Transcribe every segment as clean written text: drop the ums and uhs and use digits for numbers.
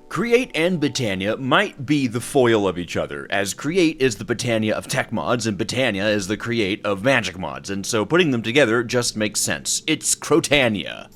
Create and Botania might be the foil of each other, as Create is the Botania of tech mods, and Botania is the Create of magic mods, and so putting them together just makes sense. It's Crotania.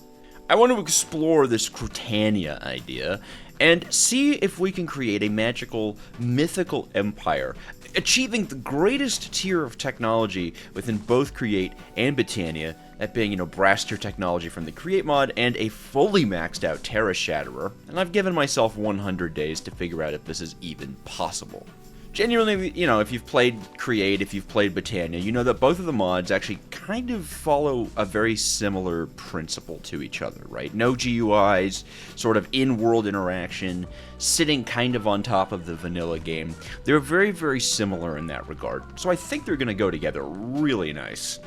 I want to explore this Crotania idea, and see if we can create a magical, mythical empire, achieving the greatest tier of technology within both Create and Botania, that being, brass tier technology from the Create mod and a fully maxed out Terra Shatterer, and I've given myself 100 days to figure out if this is even possible. Genuinely, if you've played Create, if you've played Botania, you know that both of the mods actually kind of follow a very similar principle to each other, right? No GUIs, sort of in-world interaction, sitting kind of on top of the vanilla game. They're very, very similar in that regard, so I think they're going to go together really nice.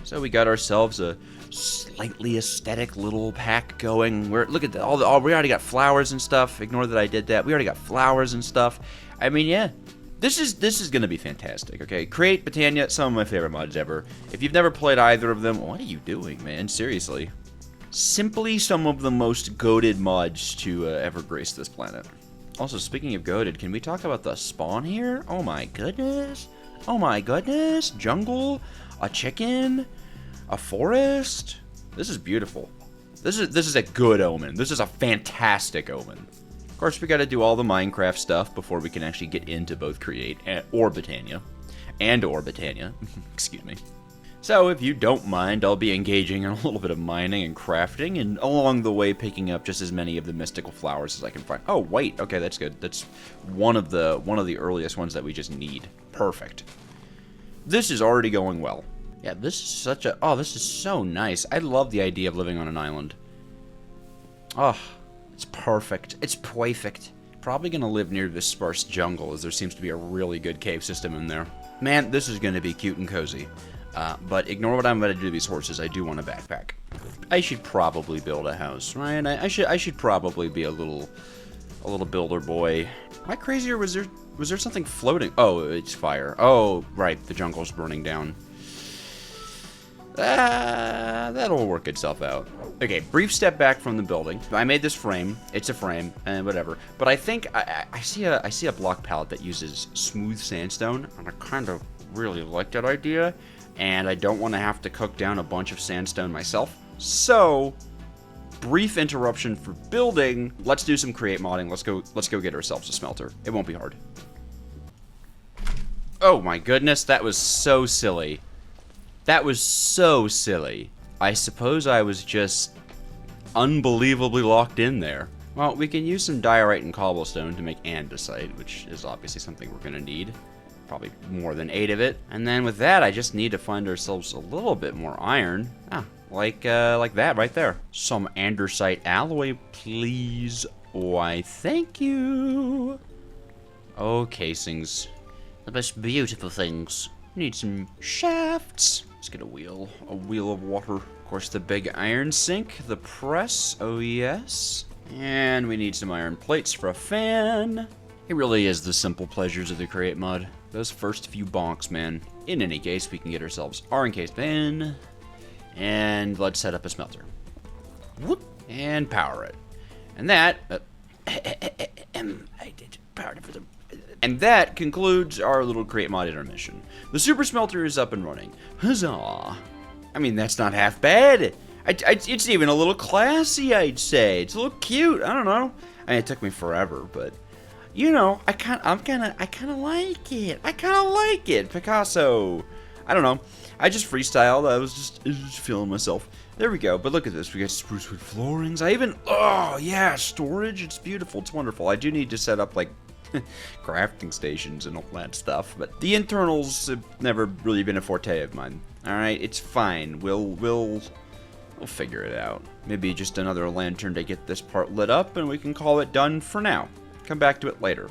So we got ourselves a slightly aesthetic little pack going. Look at that, we already got flowers and stuff. Ignore that I did that. We already got flowers and stuff. I mean, yeah. This is going to be fantastic, okay? Create, Botania, some of my favorite mods ever. If you've never played either of them, what are you doing, man? Seriously. Simply some of the most goated mods to ever grace this planet. Also, speaking of goated, can we talk about the spawn here? Oh my goodness. Oh my goodness. Jungle, a chicken, a forest. This is beautiful. This is a good omen. This is a fantastic omen. Of course, we got to do all the Minecraft stuff before we can actually get into both Create or Botania. Excuse me. So, if you don't mind, I'll be engaging in a little bit of mining and crafting, and along the way picking up just as many of the mystical flowers as I can find. Oh, wait. Okay, that's good. That's one of the earliest ones that we just need. Perfect. This is already going well. Yeah, this is so nice. I love the idea of living on an island. Oh, it's perfect. It's perfect. Probably gonna live near this sparse jungle, as there seems to be a really good cave system in there. Man, this is gonna be cute and cozy. But ignore what I'm gonna do to these horses. I do want a backpack. I should probably build a house, right? I should probably be a little builder boy. Am I crazy, or was there something floating? Oh, it's fire. Oh, right, the jungle's burning down. That'll work itself out. Okay, brief step back from the building. I made this frame. It's a frame, and whatever. But I think I see a block palette that uses smooth sandstone, and I kind of really like that idea. And I don't want to have to cook down a bunch of sandstone myself. So, brief interruption for building. Let's do some Create modding. Let's go get ourselves a smelter. It won't be hard. Oh my goodness, that was so silly. That was so silly. I suppose I was just unbelievably locked in there. Well, we can use some diorite and cobblestone to make andesite, which is obviously something we're gonna need. Probably more than 8 of it. And then with that, I just need to find ourselves a little bit more iron. Like that right there. Some andesite alloy, please. Why, thank you. Oh, casings. The most beautiful things. Need some shafts. Let's get a wheel of water. Of course, the big iron sink, the press, oh yes. And we need some iron plates for a fan. It really is the simple pleasures of the Create mod. Those first few bonks, man. In any case, we can get ourselves our encased fan. And let's set up a smelter. Whoop. And power it. And that... I did power it for the... And that concludes our little Create mod intermission. The super smelter is up and running. Huzzah! I mean, that's not half bad. It's even a little classy, I'd say. It's a little cute. I don't know. I mean, it took me forever, but I kind of like it. I kind of like it. Picasso. I don't know. I just freestyled. I was just feeling myself. There we go. But look at this. We got spruce wood floorings. Oh yeah, storage. It's beautiful. It's wonderful. I do need to set up like crafting stations and all that stuff, but the internals have never really been a forte of mine. All right, it's fine. We'll figure it out. Maybe just another lantern to get this part lit up, and we can call it done for now. Come back to it later.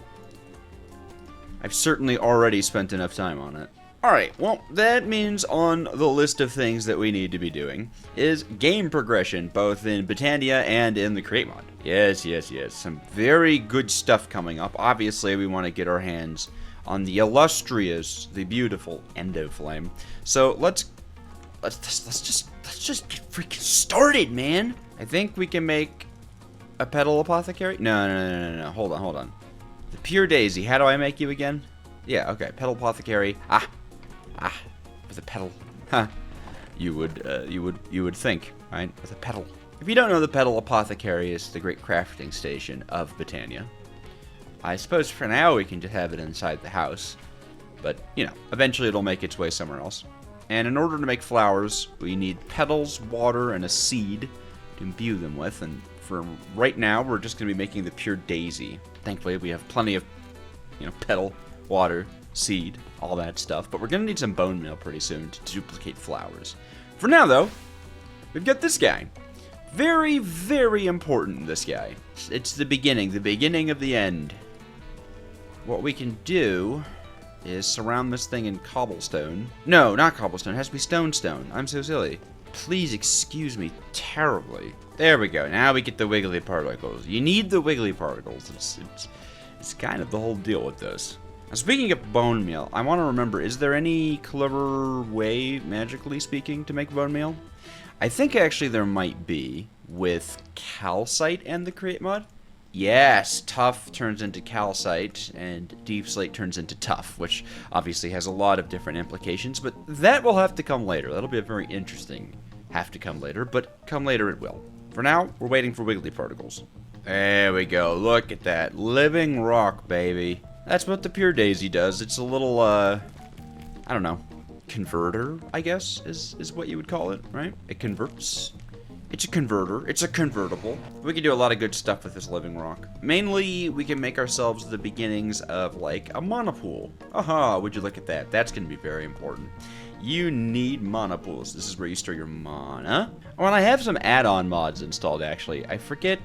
I've certainly already spent enough time on it. Alright, well, that means on the list of things that we need to be doing is game progression, both in Botania and in the Create mod. Yes. Some very good stuff coming up. Obviously, we want to get our hands on the illustrious, the beautiful Endo Flame. So let's just get freaking started, man. I think we can make A petal apothecary? No. Hold on. The pure daisy. How do I make you again? Yeah, okay. Petal apothecary. With a petal. Huh. You would think, right? With a petal. If you don't know, the petal apothecary is the great crafting station of Botania. I suppose for now we can just have it inside the house. But, you know, eventually it'll make its way somewhere else. And in order to make flowers, we need petals, water, and a seed to imbue them with. And for right now, we're just going to be making the pure daisy. Thankfully, we have plenty of, you know, petal, water, seed, all that stuff. But we're going to need some bone meal pretty soon to duplicate flowers. For now, though, we've got this guy. Very, very important, this guy. It's the beginning of the end. What we can do is surround this thing in cobblestone. No, not cobblestone. It has to be stone. I'm so silly. Please excuse me terribly. There we go. Now we get the wiggly particles. You need the wiggly particles. It's kind of the whole deal with this. Now, speaking of bone meal, I want to remember, is there any clever way, magically speaking, to make bone meal? I think actually there might be with calcite and the create mod. Yes, tough turns into calcite, and deep slate turns into tough, which obviously has a lot of different implications, but that will have to come later. That'll be a very interesting have to come later, but come later it will. For now, we're waiting for wiggly particles. There we go. Look at that. Living rock, baby. That's what the pure daisy does. It's a little, I don't know, converter, I guess, is what you would call it, right? It converts. It's a converter. It's a convertible. We can do a lot of good stuff with this living rock. Mainly, we can make ourselves the beginnings of, like, a mana pool. Aha, would you look at that? That's going to be very important. You need mana pools. This is where you store your mana. Oh, and I have some add-on mods installed, actually. I forget...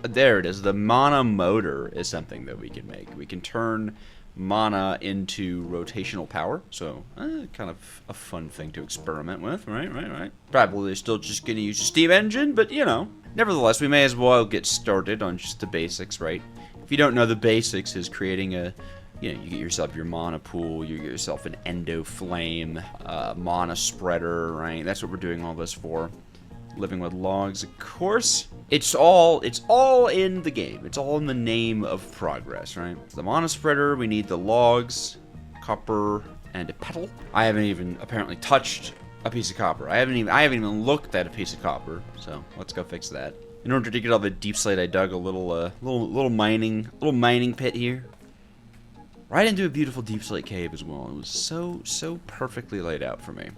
There it is. The mana motor is something that we can make. We can turn mana into rotational power, so kind of a fun thing to experiment with, right. Probably still just gonna use a steam engine, but you know, nevertheless, we may as well get started on just the basics, right? If you don't know, the basics is creating a, you know, you get yourself your mana pool, you get yourself an endo flame, mana spreader, right? That's what we're doing all this for. Living with logs, of course. It's all in the game. It's all in the name of progress, right? The mana spreader, we need the logs, copper, and a petal. I haven't even apparently touched a piece of copper. I haven't even looked at a piece of copper. So let's go fix that. In order to get all the deep slate, I dug a little mining pit here, right into a beautiful deep slate cave as well. It was so perfectly laid out for me.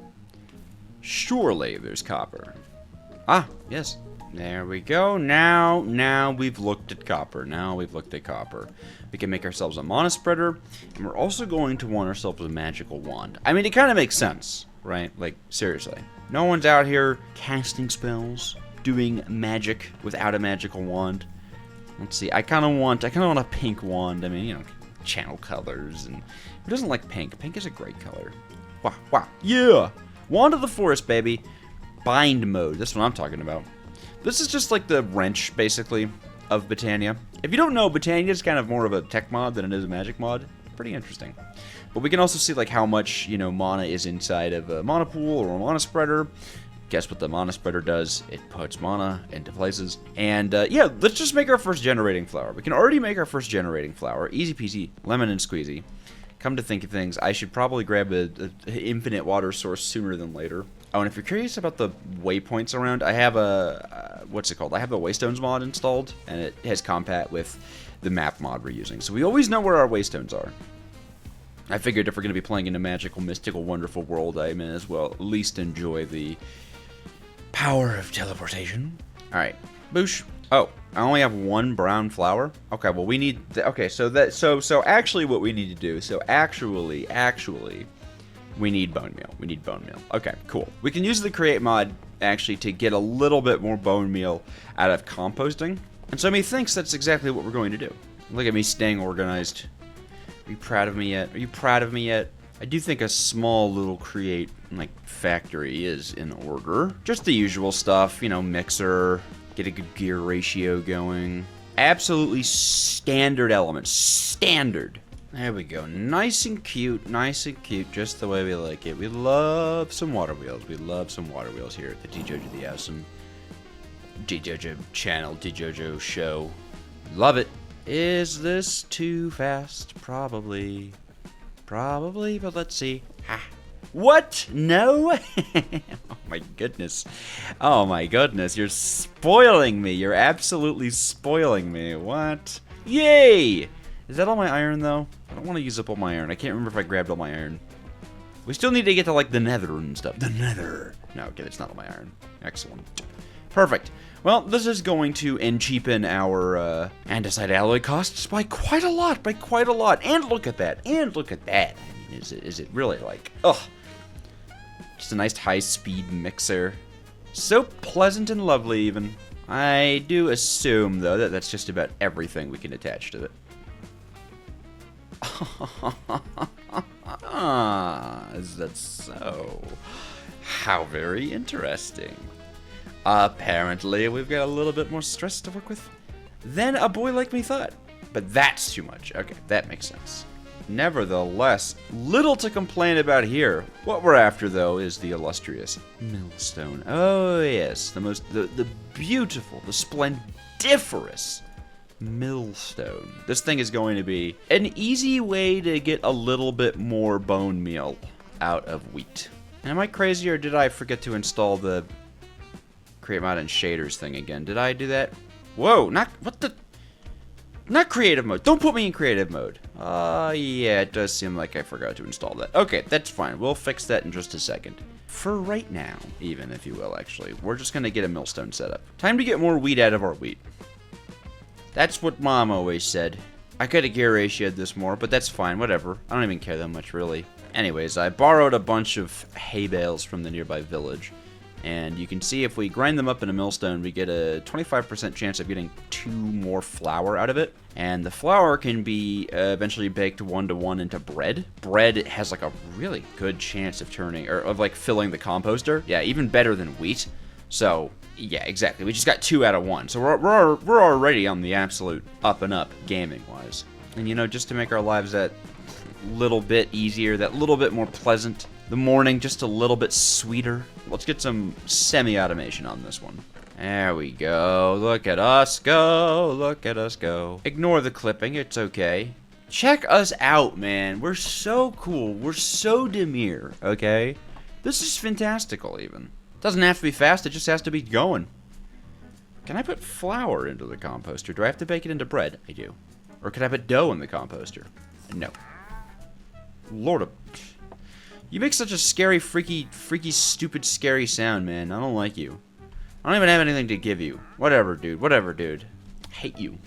Surely there's copper. Ah, yes. There we go. Now we've looked at copper. We can make ourselves a mana spreader, and we're also going to want ourselves a magical wand. I mean, it kind of makes sense, right? Like, seriously. No one's out here casting spells, doing magic without a magical wand. Let's see. I kind of want a pink wand. I mean, you know, channel colors, and who doesn't like pink? Pink is a great color. Wow. Yeah. Wand of the forest, baby. Bind mode. That's what I'm talking about. This is just like the wrench, basically, of Botania. If you don't know, Botania is kind of more of a tech mod than it is a magic mod. Pretty interesting. But we can also see like how much, you know, mana is inside of a mana pool or a mana spreader. Guess what the mana spreader does? It puts mana into places. And yeah, let's just make our first generating flower. We can already make our first generating flower. Easy peasy, lemon and squeezy. Come to think of things, I should probably grab an infinite water source sooner than later. Oh, and if you're curious about the waypoints around, I have a, what's it called? I have the Waystones mod installed, and it has compat with the map mod we're using. So we always know where our Waystones are. I figured if we're going to be playing in a magical, mystical, wonderful world, I may as well at least enjoy the power of teleportation. Alright, boosh. Oh, I only have one brown flower? Okay, well we need, okay, so actually what we need to do, so actually, we need bone meal. Okay, cool. We can use the create mod, actually, to get a little bit more bone meal out of composting. And so methinks that's exactly what we're going to do. Look at me staying organized. Are you proud of me yet? I do think a small little create, like, factory is in order. Just the usual stuff, you know, mixer, get a good gear ratio going. Absolutely standard elements. Standard. There we go. Nice and cute, just the way we like it. We love some water wheels. Here at the TJO the Awesome. DJojo channel, DJojo show. Love it. Is this too fast? Probably. Probably, but let's see. Ha. What? No? Oh my goodness. Oh my goodness. You're spoiling me. You're absolutely spoiling me. What? Yay! Is that all my iron, though? I don't want to use up all my iron. I can't remember if I grabbed all my iron. We still need to get to, like, the nether and stuff. The nether. No, okay, that's not all my iron. Excellent. Perfect. Well, this is going to cheapen our andesite alloy costs by quite a lot. And look at that. And look at that. I mean, is it really, like, ugh. Just a nice high-speed mixer. So pleasant and lovely, even. I do assume, though, that that's just about everything we can attach to it. Is that so? How very interesting. Apparently, we've got a little bit more stress to work with than a boy like me thought. But that's too much. Okay, that makes sense. Nevertheless, little to complain about here. What we're after, though, is the illustrious millstone. Oh, yes, the beautiful, the splendiferous millstone. This thing is going to be an easy way to get a little bit more bone meal out of wheat. And am I crazy, or did I forget to install the create mod and shaders thing again? Did I do that? Whoa, not creative mode. Don't put me in creative mode. Yeah, it does seem like I forgot to install that. Okay, that's fine. We'll fix that in just a second. For right now, even, if you will, actually, we're just gonna get a millstone set up. Time to get more wheat out of our wheat. That's what Mom always said. I could have gear ratioed this more, but that's fine, whatever. I don't even care that much, really. Anyways, I borrowed a bunch of hay bales from the nearby village. And you can see if we grind them up in a millstone, we get a 25% chance of getting 2 more flour out of it. And the flour can be eventually baked 1-to-1 into bread. Bread has like a really good chance of turning, or of like filling the composter. Yeah, even better than wheat. So, yeah, exactly. We just got 2 out of 1. So we're already on the absolute up and up gaming-wise. And you know, just to make our lives that little bit easier, that little bit more pleasant, the morning just a little bit sweeter, let's get some semi-automation on this one. There we go. Look at us go. Look at us go. Ignore the clipping. It's okay. Check us out, man. We're so cool. We're so demure, okay? This is fantastical, even. Doesn't have to be fast. It just has to be going. Can I put flour into the composter? Do I have to bake it into bread? I do. Or can I put dough in the composter? No. Lord of... You make such a scary, freaky, stupid, scary sound, man. I don't like you. I don't even have anything to give you. Whatever, dude. Whatever, dude. I hate you.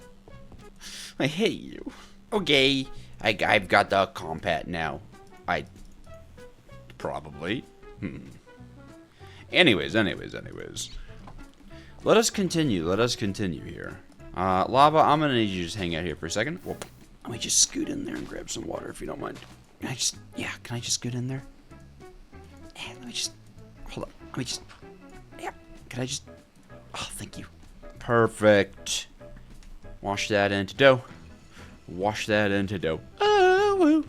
I hate you. Okay. I've got the compat now. Probably. Anyways. Let us continue here. Lava, I'm gonna need you to just hang out here for a second. Well, let me just scoot in there and grab some water if you don't mind. Can I just scoot in there? And hold on. Can I just, oh, thank you. Perfect. Wash that into dough. Oh.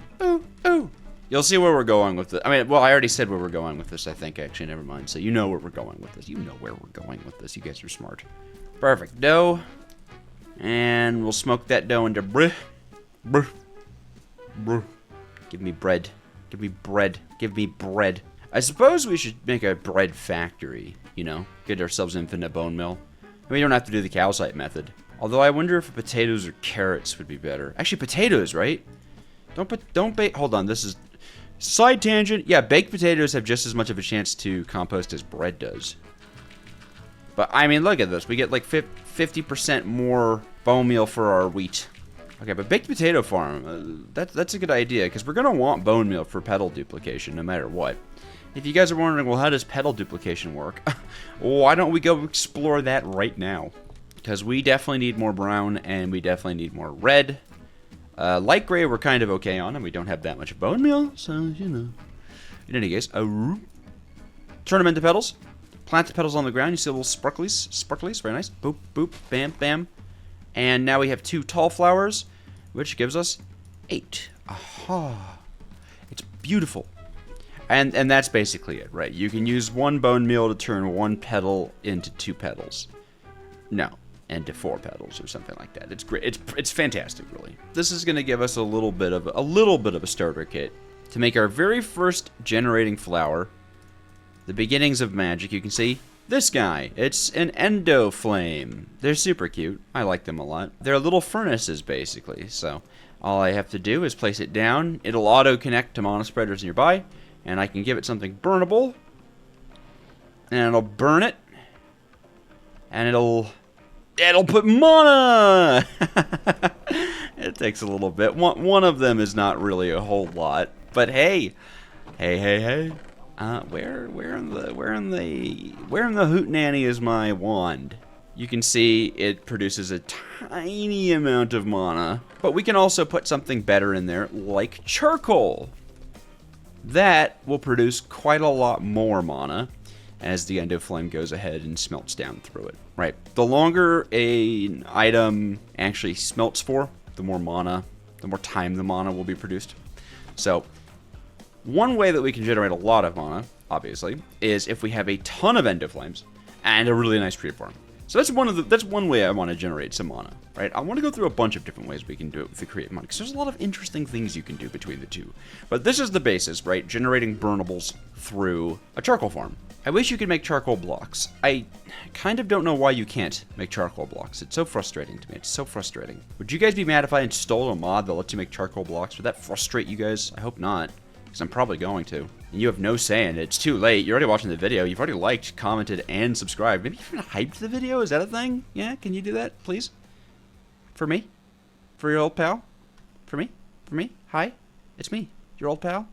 You'll see where we're going with it. I mean, well, I already said where we're going with this, I think, actually. Never mind. So you know where we're going with this. You guys are smart. Perfect. Dough. And we'll smoke that dough into Bruh. Give me bread. I suppose we should make a bread factory, you know? Get ourselves infinite bone meal. We don't have to do the calcite method. Although I wonder if potatoes or carrots would be better. Actually, potatoes, right? Don't bake. Hold on, this is side tangent. Yeah, baked potatoes have just as much of a chance to compost as bread does. But I mean, look at this. We get like 50% more bone meal for our wheat. Okay, but baked potato farm, that's a good idea, because we're going to want bone meal for petal duplication no matter what. If you guys are wondering, well, how does petal duplication work? Why don't we go explore that right now? Because we definitely need more brown, and we definitely need more red. Light gray we're kind of okay on, and we don't have that much bone meal, so, you know. In any case, turn them into petals. Plant the petals on the ground. You see the little sparklies, very nice. Boop, boop, bam, bam. And now we have 2 tall flowers, which gives us 8. Aha. It's beautiful. And that's basically it, right? You can use 1 bone meal to turn 1 petal into 2 petals. No, into 4 petals or something like that. It's great. It's fantastic, really. This is going to give us a little bit of a starter kit to make our very first generating flower. The beginnings of magic. You can see this guy. It's an endo flame. They're super cute. I like them a lot. They're little furnaces, basically. So all I have to do is place it down. It'll auto-connect to mana spreaders nearby, and I can give it something burnable, and it'll burn it, and it'll put mana. It takes a little bit. One of them is not really a whole lot, but hey. Where in the hootenanny is my wand? You can see it produces a tiny amount of mana, but we can also put something better in there, like charcoal. That will produce quite a lot more mana as the endo flame goes ahead and smelts down through it. Right. The longer an item actually smelts for, the more time the mana will be produced. So one way that we can generate a lot of mana, obviously, is if we have a ton of endo flames and a really nice tree farm. So that's one way I want to generate some mana, right? I want to go through a bunch of different ways we can do it with the create mana, because there's a lot of interesting things you can do between the two. But this is the basis, right? Generating burnables through a charcoal farm. I wish you could make charcoal blocks. I kind of don't know why you can't make charcoal blocks. It's so frustrating to me. It's so frustrating. Would you guys be mad if I installed a mod that lets you make charcoal blocks? Would that frustrate you guys? I hope not, because I'm probably going to. And you have no say in it. It's too late. You're already watching the video. You've already liked, commented, and subscribed. Maybe even hyped the video? Is that a thing? Yeah? Can you do that, please? For me? For your old pal? For me? For me? Hi? It's me, your old pal.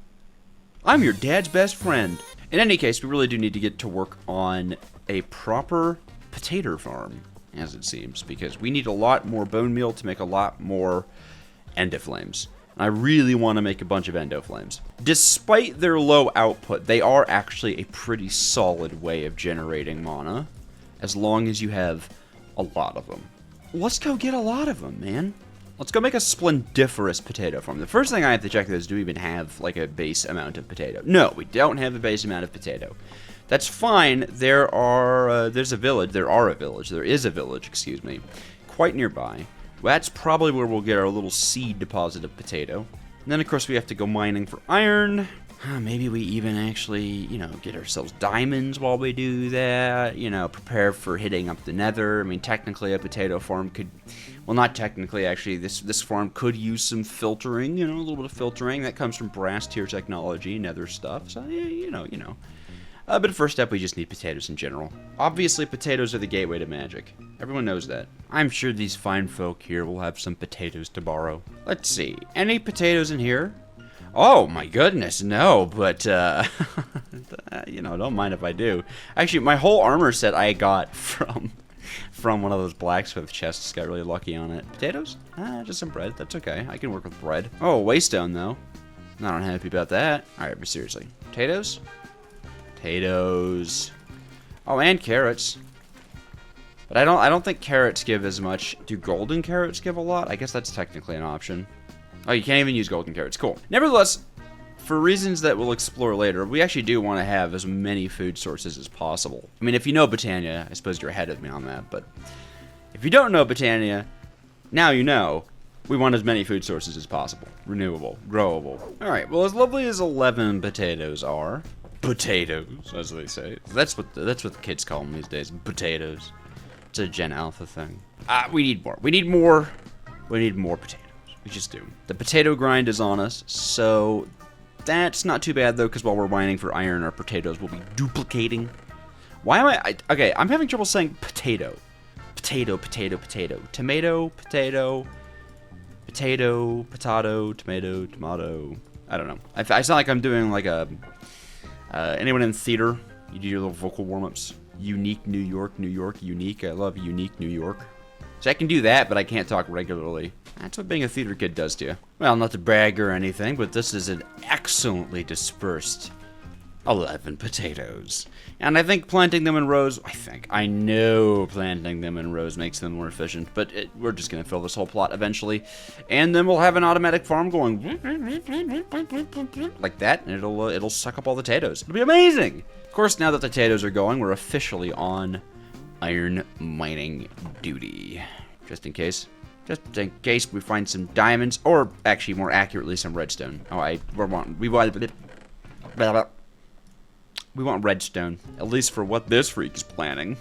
I'm your dad's best friend. In any case, we really do need to get to work on a proper potato farm, as it seems, because we need a lot more bone meal to make a lot more endoflames. I really want to make a bunch of endoflames. Despite their low output, they are actually a pretty solid way of generating mana, as long as you have a lot of them. Let's go get a lot of them, man. Let's go make a splendiferous potato farm. The first thing I have to check is, do we even have like a base amount of potato? No, we don't have a base amount of potato. That's fine. There is a village, excuse me, quite nearby. That's probably where we'll get our little seed deposit of potato. And then, of course, we have to go mining for iron. Maybe we even actually, get ourselves diamonds while we do that. Prepare for hitting up the nether. I mean, technically, a potato farm could... Well, not technically, actually. This farm could use some filtering, a little bit of filtering. That comes from brass tier technology, nether stuff. So, yeah, But first step, we just need potatoes in general. Obviously, potatoes are the gateway to magic. Everyone knows that. I'm sure these fine folk here will have some potatoes to borrow. Let's see. Any potatoes in here? Oh, my goodness, no. But, don't mind if I do. Actually, my whole armor set I got from one of those blacksmith chests. Got really lucky on it. Potatoes? Just some bread. That's okay. I can work with bread. Oh, waystone, though. Not unhappy about that. All right, but seriously. Potatoes? Potatoes. Oh, and carrots. But I don't think carrots give as much. Do golden carrots give a lot? I guess that's technically an option. Oh, you can't even use golden carrots. Cool. Nevertheless, for reasons that we'll explore later, we actually do want to have as many food sources as possible. I mean, if you know Botania, I suppose you're ahead of me on that, but if you don't know Botania, now you know. We want as many food sources as possible. Renewable, growable. All right, well, as lovely as 11 potatoes are, potatoes, as they say. That's what the kids call them these days, potatoes. It's a Gen Alpha thing. We need more. We need more potatoes. We just do. The potato grind is on us, so that's not too bad, though, because while we're mining for iron, our potatoes will be duplicating. Why am okay, I'm having trouble saying potato. Potato, potato, potato. Tomato, potato, potato, potato, tomato, tomato. I don't know. I sound like I'm doing like a... anyone in theater, you do your little vocal warm-ups. Unique New York, New York, unique. I love unique New York. So I can do that, but I can't talk regularly. That's what being a theater kid does to you. Well, not to brag or anything, but this is an excellently dispersed 11 potatoes. And I think planting them in rows, I know planting them in rows makes them more efficient, but we're just going to fill this whole plot eventually. And then we'll have an automatic farm going like that, and it'll suck up all the potatoes. It'll be amazing! Of course, now that the potatoes are going, we're officially on iron mining duty. Just in case. Just in case we find some diamonds, or actually more accurately, some redstone. We want redstone, at least for what this freak is planning.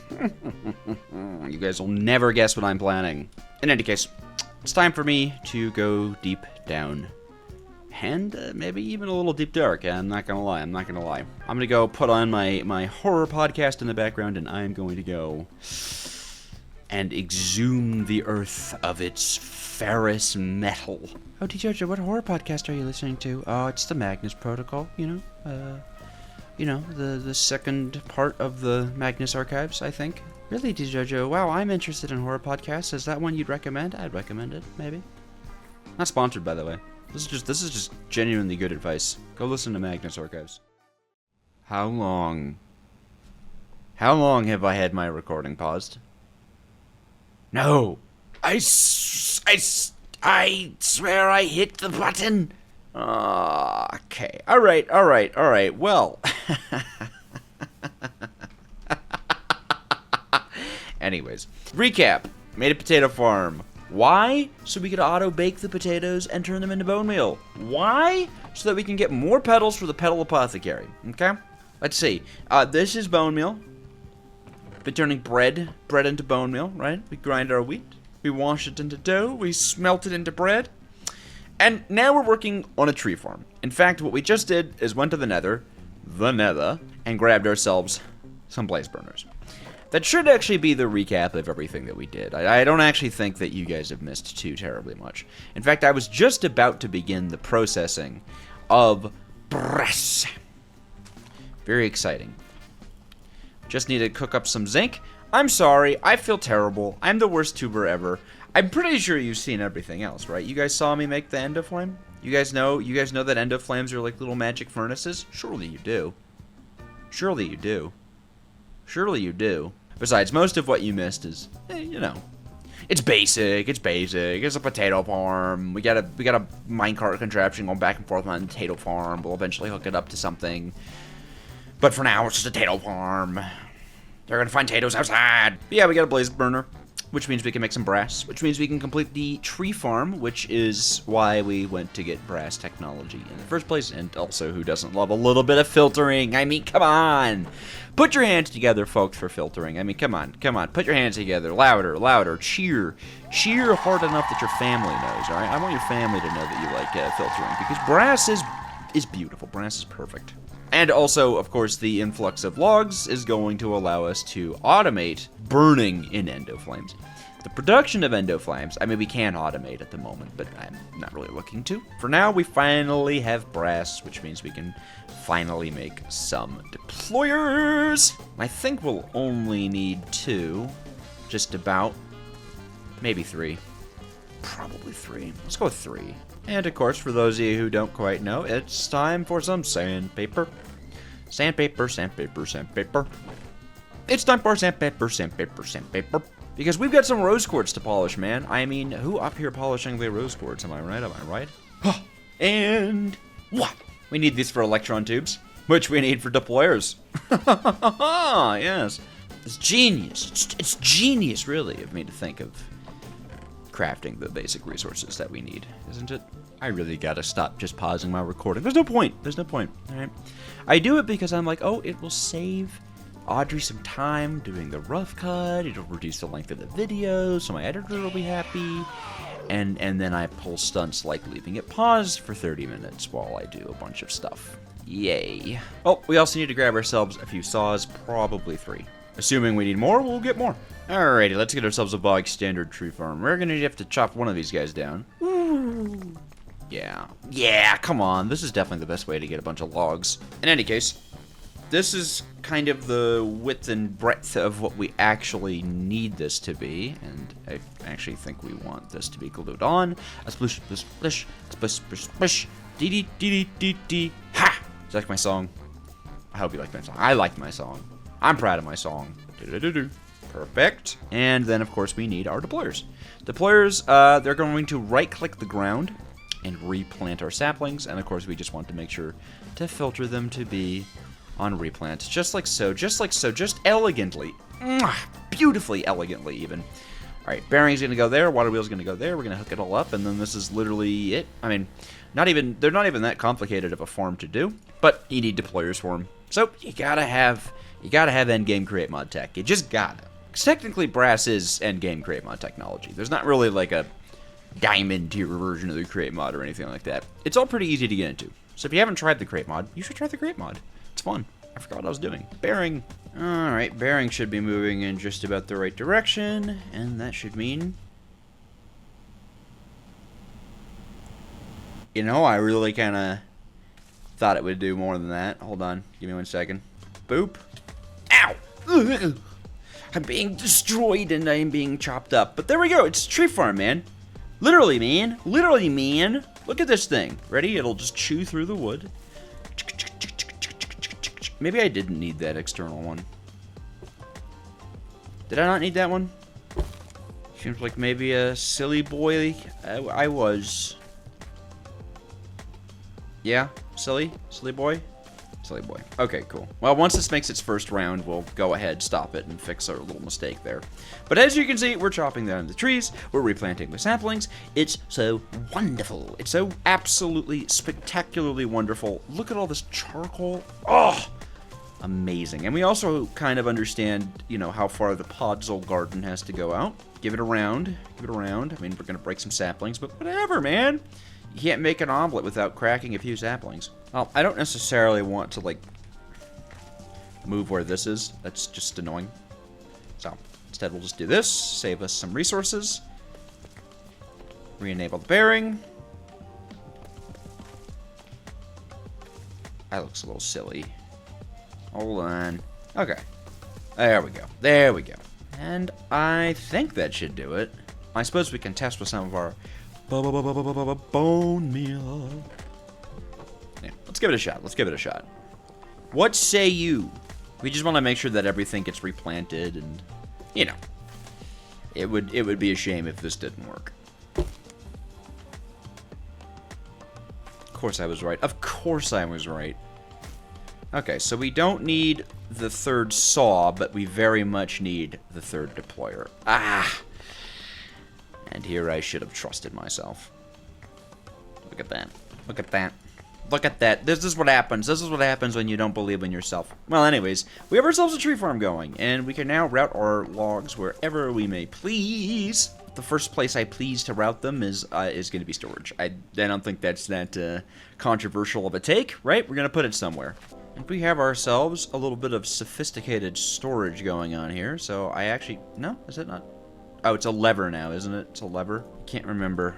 You guys will never guess what I'm planning. In any case, it's time for me to go deep down. And maybe even a little deep dark. I'm not gonna lie. I'm gonna go put on my horror podcast in the background, and I'm going to go and exhume the earth of its ferrous metal. Oh, Jojo, what horror podcast are you listening to? Oh, it's the Magnus Protocol, the second part of the Magnus Archives, I think. Really, Jojo? Wow, I'm interested in horror podcasts. Is that one you'd recommend? I'd recommend it, maybe. Not sponsored, by the way. This is just genuinely good advice. Go listen to Magnus Archives. How long have I had my recording paused? No. I swear I hit the button. Okay. All right. Well. Anyways, recap. Made a potato farm. Why? So we could auto-bake the potatoes and turn them into bone meal. Why? So that we can get more petals for the petal apothecary. Okay? Let's see. This is bone meal. Been turning bread into bone meal, right? We grind our wheat. We wash it into dough. We smelt it into bread. And now we're working on a tree farm. In fact, what we just did is went to the nether, and grabbed ourselves some blaze burners. That should actually be the recap of everything that we did. I don't actually think that you guys have missed too terribly much. In fact, I was just about to begin the processing of brass. Very exciting. Just need to cook up some zinc. I'm sorry, I feel terrible. I'm the worst tuber ever. I'm pretty sure you've seen everything else, right? You guys saw me make the endo flame? You guys know that endo flames are like little magic furnaces? Surely you do. Surely you do. Surely you do. Besides, most of what you missed is, it's basic. It's a potato farm. We got a minecart contraption going back and forth on the potato farm. We'll eventually hook it up to something. But for now, it's just a potato farm. They're gonna find potatoes outside. But yeah, we got a blaze burner, which means we can make some brass, which means we can complete the tree farm, which is why we went to get brass technology in the first place. And also, who doesn't love a little bit of filtering? I mean, come on. Put your hands together, folks, for filtering. I mean, come on. Put your hands together. Louder. Cheer hard enough that your family knows, all right? I want your family to know that you like filtering, because brass is beautiful. Brass is perfect. And also, of course, the influx of logs is going to allow us to automate burning in endo flames. The production of endo flames, I mean, we can automate at the moment, but I'm not really looking to. For now, we finally have brass, which means we can finally make some deployers. I think we'll only need 2, just about, maybe 3. Probably 3. Let's go with 3. And of course, for those of you who don't quite know, it's time for some sandpaper. Sandpaper. It's time for sandpaper. Because we've got some rose quartz to polish, man. I mean, who up here polishing the rose quartz? Am I right? And what? We need these for electron tubes, which we need for deployers. Yes. It's genius. It's genius, really, of me to think of crafting the basic resources that we need, isn't it? I really gotta stop just pausing my recording. There's no point, alright? I do it because I'm like, oh, it will save Audrey some time doing the rough cut, it'll reduce the length of the video, so my editor will be happy, and then I pull stunts like leaving it paused for 30 minutes while I do a bunch of stuff. Yay. Oh, we also need to grab ourselves a few saws, probably 3. Assuming we need more, we'll get more. Alrighty, let's get ourselves a bog standard tree farm. We're gonna have to chop one of these guys down. Ooh. Yeah, come on. This is definitely the best way to get a bunch of logs. In any case, this is kind of the width and breadth of what we actually need this to be. And I actually think we want this to be glued on. A splish, splish, splish, splish, splish, splish. Dee dee dee dee. Ha! Is that my song? I hope you liked my song. I liked my song. I'm proud of my song. Perfect. And then, of course, we need our deployers. Deployers, they're going to right-click the ground and replant our saplings. And, of course, we just want to make sure to filter them to be on replant. Just like so. Just elegantly. Beautifully, elegantly, even. All right, bearing's going to go there. Water wheel's going to go there. We're going to hook it all up, and then this is literally it. I mean, they're not even that complicated of a form to do, but you need deployers for them. So you gotta have endgame create mod tech. You just gotta. Because technically, Brass is endgame create mod technology. There's not really like a diamond tier version of the create mod or anything like that. It's all pretty easy to get into. So if you haven't tried the create mod, you should try the create mod. It's fun. I forgot what I was doing. Bearing. Alright, bearing should be moving in just about the right direction, and that should mean... You know, I really kind of thought it would do more than that. Hold on. Give me 1 second. Boop. Ow! Ugh. I'm being destroyed and I'm being chopped up. But there we go. It's a tree farm, man. Literally, man. Literally, man. Look at this thing. Ready? It'll just chew through the wood. Maybe I didn't need that external one. Did I not need that one? Seems like maybe a silly boy I was. Yeah? Silly? Silly boy? Silly boy. Okay, cool. Well, once this makes its first round, we'll go ahead, stop it, and fix our little mistake there. But as you can see, we're chopping down the trees, we're replanting with saplings. It's so wonderful. It's so absolutely, spectacularly wonderful. Look at all this charcoal. Oh! Amazing. And we also kind of understand, you know, how far the podzol garden has to go out. Give it a round. Give it a round. I mean, we're going to break some saplings, but whatever, man. You can't make an omelet without cracking a few saplings. Well, I don't necessarily want to, like, move where this is. That's just annoying. So, instead we'll just do this. Save us some resources. Re-enable the bearing. That looks a little silly. Hold on. Okay. There we go. There we go. And I think that should do it. I suppose we can test with some of our bone meal. Yeah, let's give it a shot. Let's give it a shot. What say you? We just want to make sure that everything gets replanted and, you know, it would be a shame if this didn't work. Of course I was right. Of course I was right. Okay, so we don't need the third saw, but we very much need the third deployer. Ah! And here I should have trusted myself. Look at that. Look at that. Look at that. This is what happens. This is what happens when you don't believe in yourself. Well, anyways, we have ourselves a tree farm going, and we can now route our logs wherever we may please. The first place I please to route them is going to be storage. I don't think that's that controversial of a take, right? We're going to put it somewhere. And we have ourselves a little bit of sophisticated storage going on here. So I actually... No? Is it not? Oh, it's a lever now, isn't it? It's a lever? I can't remember.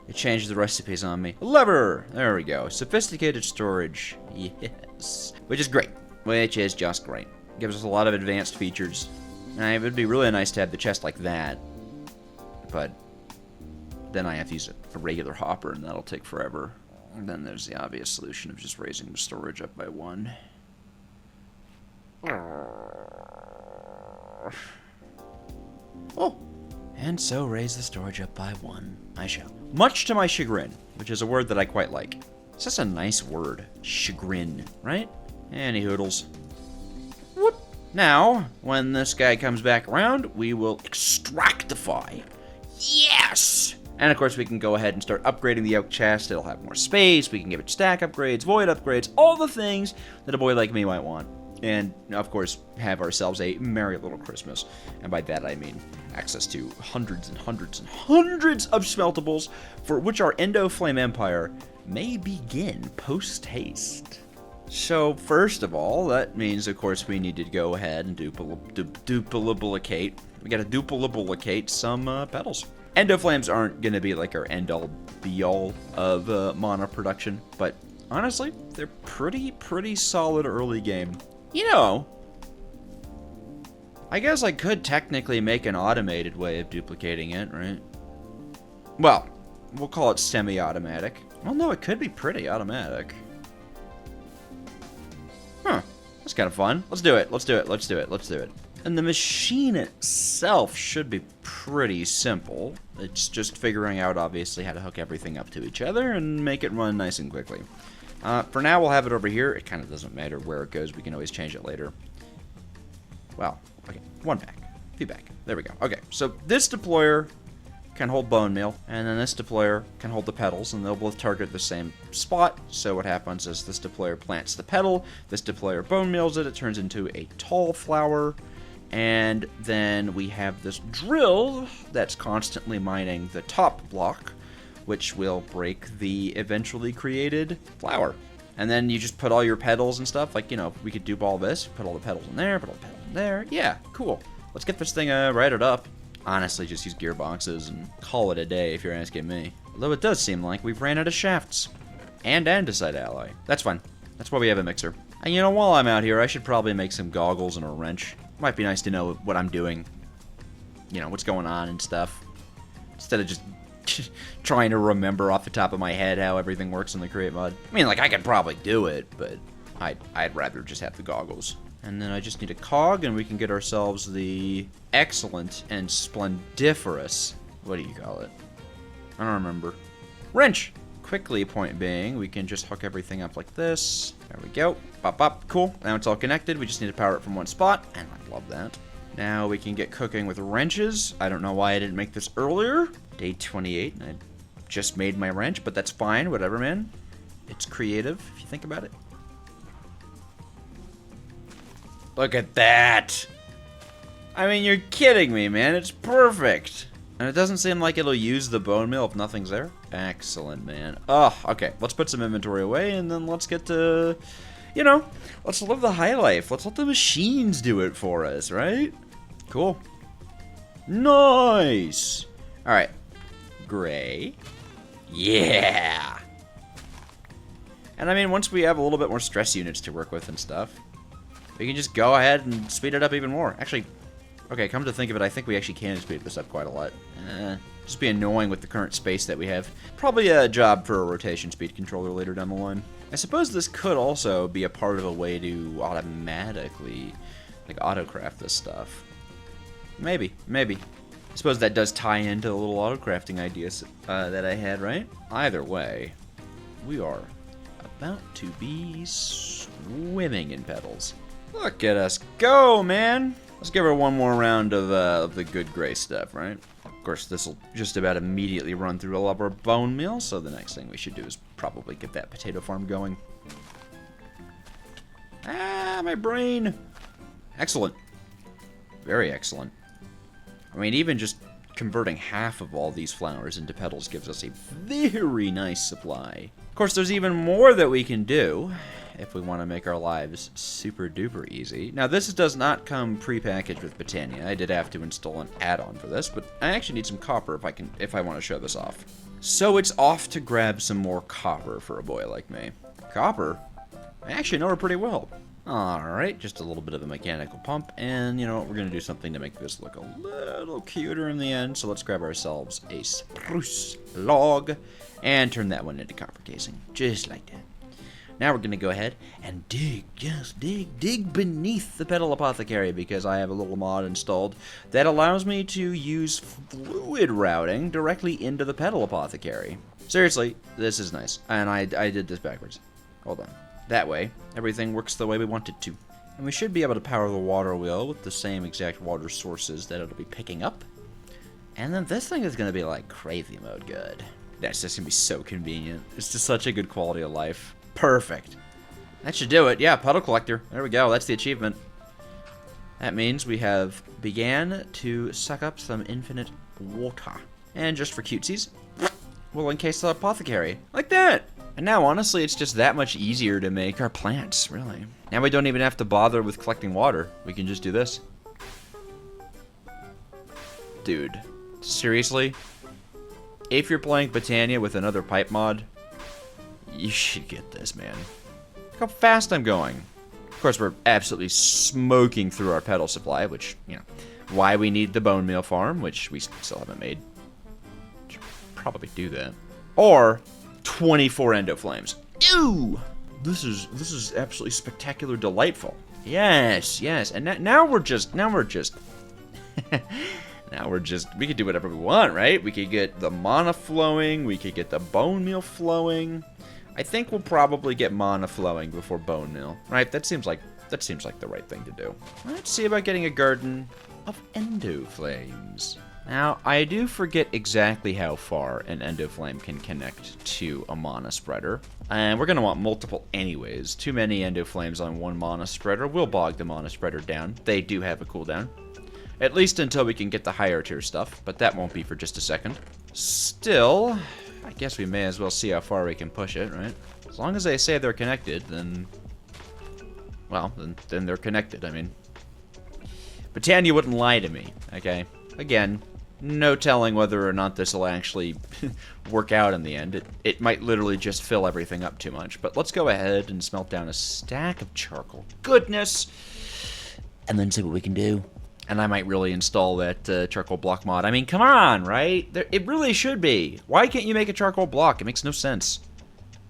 It changed the recipes on me. A lever! There we go. Sophisticated storage. Yes. Which is great. Which is just great. Gives us a lot of advanced features. And it would be really nice to have the chest like that. But then I have to use a regular hopper, and that'll take forever. And then there's the obvious solution of just raising the storage up by 1. Oh! And so raise the storage up by 1. I shall. Much to my chagrin, which is a word that I quite like. It's just a nice word. Chagrin, right? Any hoodles. Whoop! Now, when this guy comes back around, we will extractify. Yes! And of course, we can go ahead and start upgrading the oak chest. It'll have more space. We can give it stack upgrades, void upgrades, all the things that a boy like me might want. And, of course, have ourselves a merry little Christmas. And by that, I mean access to hundreds and hundreds and hundreds of smeltables, for which our Endo-Flame Empire may begin post-haste. So, first of all, that means, of course, we need to go ahead and duplicate. We gotta duplicate some petals. Endo-Flames aren't gonna be like our end-all, be-all of mana production, but honestly, they're pretty solid early game. You know, I guess I could technically make an automated way of duplicating it, right? Well, we'll call it semi-automatic. Well, no, it could be pretty automatic. Huh, that's kind of fun. Let's do it, let's do it, let's do it, let's do it. And the machine itself should be pretty simple. It's just figuring out, obviously, how to hook everything up to each other and make it run nice and quickly. For now, we'll have it over here. It kind of doesn't matter where it goes. We can always change it later. Well, okay, one back. Few back. There we go. Okay, so this deployer can hold bone meal, and then this deployer can hold the petals, and they'll both target the same spot. So what happens is this deployer plants the petal, this deployer bone meals it, it turns into a tall flower, and then we have this drill that's constantly mining the top block, which will break the eventually created flower. And then you just put all your petals and stuff, like, you know, we could do all this, put all the petals in there, put all the petals in there. Yeah, cool. Let's get this thing righted up. Honestly, just use gearboxes and call it a day if you're asking me. Although it does seem like we've ran out of shafts. And andesite alloy. That's fine. That's why we have a mixer. And you know, while I'm out here, I should probably make some goggles and a wrench. Might be nice to know what I'm doing. You know, what's going on and stuff. Instead of just trying to remember off the top of my head how everything works in the Create mod. I mean, like, I could probably do it, but I'd rather just have the goggles. And then I just need a cog, and we can get ourselves the excellent and splendiferous, what do you call it? I don't remember. Wrench! Quickly, point being, we can just hook everything up like this. There we go. Bop, bop. Cool. Now it's all connected. We just need to power it from one spot, and I love that. Now we can get cooking with wrenches. I don't know why I didn't make this earlier. Day 28, and I just made my wrench, but that's fine. Whatever, man. It's creative, if you think about it. Look at that! I mean, you're kidding me, man. It's perfect. And it doesn't seem like it'll use the bone meal if nothing's there. Excellent, man. Oh, okay. Let's put some inventory away, and then let's get to, you know, let's live the high life. Let's let the machines do it for us, right? Cool. Nice! Alright. Gray. Yeah! And I mean, once we have a little bit more stress units to work with and stuff, we can just go ahead and speed it up even more. Actually, okay, come to think of it, I think we actually can speed this up quite a lot. Just be annoying with the current space that we have. Probably a job for a rotation speed controller later down the line. I suppose this could also be a part of a way to automatically, like, autocraft this stuff. Maybe. I suppose that does tie into the little autocrafting ideas that I had, right? Either way, we are about to be swimming in petals. Look at us go, man! Let's give her one more round of the good gray stuff, right? Of course, this will just about immediately run through all of our bone meal, so the next thing we should do is probably get that potato farm going. Ah, my brain! Excellent. Very excellent. I mean, even just converting half of all these flowers into petals gives us a very nice supply. Of course, there's even more that we can do if we want to make our lives super duper easy. Now, this does not come pre-packaged with Botania. I did have to install an add-on for this, but I actually need some copper if I want to show this off. So it's off to grab some more copper for a boy like me. Copper? I actually know her pretty well. Alright, just a little bit of a mechanical pump, and you know what, we're going to do something to make this look a little cuter in the end, so let's grab ourselves a spruce log and turn that one into copper casing, just like that. Now we're going to go ahead and dig beneath the petal apothecary, because I have a little mod installed that allows me to use fluid routing directly into the petal apothecary. Seriously, this is nice, and I did this backwards. Hold on. That way, everything works the way we want it to. And we should be able to power the water wheel with the same exact water sources that it'll be picking up. And then this thing is going to be like crazy mode good. That's just going to be so convenient. It's just such a good quality of life. Perfect. That should do it. Yeah, puddle collector. There we go. That's the achievement. That means we have began to suck up some infinite water. And just for cutesies, we'll encase the apothecary. Like that. And now, honestly, it's just that much easier to make our plants, really. Now we don't even have to bother with collecting water. We can just do this. Dude, seriously? If you're playing Botania with another pipe mod, you should get this, man. Look how fast I'm going. Of course, we're absolutely smoking through our petal supply, which, you know, why we need the bone meal farm, which we still haven't made. Should probably do that. Or 24 endo flames. Ew! This is absolutely spectacular, delightful. Yes. And now we're just we could do whatever we want, right? We could get the mana flowing, we could get the bone meal flowing. I think we'll probably get mana flowing before bone meal, right? That seems like That seems like the right thing to do. Let's see about getting a garden of endo flames. Now, I do forget exactly how far an endo flame can connect to a mana spreader. And we're going to want multiple anyways. Too many endo flames on one mana spreader will bog the mana spreader down. They do have a cooldown. At least until we can get the higher tier stuff, but that won't be for just a second. Still, I guess we may as well see how far we can push it, right? As long as they say they're connected, then... well, then they're connected, I mean. Botania wouldn't lie to me, okay? Again, no telling whether or not this will actually work out in the end. It might literally just fill everything up too much. But let's go ahead and smelt down a stack of charcoal. Goodness! And then see what we can do. And I might really install that charcoal block mod. I mean, come on, right? It really should be. Why can't you make a charcoal block? It makes no sense.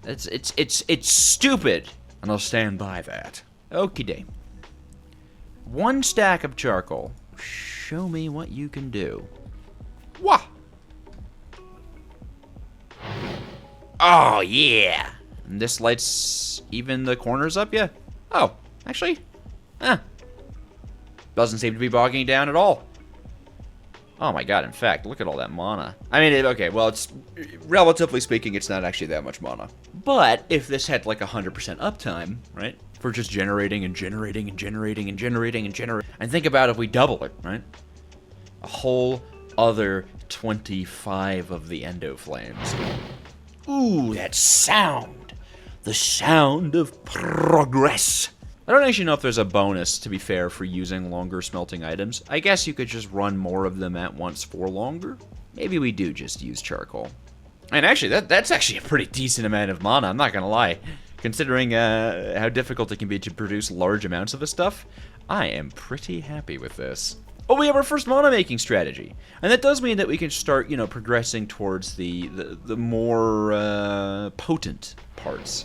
It's stupid. And I'll stand by that. Okie doke. 1 stack of charcoal. Show me what you can do. Wah! Oh, yeah! And this lights even the corners up, yeah? Oh, actually, doesn't seem to be bogging down at all. Oh my god, in fact, look at all that mana. I mean, okay, well, it's, relatively speaking, it's not actually that much mana. But if this had like 100% uptime, right? For just generating and generating and generating and generating and generating. And think about if we double it, right? A whole other 25 of the endo flames. Ooh, that sound. The sound of progress. I don't actually know if there's a bonus, to be fair, for using longer smelting items. I guess you could just run more of them at once for longer. Maybe we do just use charcoal. And actually, that's actually a pretty decent amount of mana, I'm not gonna lie. Considering how difficult it can be to produce large amounts of this stuff, I am pretty happy with this. Oh, we have our first mana making strategy. And that does mean that we can start, you know, progressing towards the more potent parts.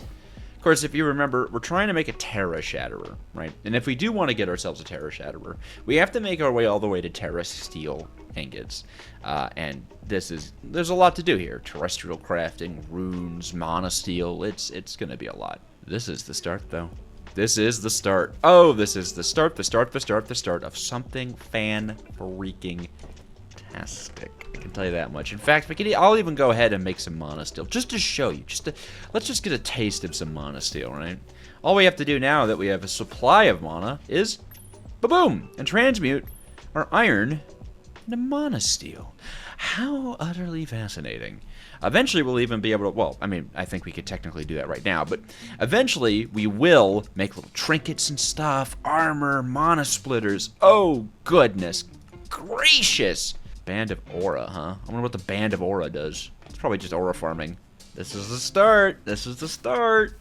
Of course, if you remember, we're trying to make a Terra Shatterer, right? And if we do want to get ourselves a Terra Shatterer, we have to make our way all the way to Terra Steel ingots. And there's a lot to do here. Terrestrial crafting, runes, mana steel, it's gonna be a lot. This is the start, though. This is the start. Oh, this is the start of something fan-freaking-tastic. I can tell you that much. In fact, I'll even go ahead and make some mana steel, just to show you. Let's just get a taste of some mana steel, right? All we have to do now that we have a supply of mana is, ba-boom, and transmute our iron into mana steel. How utterly fascinating. Eventually, we'll even be able to, well, I mean, I think we could technically do that right now, but eventually, we will make little trinkets and stuff, armor, mana splitters. Oh, goodness gracious. Band of Aura, huh? I wonder what the Band of Aura does. It's probably just aura farming. This is the start. This is the start.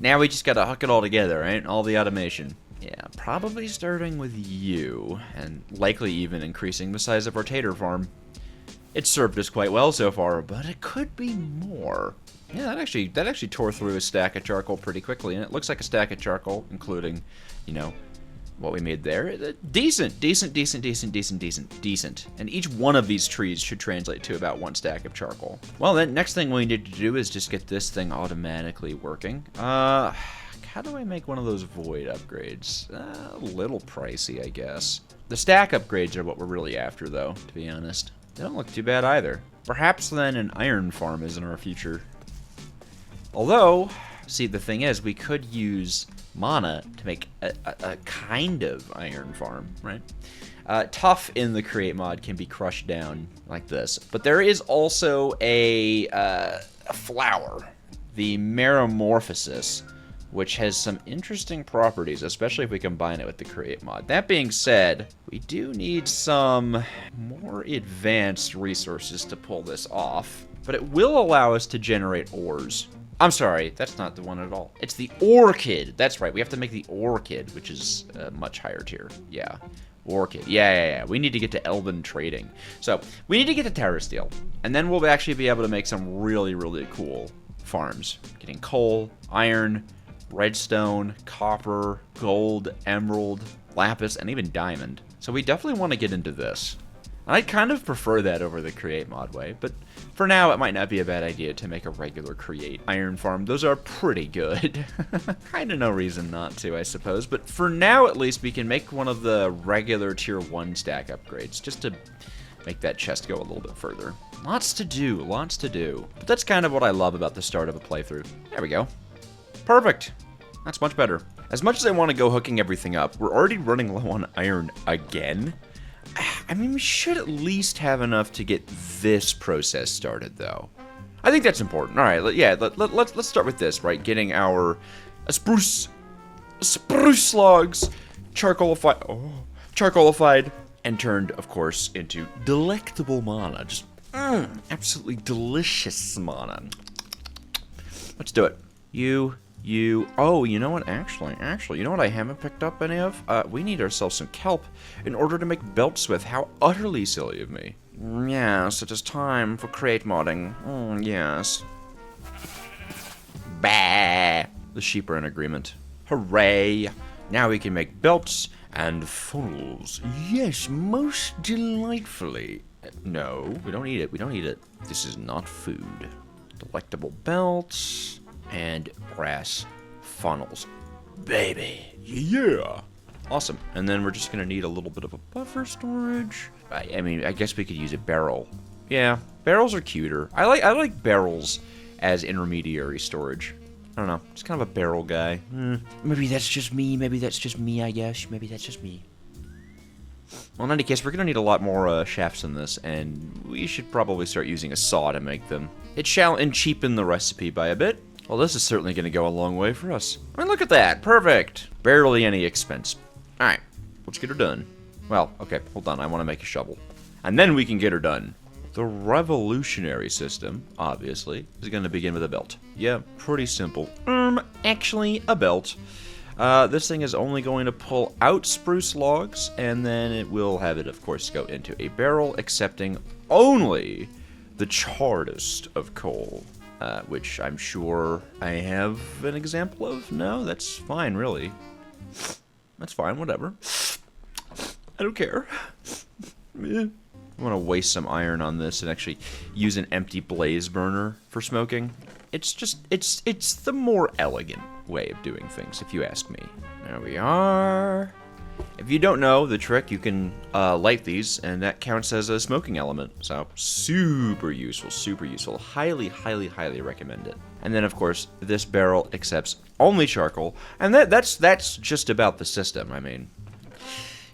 Now we just gotta hook it all together, right? All the automation. Yeah, probably starting with you, and likely even increasing the size of our tater farm. It's served us quite well so far, but it could be more. Yeah, that actually tore through a stack of charcoal pretty quickly, and it looks like a stack of charcoal, including, you know, what we made there. Decent. And each one of these trees should translate to about 1 stack of charcoal. Well, then, next thing we need to do is just get this thing automatically working. How do I make one of those void upgrades? A little pricey, I guess. The stack upgrades are what we're really after, though, to be honest. They don't look too bad either. Perhaps then an iron farm is in our future. Although, see, the thing is, we could use mana to make a kind of iron farm, right? Tough in the create mod can be crushed down like this. But there is also a flower, the Metamorphosis, which has some interesting properties, especially if we combine it with the create mod. That being said, we do need some more advanced resources to pull this off, but it will allow us to generate ores. I'm sorry, that's not the one at all. It's the Orchid. That's right, we have to make the Orchid, which is a much higher tier. Yeah, Orchid. Yeah. We need to get to Elven Trading. So, we need to get to Terra Steel, and then we'll actually be able to make some really, really cool farms. Getting coal, iron, redstone, copper, gold, emerald, lapis, and even diamond. So we definitely want to get into this. And I kind of prefer that over the create mod way, but For now, it might not be a bad idea to make a regular create iron farm. Those are pretty good. Kind of no reason not to, I suppose. But for now, at least, we can make one of the regular tier 1 stack upgrades, just to make that chest go a little bit further. Lots to do, lots to do. But that's kind of what I love about the start of a playthrough. There we go. Perfect. That's much better. As much as I want to go hooking everything up, we're already running low on iron again. I mean, we should at least have enough to get this process started, though. I think that's important. All right, yeah, let's start with this, right? Getting our spruce logs charcoalified, and turned, of course, into delectable mana. Just absolutely delicious mana. Let's do it. Oh, you know what? Actually, you know what I haven't picked up any of? We need ourselves some kelp in order to make belts with. How utterly silly of me. Yes, it is time for crate modding. Yes. Bah! The sheep are in agreement. Hooray! Now we can make belts and funnels. Yes, most delightfully. No, we don't eat it. We don't eat it. This is not food. Delectable belts. And brass funnels. Baby. Yeah. Awesome. And then we're just going to need a little bit of a buffer storage. I mean, I guess we could use a barrel. Yeah, barrels are cuter. I like barrels as intermediary storage. I don't know. Just kind of a barrel guy. Maybe that's just me. Maybe that's just me, I guess. Maybe that's just me. Well, in any case, we're going to need a lot more shafts in this, and we should probably start using a saw to make them. It shall cheapen the recipe by a bit. Well, this is certainly going to go a long way for us. I mean, look at that. Perfect. Barely any expense. All right. Let's get her done. Well, okay. Hold on. I want to make a shovel. And then we can get her done. The revolutionary system, obviously, is going to begin with a belt. Yeah, pretty simple. Actually, a belt. This thing is only going to pull out spruce logs, and then it will have it, of course, go into a barrel, accepting only the charredest of coal. Which I'm sure I have an example of. No, that's fine, really. That's fine, whatever. I don't care. I'm gonna waste some iron on this and actually use an empty blaze burner for smoking. It's just, it's the more elegant way of doing things, if you ask me. There we are. If you don't know the trick, you can light these, and that counts as a smoking element. So, super useful, super useful. Highly, highly, highly recommend it. And then, of course, this barrel accepts only charcoal, and that's just about the system. I mean,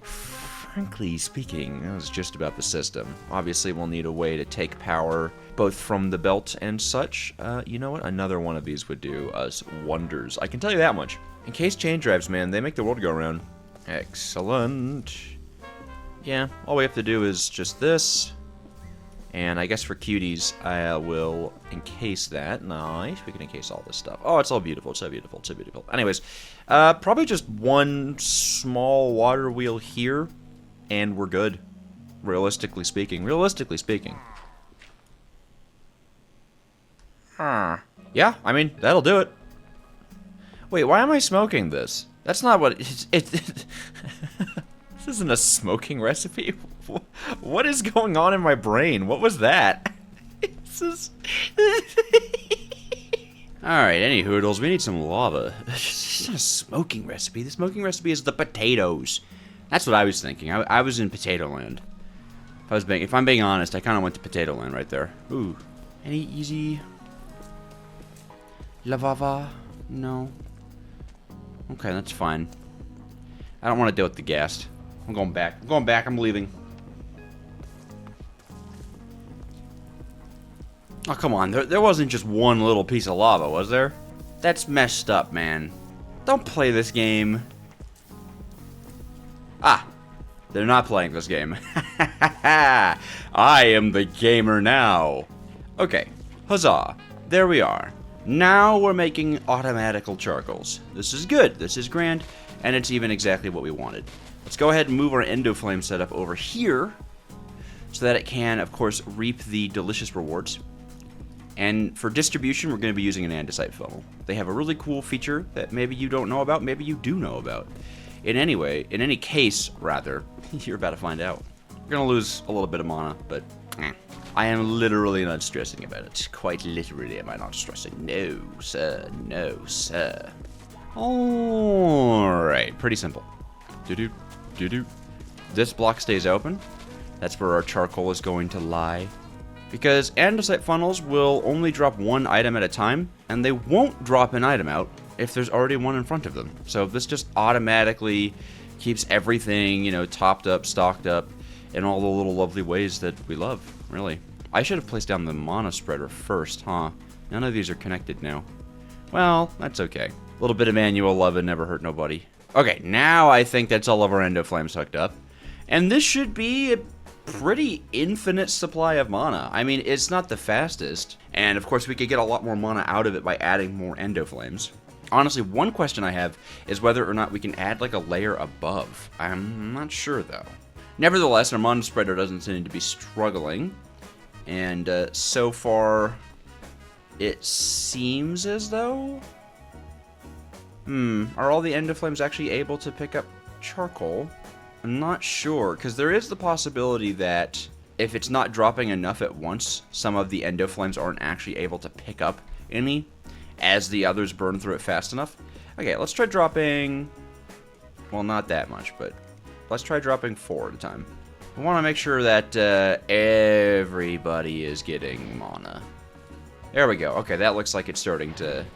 frankly speaking, that's just about the system. Obviously, we'll need a way to take power both from the belt and such. You know what? Another one of these would do us wonders. I can tell you that much. In case chain drives, man, they make the world go round. Excellent. Yeah, all we have to do is just this. And I guess for cuties, I will encase that. Nice. We can encase all this stuff. Oh, it's all beautiful. It's so beautiful. It's so beautiful. Anyways, probably just one small water wheel here, and we're good. Realistically speaking. Realistically speaking. Yeah, I mean, that'll do it. Wait, why am I smoking this? That's not what this isn't a smoking recipe. What is going on in my brain? What was that? Alright, any hoodles, we need some lava. It's not a smoking recipe. The smoking recipe is the potatoes. That's what I was thinking. I was in potato land. If I'm being honest, I kind of went to potato land right there. Ooh. Any easy lava? No. Okay, that's fine. I don't want to deal with the gas. I'm going back. I'm going back. I'm leaving. Oh, come on. There wasn't just one little piece of lava, was there? That's messed up, man. Don't play this game. Ah. They're not playing this game. I am the gamer now. Okay. Huzzah. There we are. Now we're making automatical charcoals. This is good, this is grand, and it's even exactly what we wanted. Let's go ahead and move our endoflame setup over here so that it can, of course, reap the delicious rewards. And for distribution, we're going to be using an andesite funnel. They have a really cool feature that maybe you don't know about, maybe you do know about. In any case, rather, you're about to find out. We're going to lose a little bit of mana, but I am literally not stressing about it. Quite literally am I not stressing. No, sir. No, sir. Alright, pretty simple. Do-do, do-do. This block stays open. That's where our charcoal is going to lie. Because andesite funnels will only drop one item at a time, and they won't drop an item out if there's already one in front of them. So this just automatically keeps everything, you know, topped up, stocked up, in all the little lovely ways that we love, really. I should have placed down the mana spreader first, huh? None of these are connected now. Well, that's okay. A little bit of manual love and never hurt nobody. Okay, now I think that's all of our endo flames hooked up. And this should be a pretty infinite supply of mana. I mean, it's not the fastest. And of course, we could get a lot more mana out of it by adding more endo flames. Honestly, one question I have is whether or not we can add like a layer above. I'm not sure though. Nevertheless, our mana spreader doesn't seem to be struggling. And so far, it seems as though... are all the endo flames actually able to pick up charcoal? I'm not sure, because there is the possibility that if it's not dropping enough at once, some of the endo flames aren't actually able to pick up any, as the others burn through it fast enough. Okay, let's try dropping... well, not that much, but let's try dropping 4 at a time. I want to make sure that everybody is getting mana. There we go. Okay, that looks like it's starting to...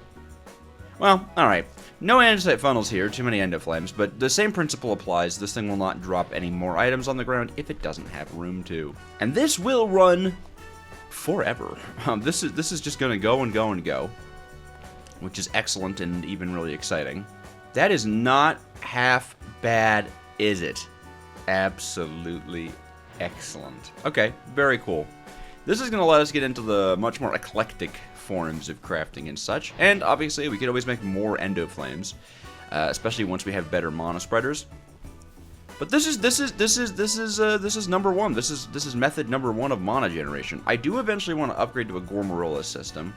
well, alright. No andesite funnels here, too many endo flames, but the same principle applies. This thing will not drop any more items on the ground if it doesn't have room to. And this will run forever. This is just going to go and go and go, which is excellent and even really exciting. That is not half bad, is it? Absolutely excellent. Okay, very cool. This is going to let us get into the much more eclectic forms of crafting and such, and obviously we could always make more endo flames, especially once we have better mana spreaders. But this is number one. This is method number 1 of mana generation. I do eventually want to upgrade to a Gormarilla system.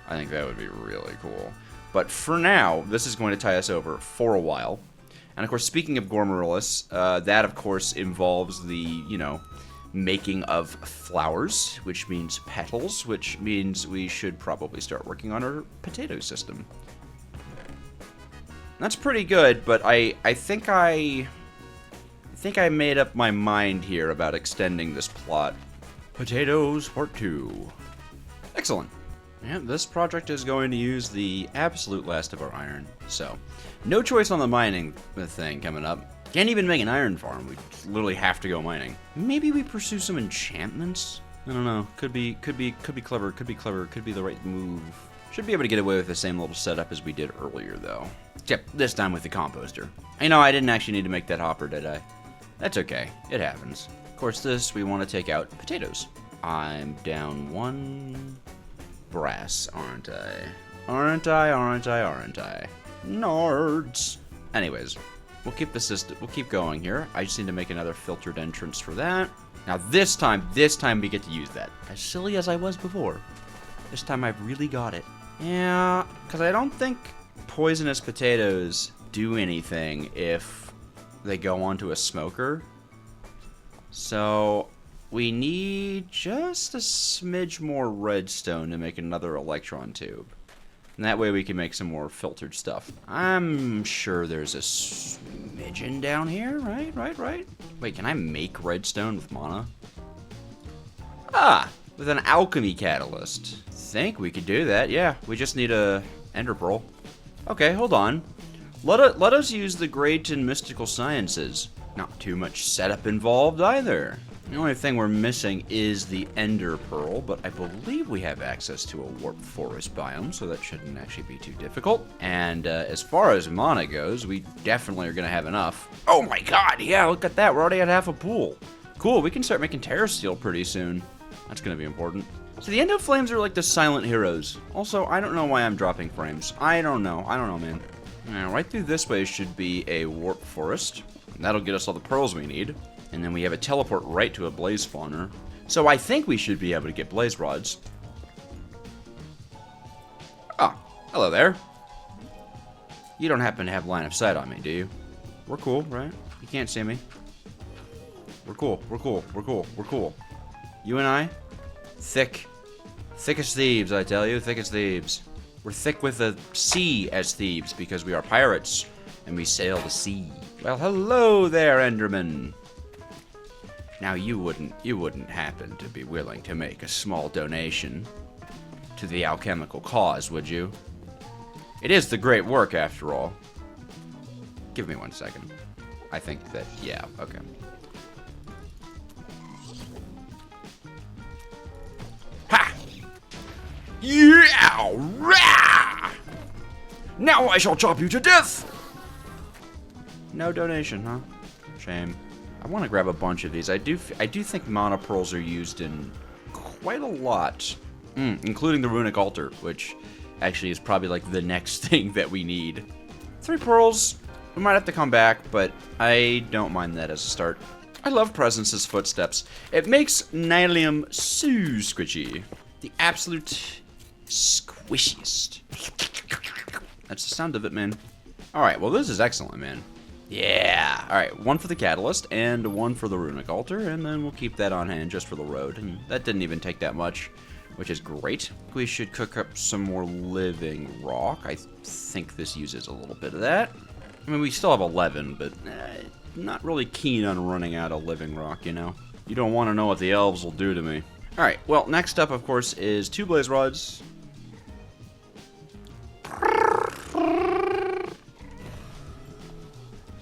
I think that would be really cool. But for now, this is going to tie us over for a while. And of course, speaking of Gormarillas, that of course involves the, you know, making of flowers, which means petals, which means we should probably start working on our potato system. That's pretty good, but I think I made up my mind here about extending this plot. Potatoes Part 2. Excellent. Yeah, this project is going to use the absolute last of our iron, so no choice on the mining thing coming up. Can't even make an iron farm. We literally have to go mining. Maybe we pursue some enchantments? I don't know. Could be clever, could be clever, could be the right move. Should be able to get away with the same little setup as we did earlier, though. Except this time with the composter. You know, I didn't actually need to make that hopper, did I? That's okay. It happens. Of course, this, we want to take out potatoes. I'm down 1 brass, aren't I? Aren't I? Nerds. Anyways. We'll keep the system. We'll keep going here. I just need to make another filtered entrance for that. Now this time we get to use that. As silly as I was before, this time I've really got it. Yeah, because I don't think poisonous potatoes do anything if they go onto a smoker. So we need just a smidge more redstone to make another electron tube. And that way we can make some more filtered stuff. I'm sure there's a smidgen down here, right? Wait, can I make redstone with mana? Ah, with an alchemy catalyst. Think we could do that, yeah. We just need a ender pearl. Okay, hold on. Let us use the great and mystical sciences. Not too much setup involved either. The only thing we're missing is the ender pearl, but I believe we have access to a warp forest biome, so that shouldn't actually be too difficult. And as far as mana goes, we definitely are going to have enough. Oh my god, yeah, look at that. We're already at half a pool. Cool, we can start making terra steel pretty soon. That's going to be important. So the endo flames are like the silent heroes. Also, I don't know why I'm dropping frames. I don't know, man. Now, right through this way should be a warp forest. That'll get us all the pearls we need. And then we have a teleport right to a blaze spawner. So I think we should be able to get blaze rods. Ah, hello there. You don't happen to have line of sight on me, do you? We're cool, right? You can't see me. We're cool. You and I, Thick. Thick as thieves, I tell you. Thick as thieves. We're thick with the sea as thieves because we are pirates and we sail the sea. Well, hello there, Enderman. Now you wouldn't happen to be willing to make a small donation to the alchemical cause, would you? It is the great work, after all. Give me 1 second. I think that, yeah, okay. Ha! Yeah! Rah! Now I shall chop you to death! No donation, huh? Shame. I want to grab a bunch of these. I do think mana pearls are used in quite a lot, including the runic altar, which actually is probably like the next thing that we need. 3 pearls. We might have to come back, but I don't mind that as a start. I love Presence's footsteps. It makes Nylium so squishy. The absolute squishiest. That's the sound of it, man. Alright, well this is excellent, man. Yeah! Alright, 1 for the catalyst and 1 for the runic altar, and then we'll keep that on hand just for the road. And that didn't even take that much, which is great. We should cook up some more living rock. I think this uses a little bit of that. I mean, we still have 11, but not really keen on running out of living rock, you know? You don't want to know what the elves will do to me. Alright, well, next up, of course, is 2 blaze rods.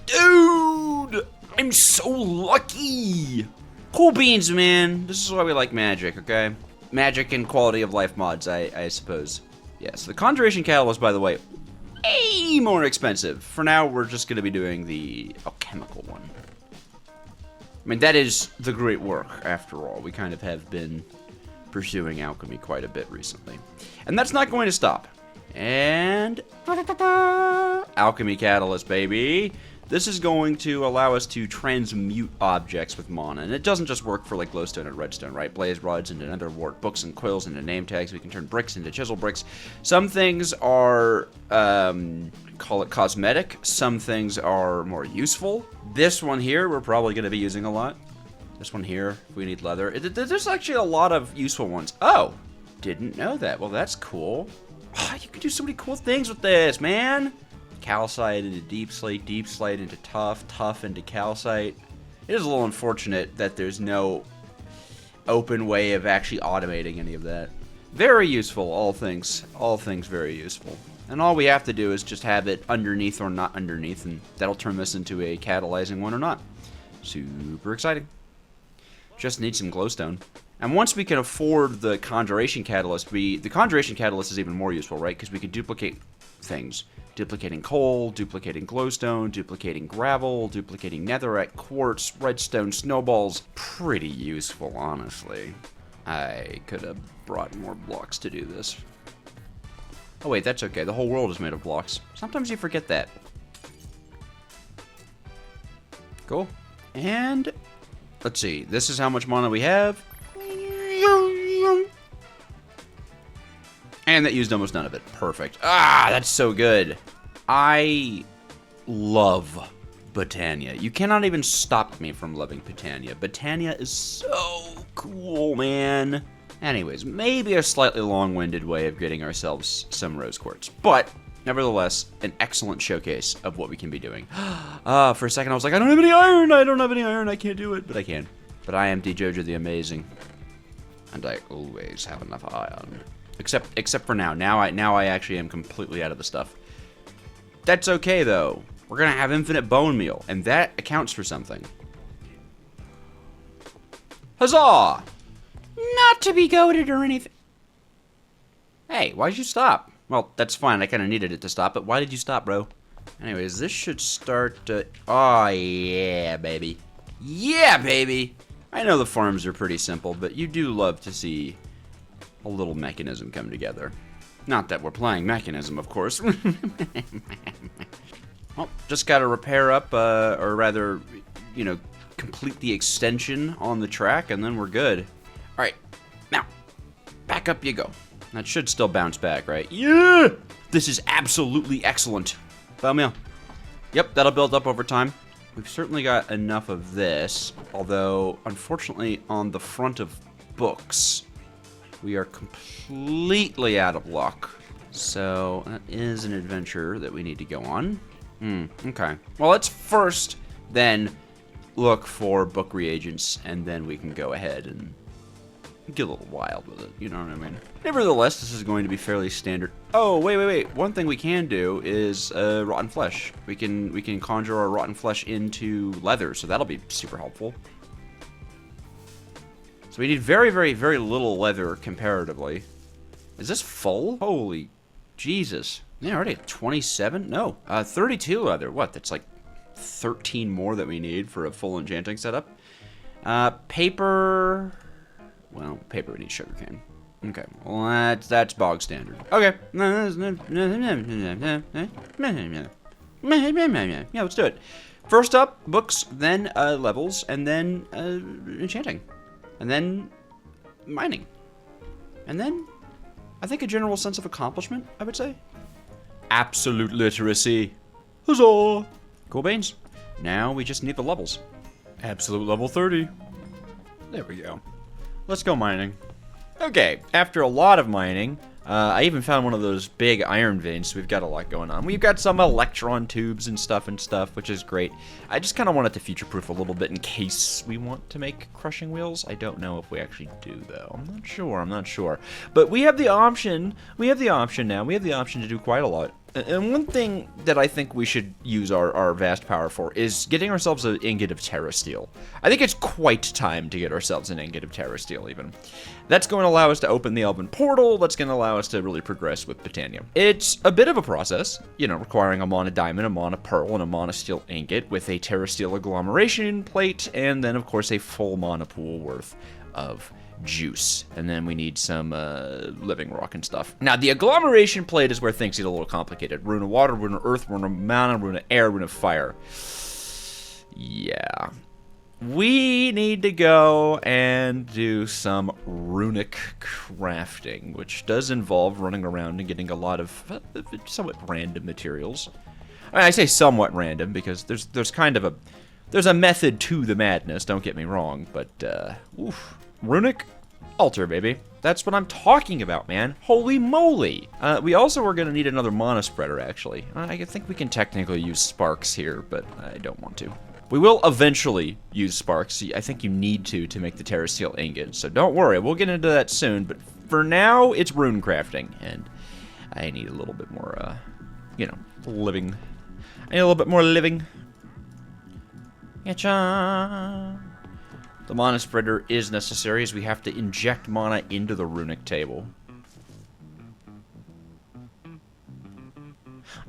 Dude! I'm so lucky! Cool beans, man. This is why we like magic, okay? Magic and quality of life mods, I suppose. Yes, the Conjuration Catalyst, by the way, way more expensive. For now, we're just going to be doing the alchemical one. I mean, that is the great work, after all. We kind of have been pursuing alchemy quite a bit recently. And that's not going to stop. And alchemy catalyst, baby. This is going to allow us to transmute objects with mana. And it doesn't just work for like glowstone and redstone, right? Blaze rods into nether wart, books and quills into name tags. We can turn bricks into chisel bricks. Some things are, call it cosmetic. Some things are more useful. This one here, we're probably going to be using a lot. This one here, if we need leather. There's actually a lot of useful ones. Oh, didn't know that. Well, that's cool. Oh, you can do so many cool things with this, man. Calcite into deep slate into tough into calcite. It is a little unfortunate that there's no open way of actually automating any of that. Very useful, all things very useful. And all we have to do is just have it underneath or not underneath, and that'll turn this into a catalyzing one or not. Super exciting. Just need some glowstone. And once we can afford the Conjuration Catalyst, the Conjuration Catalyst is even more useful, right? Because we can duplicate things. Duplicating coal, duplicating glowstone, duplicating gravel, duplicating netherite, quartz, redstone, snowballs. Pretty useful, honestly. I could have brought more blocks to do this. Oh wait, that's okay. The whole world is made of blocks. Sometimes you forget that. Cool. And let's see. This is how much mana we have. And that used almost none of it. Perfect. Ah, that's so good. I love Botania. You cannot even stop me from loving Botania. Botania is so cool, man. Anyways, maybe a slightly long-winded way of getting ourselves some rose quartz. But, nevertheless, an excellent showcase of what we can be doing. For a second I was like, I don't have any iron! I can't do it. But I can. But I am DJoja the Amazing. And I always have enough iron. Except for now. Now I actually am completely out of the stuff. That's okay, though. We're gonna have infinite bone meal, and that accounts for something. Huzzah! Not to be goated or anything. Hey, why'd you stop? Well, that's fine. I kind of needed it to stop, but why did you stop, bro? Anyways, this should start to... Oh, yeah, baby. Yeah, baby! I know the farms are pretty simple, but you do love to see a little mechanism come together. Not that we're playing mechanism, of course. Well, just gotta repair up, or rather, you know, complete the extension on the track, and then we're good. Alright, now, back up you go. That should still bounce back, right? Yeah! This is absolutely excellent. Bone meal. Yep, that'll build up over time. We've certainly got enough of this, although, unfortunately, on the front of books, we are completely out of luck. So that is an adventure that we need to go on. Okay. Well, let's first then look for book reagents, and then we can go ahead and get a little wild with it. You know what I mean? Nevertheless, this is going to be fairly standard. Oh, wait. One thing we can do is rotten flesh. We can conjure our rotten flesh into leather, so that'll be super helpful. So we need very, very, very little leather comparatively. Is this full? Holy Jesus. Yeah, already at 27? No, 32 leather. What, that's like 13 more that we need for a full enchanting setup. Paper... Well, paper we need sugarcane. Okay, well that's bog standard. Okay. Yeah, let's do it. First up, books, then levels, and then enchanting. And then mining. And then I think a general sense of accomplishment, I would say. Absolute literacy. Huzzah! Cool beans. Now we just need the levels. Absolute level 30. There we go. Let's go mining. Okay, after a lot of mining, I even found one of those big iron veins, so we've got a lot going on. We've got some electron tubes and stuff, which is great. I just kind of wanted to future-proof a little bit in case we want to make crushing wheels. I don't know if we actually do, though. I'm not sure. But we have the option. We have the option now. We have the option to do quite a lot. And one thing that I think we should use our vast power for is getting ourselves an ingot of Terra Steel. I think it's quite time to get ourselves an ingot of Terra Steel, even. That's going to allow us to open the Elven Portal. That's going to allow us to really progress with Botania. It's a bit of a process, you know, requiring a Mana Diamond, a Mana Pearl, and a Mana Steel ingot with a Terra Steel agglomeration plate, and then, of course, a full Mana pool worth of juice. And then we need some living rock and stuff. Now, the agglomeration plate is where things get a little complicated. Rune of water, rune of earth, rune of mana, rune of air, rune of fire. Yeah. We need to go and do some runic crafting, which does involve running around and getting a lot of somewhat random materials. I say somewhat random because there's kind of a method to the madness, don't get me wrong, but oof. Runic altar, baby. That's what I'm talking about, man. Holy moly. We also are going to need another mana spreader, actually. I think we can technically use sparks here, but I don't want to. We will eventually use sparks. I think you need to make the Terra Steel ingot, so don't worry. We'll get into that soon, but for now, it's rune crafting, and I need a little bit more, living. I need a little bit more living. Yacha. The mana spreader is necessary as we have to inject mana into the runic table.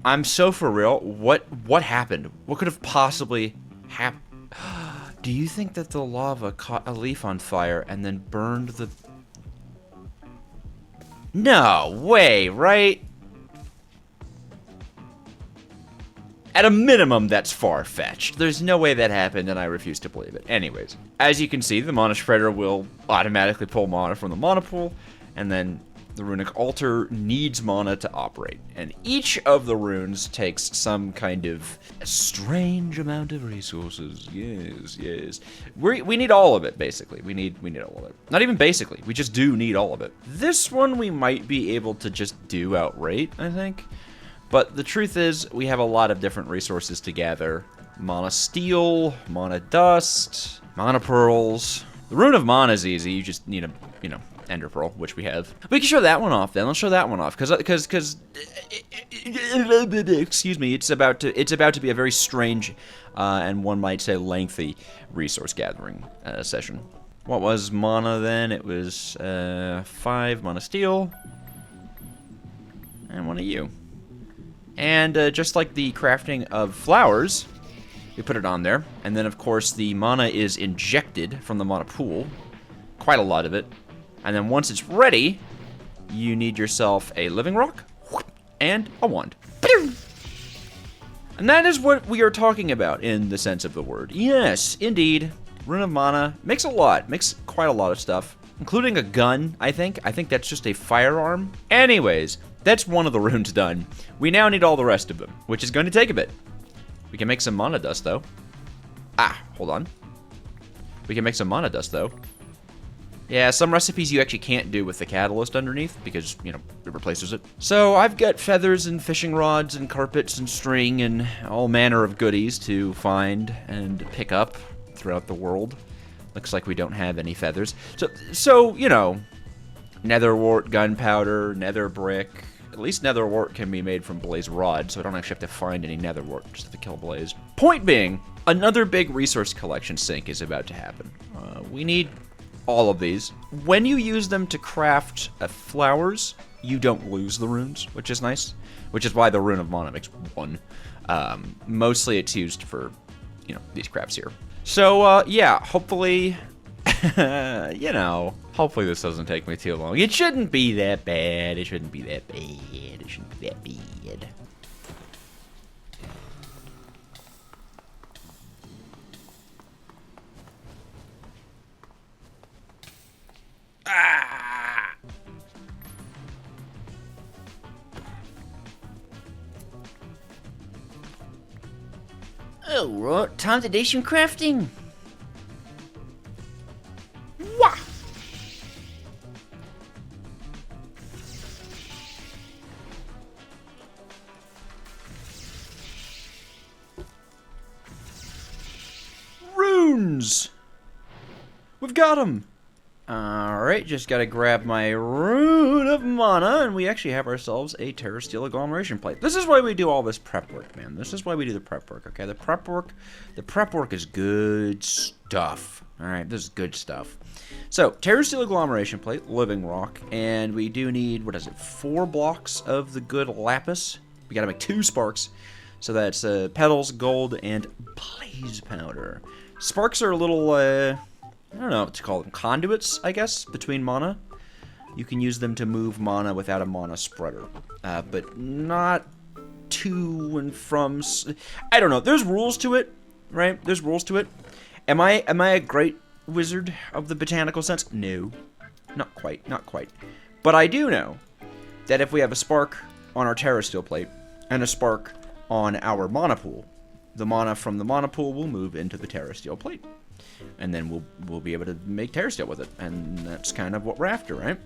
I'm so for real. What happened? What could have possibly happened? Do you think that the lava caught a leaf on fire and then burned the... No way, right? At a minimum, that's far-fetched. There's no way that happened, and I refuse to believe it. Anyways, as you can see, the Mana Spreader will automatically pull mana from the Mana Pool, and then the Runic Altar needs mana to operate. And each of the runes takes some kind of strange amount of resources. Yes. We need all of it, basically. We need all of it. Not even basically. We just do need all of it. This one we might be able to just do outright, I think. But the truth is, we have a lot of different resources to gather. Mana Steel, Mana Dust, Mana Pearls. The Rune of Mana is easy. You just need a, Ender Pearl, which we have. We can show that one off then. Let's show that one off, because excuse me, it's about to be a very strange and one might say lengthy resource gathering session. What was mana then? It was 5 Mana Steel and 1 of you. And just like the crafting of flowers, we put it on there. And then, of course, the mana is injected from the mana pool. Quite a lot of it. And then once it's ready, you need yourself a living rock and a wand. And that is what we are talking about in the sense of the word. Yes, indeed. Rune of Mana makes a lot. Makes quite a lot of stuff. Including a gun, I think. I think that's just a firearm. Anyways, that's one of the runes done. We now need all the rest of them, which is going to take a bit. We can make some mana dust, though. Hold on. We can make some mana dust, though. Yeah, some recipes you actually can't do with the catalyst underneath because, you know, it replaces it. So I've got feathers and fishing rods and carpets and string and all manner of goodies to find and pick up throughout the world. Looks like we don't have any feathers. So you know, nether wart, gunpowder, nether brick. At least nether wart can be made from blaze rod, so I don't actually have to find any nether wart just to kill blaze. Point being, another big resource collection sink is about to happen. We need all of these. When you use them to craft flowers, you don't lose the runes, which is nice. Which is why the rune of mana makes 1. Mostly it's used for, you know, these crafts here. So, yeah, hopefully, you know, hopefully this doesn't take me too long. It shouldn't be that bad. It shouldn't be that bad. It shouldn't be that bad. Ah! Oh, right, time to do some crafting. Wah! Runes! We've got them! Alright, just gotta grab my rune of mana, and we actually have ourselves a Terra Steel agglomeration plate. This is why we do all this prep work, man. This is why we do the prep work, okay? The prep work is good stuff. Alright, this is good stuff. So, Terra Steel agglomeration plate, living rock, and we do need, what is it, 4 blocks of the good lapis. We gotta make 2 sparks. So that's petals, gold, and blaze powder. Sparks are a little, I don't know what to call them, conduits, I guess, between mana. You can use them to move mana without a mana spreader, but not to and from. I don't know. There's rules to it, right? There's rules to it. Am I a great wizard of the botanical sense? No, not quite, not quite. But I do know that if we have a spark on our Terra Steel plate and a spark on our mana pool, the mana from the mana pool will move into the Terra Steel plate. And then we'll be able to make Terra Steel with it. And that's kind of what we're after, right?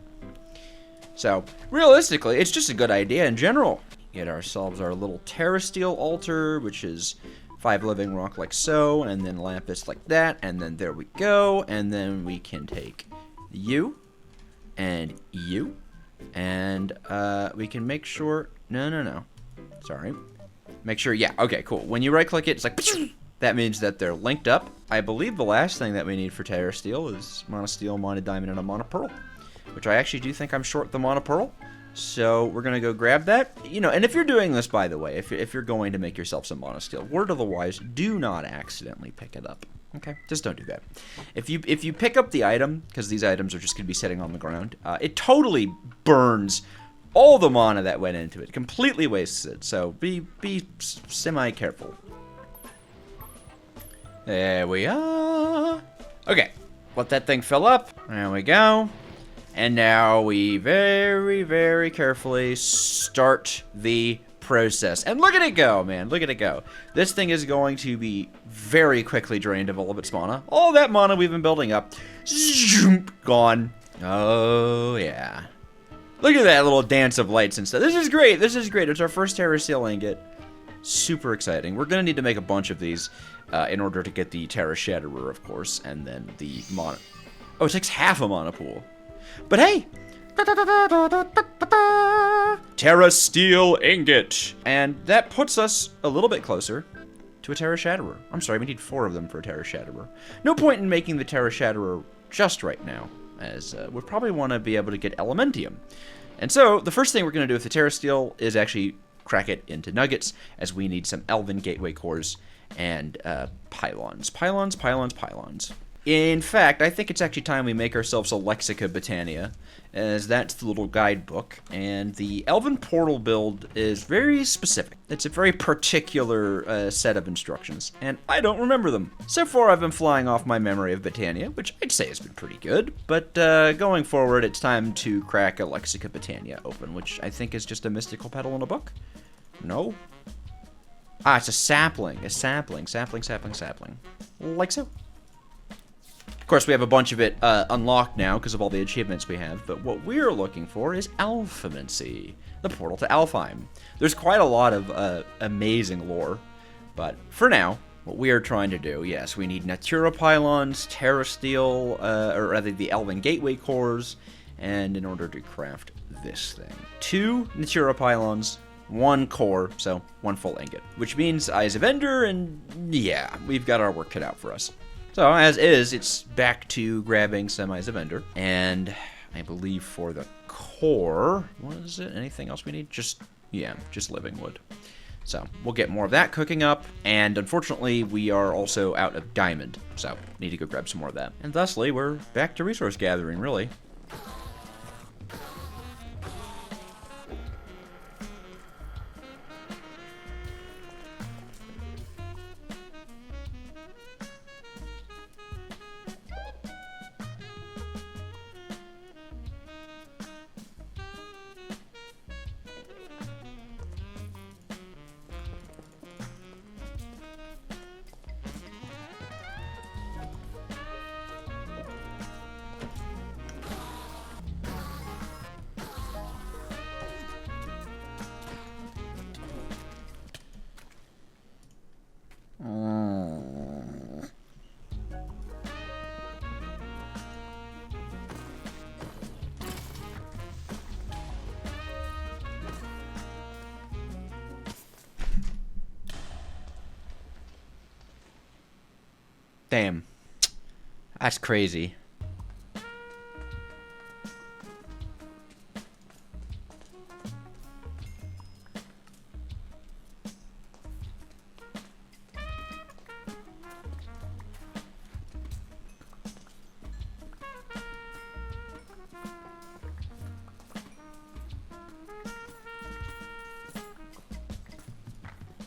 So, realistically, it's just a good idea in general. Get ourselves our little Terra Steel altar, which is 5 living rock like so, and then lapis like that, and then there we go. And then we can take you, and you, and we can make sure, no. Sorry. Make sure, yeah, okay, cool. When you right-click it, it's like, that means that they're linked up. I believe the last thing that we need for Terra Steel is Mana Steel, Mana Diamond, and a Mana Pearl, which I actually do think I'm short the Mana Pearl. So we're going to go grab that. You know, and if you're doing this, by the way, if you're going to make yourself some Mana Steel, word of the wise, do not accidentally pick it up. Okay? Just don't do that. If you pick up the item, because these items are just going to be sitting on the ground, it totally burns all the mana that went into it. Completely wastes it. So be semi-careful. There we are. Okay, let that thing fill up. There we go. And now we very, very carefully start the process. And look at it go, man. Look at it go. This thing is going to be very quickly drained of all of its mana. All that mana we've been building up. Zoom, gone. Oh, yeah. Look at that little dance of lights and stuff. This is great. This is great. It's our first Terra Steel ingot. Super exciting. We're going to need to make a bunch of these in order to get the Terra Shatterer, of course, and then the mana. Oh, it takes half a mana pool. But hey! Terra Steel ingot! And that puts us a little bit closer to a Terra Shatterer. I'm sorry, we need 4 of them for a Terra Shatterer. No point in making the Terra Shatterer just right now, as we probably want to be able to get Elementium. And so, the first thing we're going to do with the Terra Steel is actually crack it into nuggets, as we need some Elven Gateway cores and pylons. Pylons. In fact, I think it's actually time we make ourselves a Lexica Botania, as that's the little guidebook, and the Elven Portal build is very specific. It's a very particular set of instructions, and I don't remember them. So far, I've been flying off my memory of Botania, which I'd say has been pretty good, but going forward, it's time to crack a Lexica Botania open, which I think is just a mystical petal in a book. No? Ah, it's a sapling. Sapling. Like so. Of course, we have a bunch of it unlocked now because of all the achievements we have, but what we're looking for is Alphamancy, the portal to Alfheim. There's quite a lot of amazing lore, but for now, what we are trying to do, yes, we need Natura pylons, Terra Steel, or rather the Elven Gateway cores, and in order to craft this thing. 2 Natura pylons, 1 core, so 1 full ingot, which means Eyes of Ender, and yeah, we've got our work cut out for us. So, as is, it's back to grabbing some Eyes of Ender, and I believe for the core, what is it? Anything else we need? Just living wood. So, we'll get more of that cooking up, and unfortunately, we are also out of diamond, so need to go grab some more of that. And thusly, we're back to resource gathering, really. Damn. That's crazy.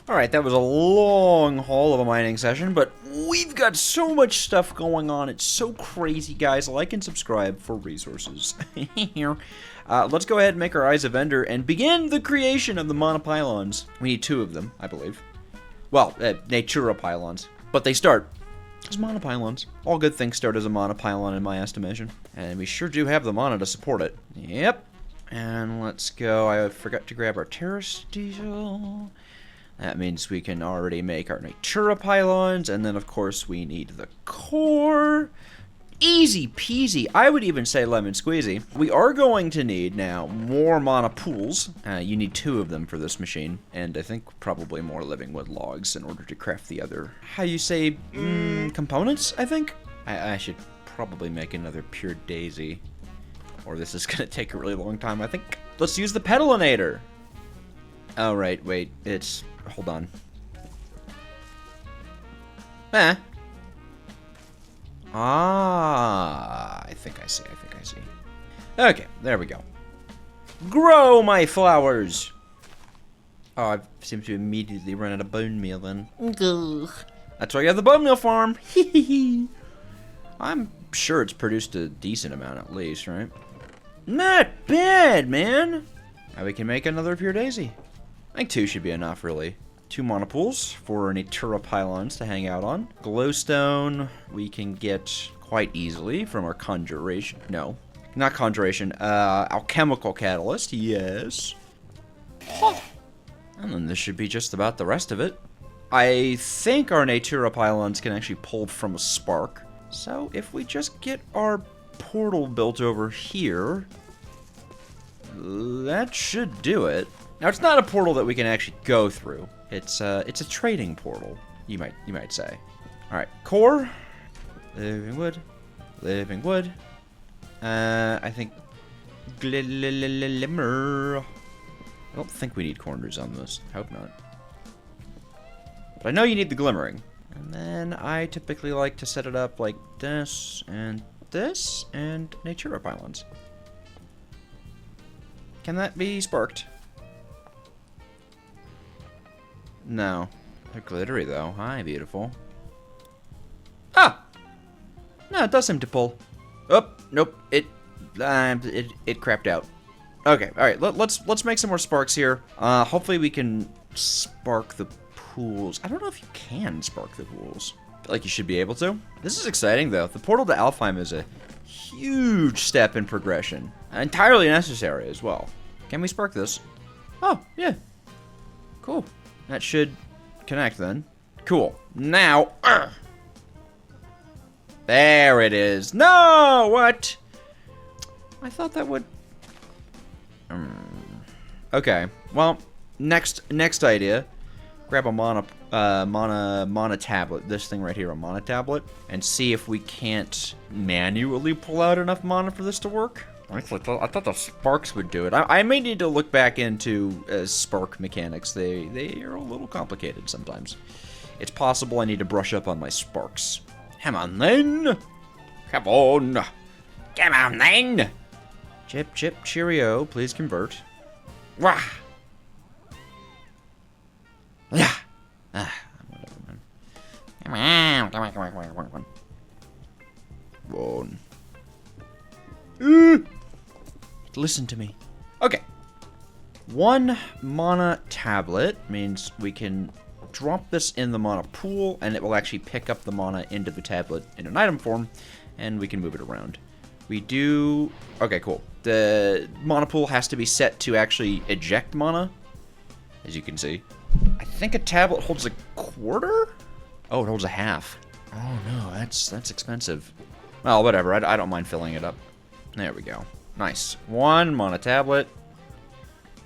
Alright, that was a long haul of a mining session, but we've got so much stuff going on. It's so crazy, guys. Like and subscribe for resources. Let's go ahead and make our Eyes of Ender and begin the creation of the monopylons. We need 2 of them, I believe. Well, Natura pylons. But they start as monopylons. All good things start as a monopylon in my estimation. And we sure do have the mana to support it. Yep. And let's go. I forgot to grab our Terra Steel. That means we can already make our Natura pylons, and then of course we need the core. Easy peasy. I would even say lemon squeezy. We are going to need now more mana pools. You need 2 of them for this machine, and I think probably more living wood logs in order to craft the other, how you say, components, I think? I should probably make another pure daisy, or this is going to take a really long time, I think. Let's use the pedalinator. Oh, right, wait, it's... Hold on. I think I see. Okay, there we go. Grow my flowers! Oh, I seem to immediately run out of bone meal then. That's why you have the bone meal farm. I'm sure it's produced a decent amount at least, right? Not bad, man! Now we can make another pure daisy. I think 2 should be enough, really. 2 monopools for Natura pylons to hang out on. Glowstone we can get quite easily from our conjuration. No, not conjuration. Alchemical catalyst, yes. And then this should be just about the rest of it. I think our Natura pylons can actually pull from a spark. So if we just get our portal built over here, that should do it. Now, it's not a portal that we can actually go through. It's a trading portal, you might say. All right, core, living wood. I think glimmer. I don't think we need corners on this. I hope not. But I know you need the glimmering. And then I typically like to set it up like this, and Natura pylons. Can that be sparked? No. They're glittery, though. Hi, beautiful. Ah! No, it does seem to pull. Oh, nope. It crapped out. Okay, alright. Let's make some more sparks here. Hopefully we can spark the pools. I don't know if you can spark the pools. feel like you should be able to. This is exciting, though. The portal to Alfheim is a huge step in progression. Entirely necessary as well. Can we spark this? Oh, yeah. Cool. That should connect then. Cool. Now, there it is. No, what? I thought that would... Okay, well, next idea. Grab a mana tablet. This thing right here, a mana tablet, and see if we can't manually pull out enough mana for this to work. I thought the sparks would do it. I may need to look back into spark mechanics. They are a little complicated sometimes. It's possible I need to brush up on my sparks. Come on then. Come on. Come on then. Chip, chip, cheerio. Please convert. Wah. Yeah. Whatever, man. Come on. One. Listen to me. Okay. One mana tablet means we can drop this in the mana pool, and it will actually pick up the mana into the tablet in an item form, and we can move it around. We do... Okay, cool. The mana pool has to be set to actually eject mana, as you can see. I think a tablet holds a quarter? Oh, it holds a half. Oh, no, that's expensive. Well, whatever. I don't mind filling it up. There we go. Nice. One mana tablet.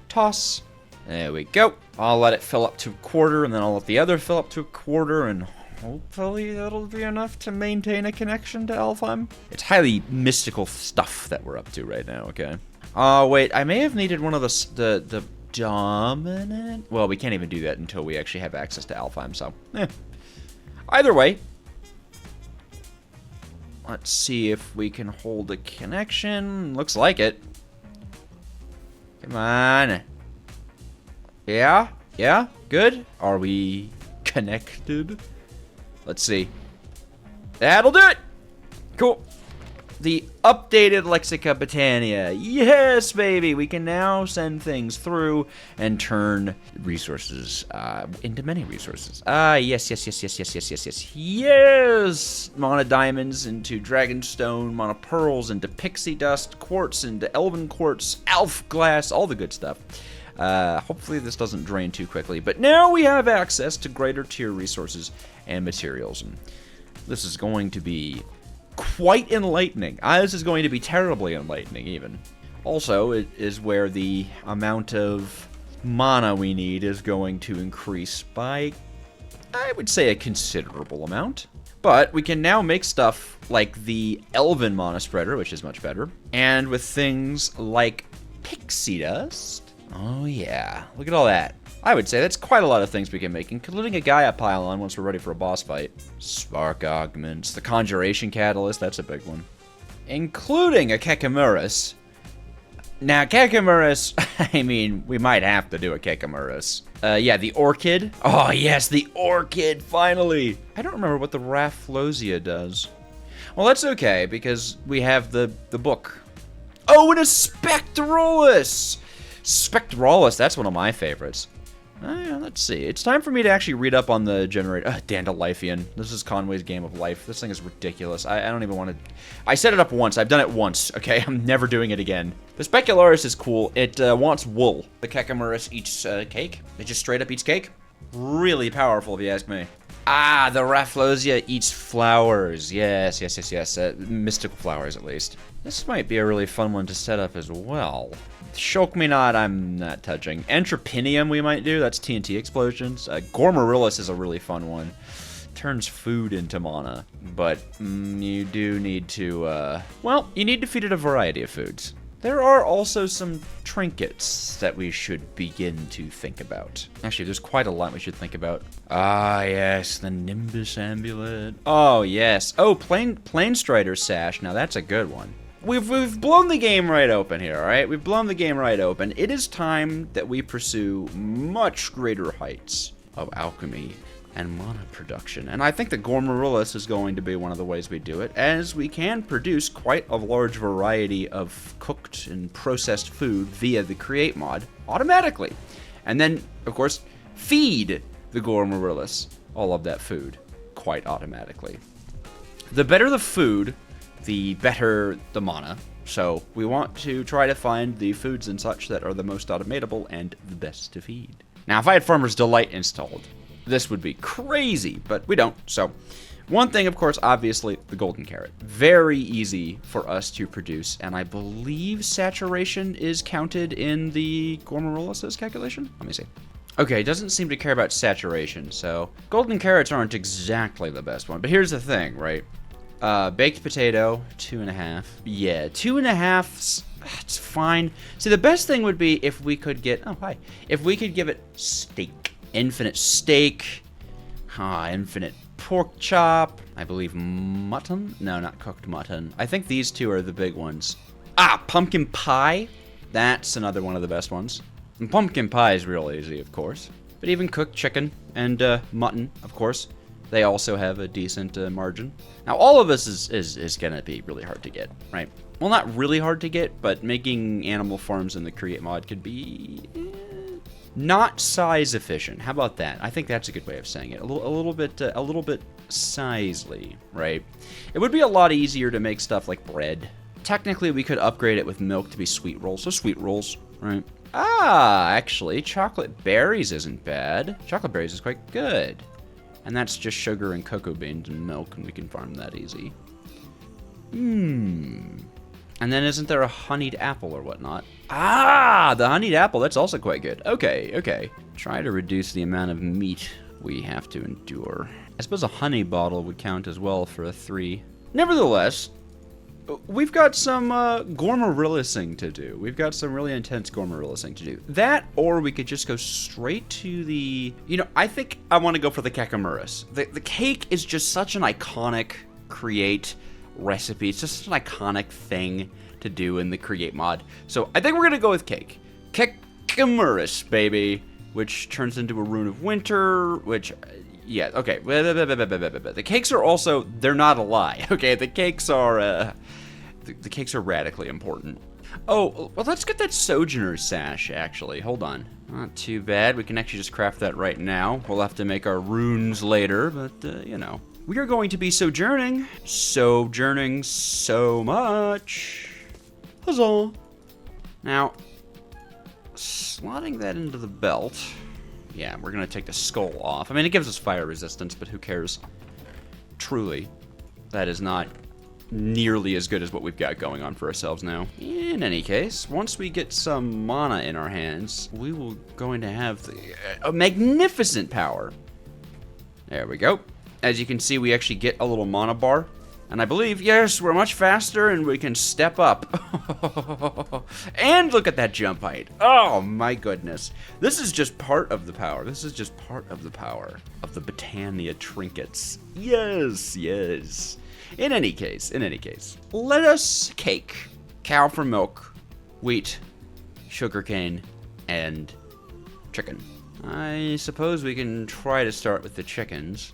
Toss. There we go. I'll let it fill up to a quarter, and then I'll let the other fill up to a quarter, and hopefully that'll be enough to maintain a connection to Alfheim. It's highly mystical stuff that we're up to right now, okay? Oh, wait. I may have needed one of the dominant... Well, we can't even do that until we actually have access to Alfheim, so... Either way... Let's see if we can hold a connection. Looks like it. Come on. Yeah? Yeah? Good? Are we connected? Let's see. That'll do it! Cool. The updated Lexica Botania. Yes, baby! We can now send things through and turn resources into many resources. Yes! Mana diamonds into dragonstone, mana pearls into pixie dust, quartz into elven quartz, elf glass, all the good stuff. Hopefully this doesn't drain too quickly, but now we have access to greater tier resources and materials, and this is going to be quite enlightening. This is going to be terribly enlightening, even. Also, it is where the amount of mana we need is going to increase by, I would say, a considerable amount. But we can now make stuff like the Elven Mana Spreader, which is much better, and with things like Pixie Dust. Oh yeah, look at all that. I would say that's quite a lot of things we can make, including a Gaia Pylon once we're ready for a boss fight. Spark Augments, the Conjuration Catalyst, that's a big one. Including a Kekamurus. Now, Kekamurus, I mean, we might have to do a Kekamurus. Yeah, the Orchid. Oh yes, the Orchid, finally! I don't remember what the Rafflesia does. Well, that's okay, because we have the book. Oh, and a Spectralis! Spectralis, that's one of my favorites. Let's see. It's time for me to actually read up on the generator. Dandelifion. This is Conway's Game of Life. This thing is ridiculous. I don't even want to... I set it up once. I've done it once, okay? I'm never doing it again. The Specularis is cool. It wants wool. The Kekamurus eats cake. It just straight up eats cake. Really powerful, if you ask me. The Rafflesia eats flowers. Yes. Mystical flowers, at least. This might be a really fun one to set up as well. Shock Me Not, I'm not touching. Entropinium we might do. That's TNT explosions. Gormarillis is a really fun one. Turns food into mana. But you do need to, well, you need to feed it a variety of foods. There are also some trinkets that we should begin to think about. Actually, there's quite a lot we should think about. Yes, the Nimbus Amulet. Oh, yes. Oh, Planestrider Sash. Now, that's a good one. We've blown the game right open here, all right? We've blown the game right open. It is time that we pursue much greater heights of alchemy and mana production. And I think the Gormarillis is going to be one of the ways we do it, as we can produce quite a large variety of cooked and processed food via the Create mod automatically. And then, of course, feed the Gormarillis all of that food. quite automatically. The better the food, the better the mana. So we want to try to find the foods and such that are the most automatable and the best to feed. Now, if I had Farmer's Delight installed, this would be crazy, but we don't. So one thing, of course, obviously, the golden carrot. Very easy for us to produce, and I believe saturation is counted in the Gormarolis's calculation? Let me see. Okay, it doesn't seem to care about saturation, so golden carrots aren't exactly the best one. But here's the thing, right? Baked potato, 2.5. Yeah, 2.5's, it's fine. See, the best thing would be if we could get, oh, hi. If we could give it steak. Infinite steak. Infinite pork chop. I believe mutton? No, not cooked mutton. I think these two are the big ones. Pumpkin pie. That's another one of the best ones. And pumpkin pie is real easy, of course. But even cooked chicken and mutton, of course, they also have a decent margin. Now, all of this is going to be really hard to get, right? Well, not really hard to get, but making animal farms in the Create mod could be not size efficient. How about that? I think that's a good way of saying it. A little bit sizely, right? It would be a lot easier to make stuff like bread. Technically, we could upgrade it with milk to be sweet rolls. So sweet rolls, right? Actually, chocolate berries isn't bad. Chocolate berries is quite good. And that's just sugar and cocoa beans and milk, and we can farm that easy. And then isn't there a honeyed apple or whatnot? The honeyed apple, that's also quite good. Okay. Try to reduce the amount of meat we have to endure. I suppose a honey bottle would count as well for a 3. Nevertheless, we've got some Gormarillising to do. We've got some really intense Gormarillising to do. That, or we could just go straight to the... You know, I think I want to go for the Kakamuras. The cake is just such an iconic Create recipe. It's just an iconic thing to do in the Create mod. So I think we're going to go with cake. Kakamuras, baby. Which turns into a Rune of Winter, which... Yeah, okay. The cakes are also, they're not a lie, okay? The cakes are, the cakes are radically important. Oh, well, let's get that Sojourner sash, actually. Hold on. Not too bad. We can actually just craft that right now. We'll have to make our runes later, but, you know. We are going to be sojourning. Sojourning so much. Huzzah. Now, slotting that into the belt... Yeah, we're going to take the skull off. I mean, it gives us fire resistance, but who cares? Truly, that is not nearly as good as what we've got going on for ourselves now. In any case, once we get some mana in our hands, we will going to have a magnificent power. There we go. As you can see, we actually get a little mana bar. And I believe, yes, we're much faster and we can step up. And look at that jump height. Oh my goodness. This is just part of the power. This is just part of the power of the Botania trinkets. Yes. In any case, let us cake, cow for milk, wheat, sugarcane, and chicken. I suppose we can try to start with the chickens.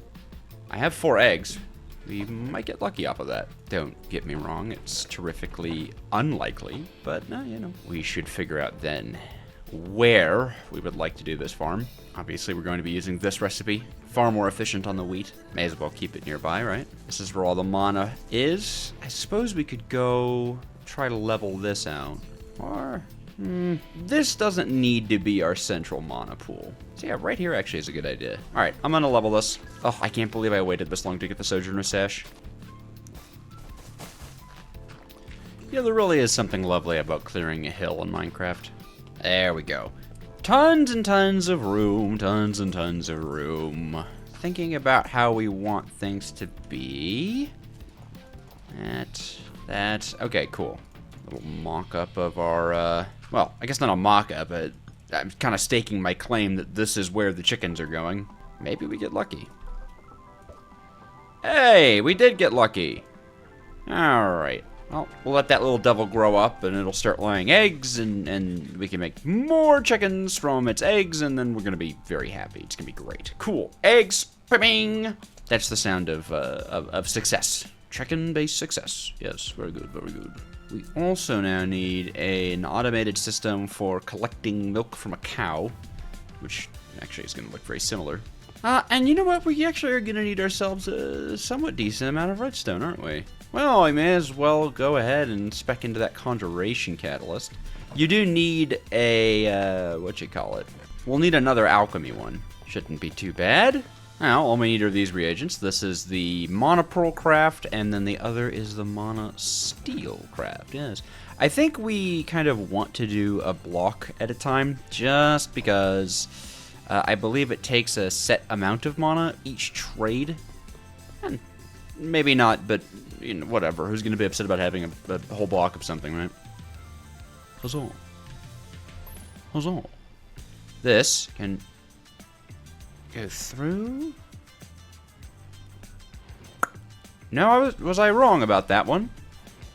I have 4 eggs. We might get lucky off of that. Don't get me wrong, it's terrifically unlikely, but you know, we should figure out then where we would like to do this farm. Obviously, we're going to be using this recipe. Far more efficient on the wheat. May as well keep it nearby, right? This is where all the mana is. I suppose we could go try to level this out. Or... this doesn't need to be our central mana pool. So yeah, right here actually is a good idea. Alright, I'm gonna level this. Oh, I can't believe I waited this long to get the Sojourner sash. Yeah, there really is something lovely about clearing a hill in Minecraft. There we go. Tons and tons of room, tons and tons of room. Thinking about how we want things to be. Okay, cool. Little mock-up of our, well, I guess not a mock-up, but I'm kind of staking my claim that this is where the chickens are going. Maybe we get lucky. Hey, we did get lucky. Alright. Well, we'll let that little devil grow up, and it'll start laying eggs, and we can make more chickens from its eggs, and then we're going to be very happy. It's going to be great. Cool. Eggs. Bing. That's the sound of success. Chicken-based success. Yes, very good, very good. We also now need an automated system for collecting milk from a cow, which actually is going to look very similar. And you know what? We actually are going to need ourselves a somewhat decent amount of redstone, aren't we? Well, I may as well go ahead and spec into that conjuration catalyst. You do need a, We'll need another alchemy one. Shouldn't be too bad. Now, all we need are these reagents. This is the monopearl craft, and then the other is the mono-steel craft, yes. I think we kind of want to do a block at a time, just because I believe it takes a set amount of mana each trade. And maybe not, but you know, whatever. Who's going to be upset about having a whole block of something, right? Huzzah. Huzzah. This can go through. No, was I wrong about that one?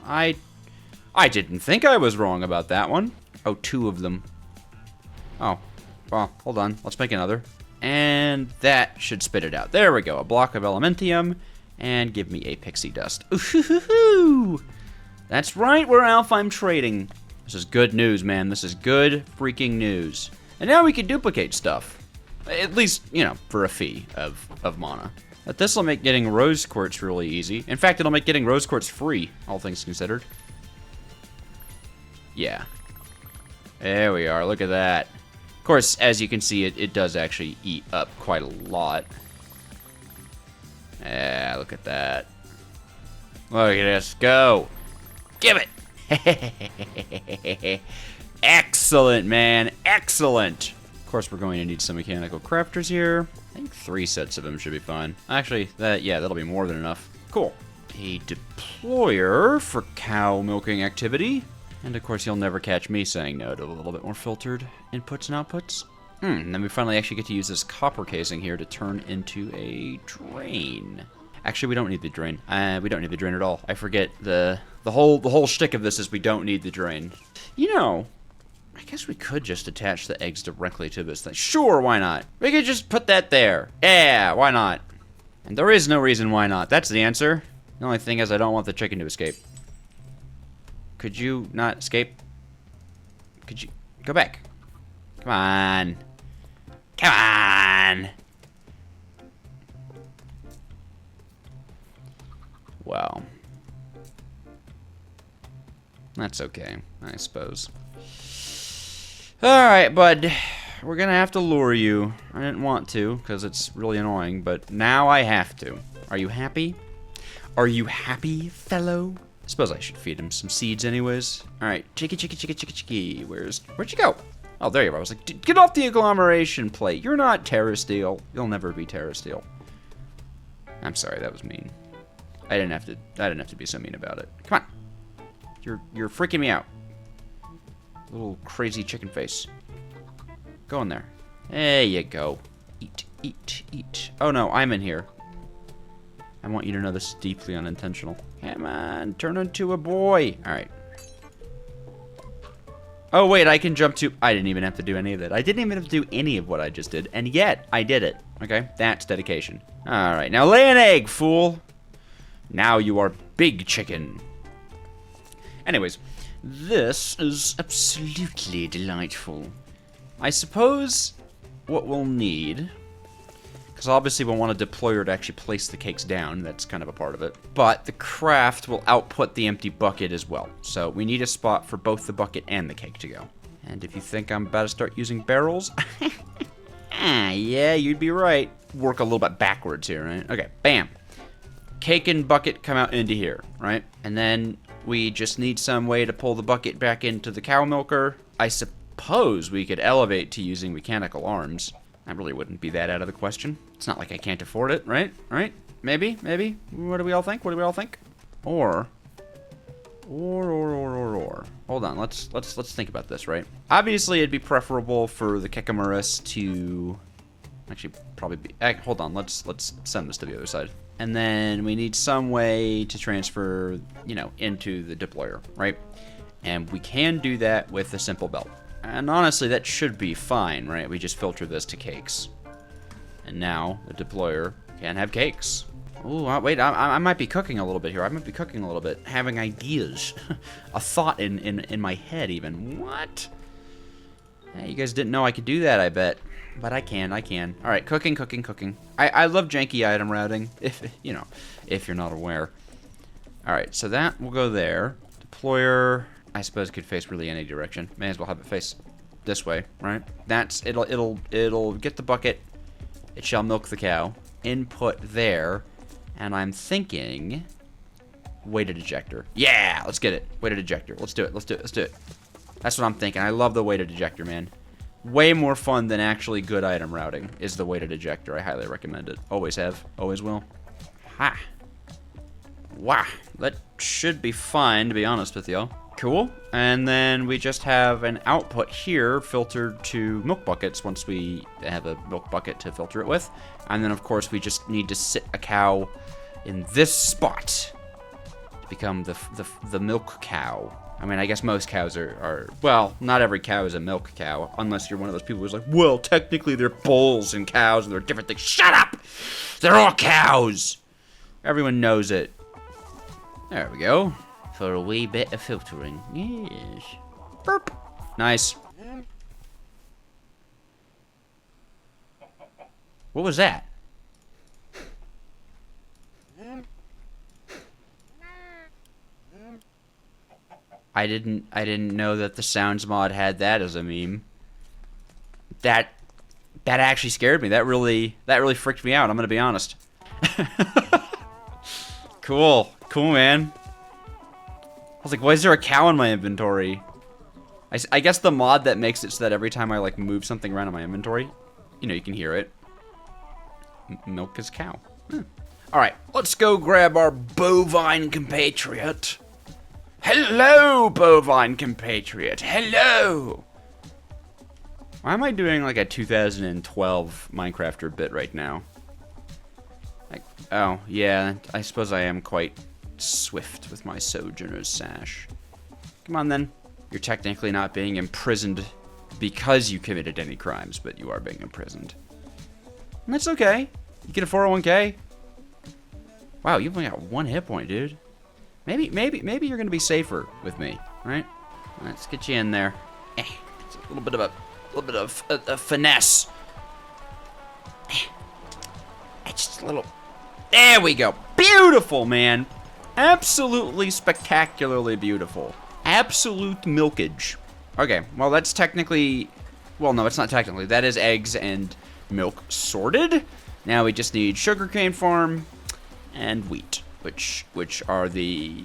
I didn't think I was wrong about that one. Oh, 2 of them. Oh, well, hold on. Let's make another. And that should spit it out. There we go. A block of elementium. And give me a pixie dust. Ooh-hoo-hoo-hoo! That's right, we're Alfheim trading. This is good news, man. This is good freaking news. And now we can duplicate stuff. At least, you know, for a fee of mana. But this will make getting rose quartz really easy. In fact, it'll make getting rose quartz free, all things considered. Yeah. There we are, look at that. Of course, as you can see, it does actually eat up quite a lot. Yeah, look at that. Look at this, go. Give it. Excellent, man, excellent. Of course, we're going to need some mechanical crafters here. I think 3 sets of them should be fine. Actually, that'll be more than enough. Cool. A deployer for cow milking activity. And of course, you'll never catch me saying no to a little bit more filtered inputs and outputs. And then we finally actually get to use this copper casing here to turn into a drain. Actually, we don't need the drain. We don't need the drain at all. I forget the whole shtick of this is we don't need the drain. You know, I guess we could just attach the eggs directly to this thing. Sure, why not? We could just put that there. Yeah, why not? And there is no reason why not. That's the answer. The only thing is I don't want the chicken to escape. Could you not escape? Could you go back? Come on. Come on. Well. That's okay, I suppose. Alright, bud. We're gonna have to lure you. I didn't want to, because it's really annoying, but now I have to. Are you happy? Are you happy, fellow? I suppose I should feed him some seeds anyways. Alright, chicky. Where'd you go? Oh, there you are. I was like, get off the agglomeration plate. You're not TerraSteel. You'll never be TerraSteel. I'm sorry, that was mean. I didn't have to be so mean about it. Come on. You're freaking me out. Little crazy chicken face. Go in there. There you go. Eat. Oh no, I'm in here. I want you to know this is deeply unintentional. Come on, turn into a boy. Alright. Oh wait, I can jump to... I didn't even have to do any of that. I didn't even have to do any of what I just did, and yet I did it. Okay, that's dedication. Alright, now lay an egg, fool. Now you are big chicken. Anyways, this is absolutely delightful. I suppose what we'll need... because obviously we'll want a deployer to actually place the cakes down. That's kind of a part of it. But the craft will output the empty bucket as well. So we need a spot for both the bucket and the cake to go. And if you think I'm about to start using barrels... yeah, you'd be right. Work a little bit backwards here, right? Okay, bam. Cake and bucket come out into here, right? And then we just need some way to pull the bucket back into the cow milker. I suppose we could elevate to using mechanical arms. That really wouldn't be that out of the question. It's not like I can't afford it, right? Right? Maybe? What do we all think? Or. Hold on, let's think about this, right? Obviously, it'd be preferable for the Kekamaris to actually probably be... hold on, let's send this to the other side. And then we need some way to transfer, you know, into the deployer, right? And we can do that with a simple belt. And honestly, that should be fine, right? We just filter this to cakes. And now the deployer can have cakes. Ooh, wait, I might be cooking a little bit here. I might be cooking a little bit, having ideas. A thought in my head, even. What? Hey, you guys didn't know I could do that, I bet. But I can. All right, cooking. I love janky item routing, if you're not aware. All right, so that will go there. Deployer, I suppose, could face really any direction. May as well have it face this way, right? It'll get the bucket. It shall milk the cow. Input there, and I'm thinking weighted ejector. Yeah, let's get it. Weighted ejector. Let's do it. That's what I'm thinking. I love the weighted ejector, man. Way more fun than actually good item routing is the weighted ejector. I highly recommend it. Always have. Always will. Ha. Wow. That should be fine, to be honest with y'all. Cool. And then we just have an output here filtered to milk buckets once we have a milk bucket to filter it with. And then, of course, we just need to sit a cow in this spot to become the milk cow. I mean, I guess most cows are, well, not every cow is a milk cow, unless you're one of those people who's like, well, technically they're bulls and cows and they're different things. Shut up! They're all cows! Everyone knows it. There we go. For a wee bit of filtering. Yes. Burp. Nice. What was that? I didn't know that the sounds mod had that as a meme. That actually scared me. That really freaked me out, I'm gonna be honest. Cool, man. I was like, why is there a cow in my inventory? I guess the mod that makes it so that every time I like move something around in my inventory, you can hear it. Milk is cow. All right, let's go grab our bovine compatriot. Hello, bovine compatriot. Hello. Why am I doing like a 2012 Minecrafter bit right now? Like, oh, yeah, I suppose I am quite swift with my Sojourner's Sash. Come on, then. You're technically not being imprisoned because you committed any crimes, but you are being imprisoned. And that's okay. You get a 401k. Wow, you've only got 1 hit point, dude. Maybe you're gonna be safer with me, right? Let's get you in there. It's a little bit of a finesse. Just a little. There we go. Beautiful, man. Absolutely spectacularly beautiful. Absolute milkage. Okay, well that's technically. Well, no, it's not technically. That is eggs and milk sorted. Now we just need sugarcane farm and wheat. Which are the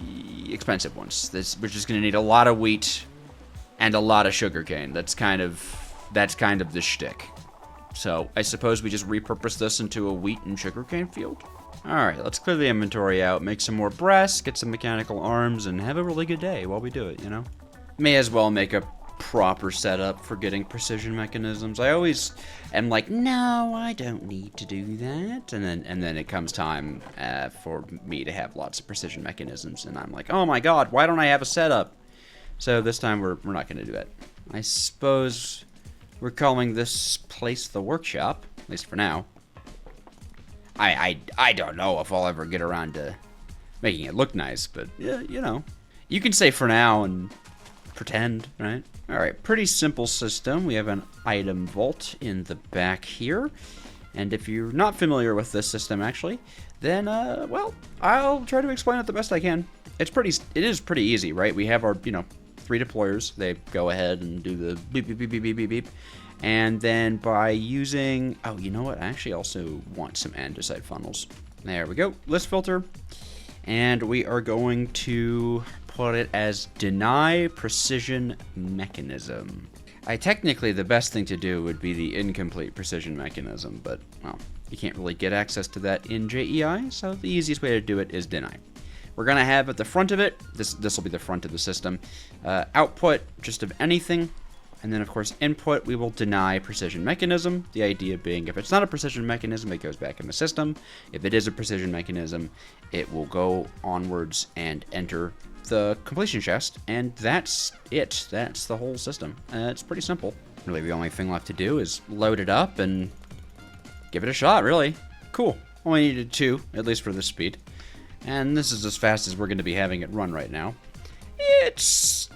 expensive ones. We're just gonna need a lot of wheat and a lot of sugarcane. That's kind of the shtick. So I suppose we just repurpose this into a wheat and sugarcane field. All right, let's clear the inventory out, make some more breasts, get some mechanical arms, and have a really good day while we do it. May as well make a proper setup for getting precision mechanisms. I always am like, no, I don't need to do that, and then it comes time for me to have lots of precision mechanisms, and I'm like, oh my god, why don't I have a setup? So this time we're not going to do that. I suppose we're calling this place the workshop, at least for now. I don't know if I'll ever get around to making it look nice, but yeah, you can say for now and pretend, right? All right, pretty simple system. We have an item vault in the back here. And if you're not familiar with this system, actually, then, well, I'll try to explain it the best I can. It is pretty easy, right? We have our, 3 deployers. They go ahead and do the beep, beep, beep, beep, beep, beep, beep. And then by using, oh, you know what? I actually also want some andesite funnels. There we go. List filter. And we are going to put it as deny precision mechanism. Technically, the best thing to do would be the incomplete precision mechanism, but, well, you can't really get access to that in JEI, so the easiest way to do it is deny. We're going to have at the front of it, this will be the front of the system, output just of anything, and then, of course, input, we will deny precision mechanism. The idea being, if it's not a precision mechanism, it goes back in the system. If it is a precision mechanism, it will go onwards and enter the completion chest, and that's it. That's the whole system. It's pretty simple. Really, the only thing left to do is load it up and give it a shot, really. Cool. Only needed 2, at least for this speed. And this is as fast as we're going to be having it run right now. It's...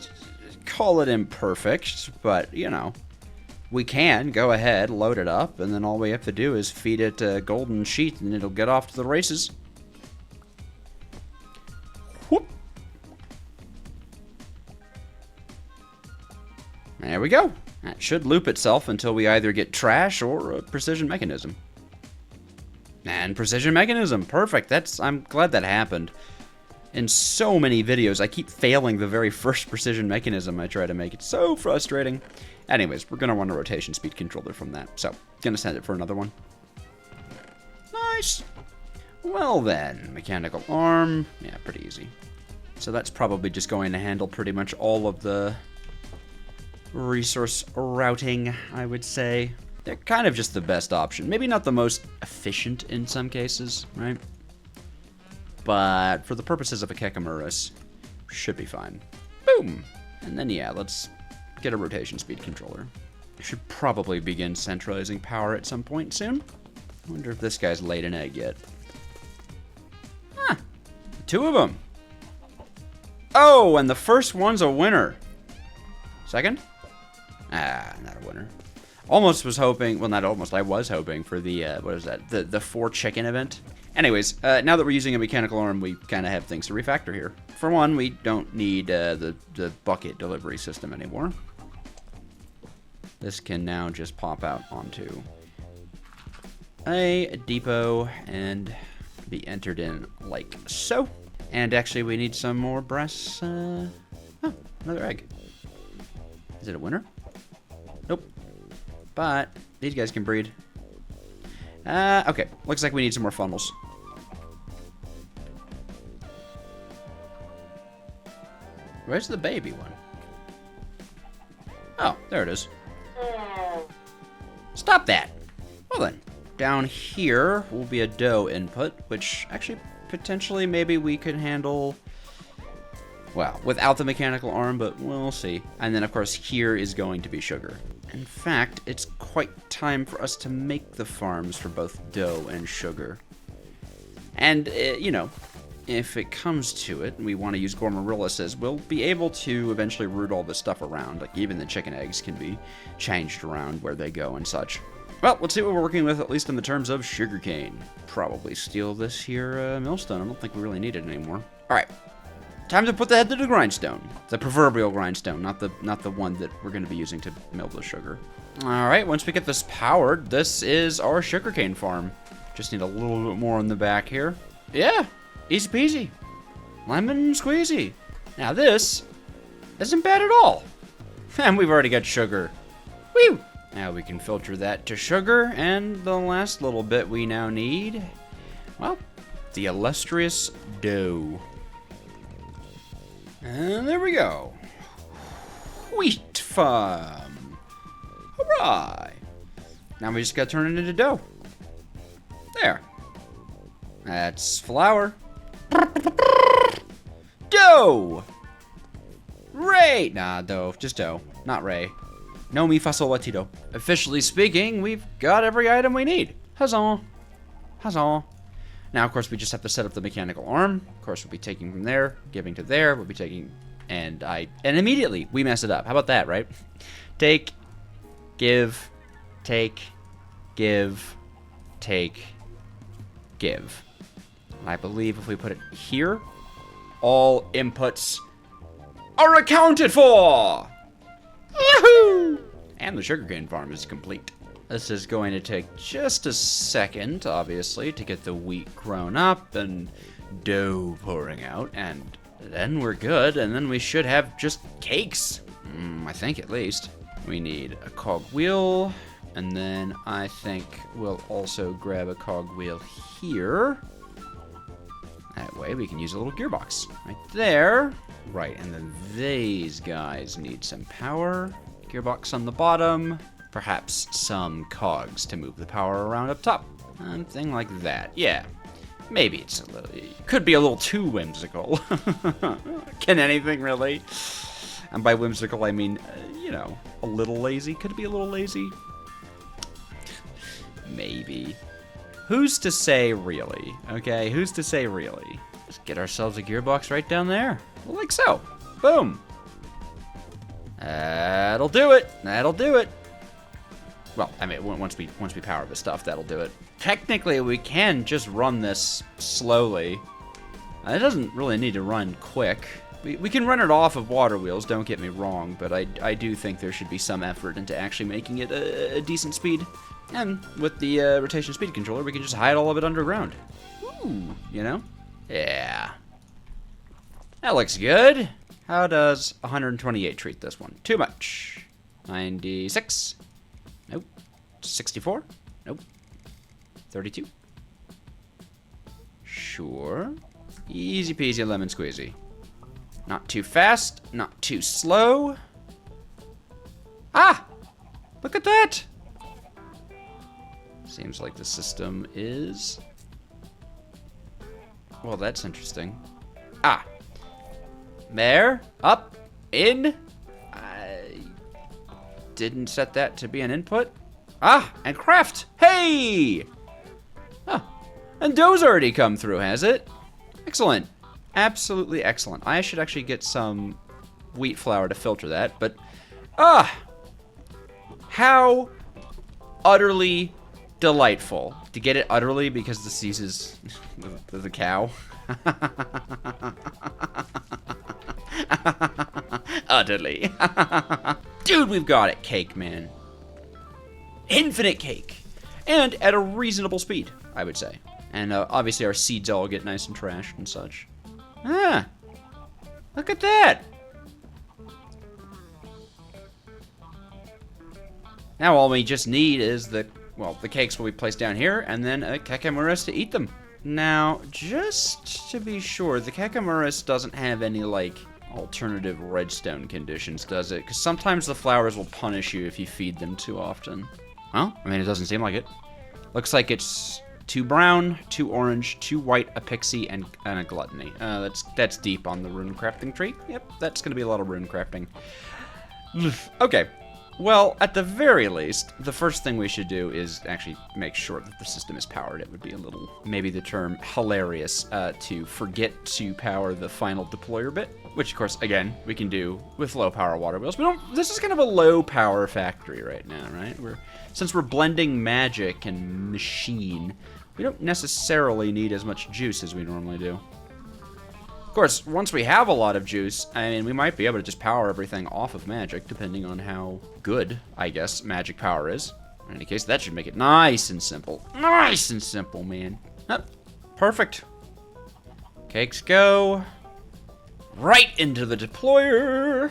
call it imperfect, but, we can go ahead, load it up, and then all we have to do is feed it a golden sheet, and it'll get off to the races. Whoop. There we go. That should loop itself until we either get trash or a precision mechanism. And precision mechanism, perfect. I'm glad that happened. In so many videos, I keep failing the very first precision mechanism I try to make. It's so frustrating. Anyways, we're gonna run a rotation speed controller from that. So, gonna send it for another one. Nice. Well then, mechanical arm. Yeah, pretty easy. So that's probably just going to handle pretty much all of the resource routing, I would say. They're kind of just the best option. Maybe not the most efficient in some cases, right? But for the purposes of a Kekamurus, should be fine. Boom! And then, yeah, let's get a rotation speed controller. Should probably begin centralizing power at some point soon. I wonder if this guy's laid an egg yet. Huh. 2 of them. Oh, and the first one's a winner. Second? Ah, not a winner. Almost was hoping, well, not almost, I was hoping for the, what is that, the 4 chicken event. Anyways, now that we're using a mechanical arm, we kind of have things to refactor here. For one, we don't need the bucket delivery system anymore. This can now just pop out onto a depot and be entered in like so. And actually, we need some more breasts. Oh, another egg. Is it a winner? Nope. But these guys can breed. Okay. Looks like we need some more funnels. Where's the baby one? Oh, there it is. Stop that! Well then, down here will be a dough input, which actually potentially maybe we could handle, well, without the mechanical arm, but we'll see. And then of course here is going to be sugar. In fact, it's quite time for us to make the farms for both dough and sugar. And, you know, if it comes to it, and we want to use Gormarillus, we'll be able to eventually root all this stuff around. Like, even the chicken eggs can be changed around where they go and such. Well, let's see what we're working with, at least in the terms of sugarcane. Probably steal this here millstone. I don't think we really need it anymore. Alright. Time to put the head to the grindstone. The proverbial grindstone, not the one that we're going to be using to mill the sugar. Alright, once we get this powered, this is our sugarcane farm. Just need a little bit more in the back here. Yeah, easy peasy. Lemon squeezy. Now this isn't bad at all. And we've already got sugar. Woo! Now we can filter that to sugar, and the last little bit we now need, well, the illustrious dough. And there we go. Wheat farm. Hurrah! Now we just gotta turn it into dough. There. That's flour. Dough! Ray! Nah, dough. Just dough. Not Ray. No mi fa sol la ti do. Officially speaking, we've got every item we need. Huzzah. Huzzah. Now, of course, we just have to set up the mechanical arm. Of course, we'll be taking from there, giving to there. We'll be taking, and immediately we mess it up. How about that, right? Take, give, take, give, take, give. And I believe if we put it here, all inputs are accounted for. Yahoo! And the sugarcane farm is complete. This is going to take just a second, obviously, to get the wheat grown up and dough pouring out, and then we're good, and then we should have just cakes. I think, at least. We need a cogwheel, and then I think we'll also grab a cogwheel here. That way we can use a little gearbox right there. Right, and then these guys need some power. Gearbox on the bottom. Perhaps some cogs to move the power around up top. Something like that. Yeah. Maybe it's a little... It could be a little too whimsical. Can anything really? And by whimsical, I mean, you know, a little lazy. Could it be a little lazy? Maybe. Who's to say really? Okay, who's to say really? Let's get ourselves a gearbox right down there. Like so. Boom. That'll do it. That'll do it. Well, I mean, once we power the stuff, that'll do it. Technically, we can just run this slowly. It doesn't really need to run quick. We can run it off of water wheels, don't get me wrong, but I do think there should be some effort into actually making it a decent speed. And with the rotation speed controller, we can just hide all of it underground. Ooh, you know? Yeah. That looks good. How does 128 treat this one? Too much. 96. Nope. 64. Nope. 32. Sure. Easy peasy lemon squeezy. Not too fast, not too slow. Ah! Look at that! Seems like the system is... Well, that's interesting. Ah! There, up, in. I didn't set that to be an input. Ah, and craft. Hey! Oh, and dough's already come through, has it? Excellent. Absolutely excellent. I should actually get some wheat flour to filter that, but how utterly delightful. To get it utterly because the C's is the cow. Utterly. Dude, we've got it. Cake, man. Infinite cake. And at a reasonable speed, I would say. And obviously our seeds all get nice and trashed and such. Ah, look at that. Now all we just need is the cakes will be placed down here, and then a Kekamuras to eat them. Now, just to be sure, the Kekamuras doesn't have any, like, alternative redstone conditions, does it? Because sometimes the flowers will punish you if you feed them too often. Well, I mean, it doesn't seem like it. Looks like it's 2 brown, 2 orange, 2 white, a pixie, and a gluttony. That's deep on the rune crafting tree. Yep, that's going to be a lot of rune crafting. Okay. Well, at the very least, the first thing we should do is actually make sure that the system is powered. It would be a little, maybe the term hilarious, to forget to power the final deployer bit, which of course, again, we can do with low power water wheels. This is kind of a low power factory right now, right? Since we're blending magic and machine, we don't necessarily need as much juice as we normally do. Of course, once we have a lot of juice, I mean, we might be able to just power everything off of magic, depending on how good, I guess, magic power is. In any case, that should make it nice and simple. Nice and simple, man. Oh, perfect. Cakes go right into the deployer.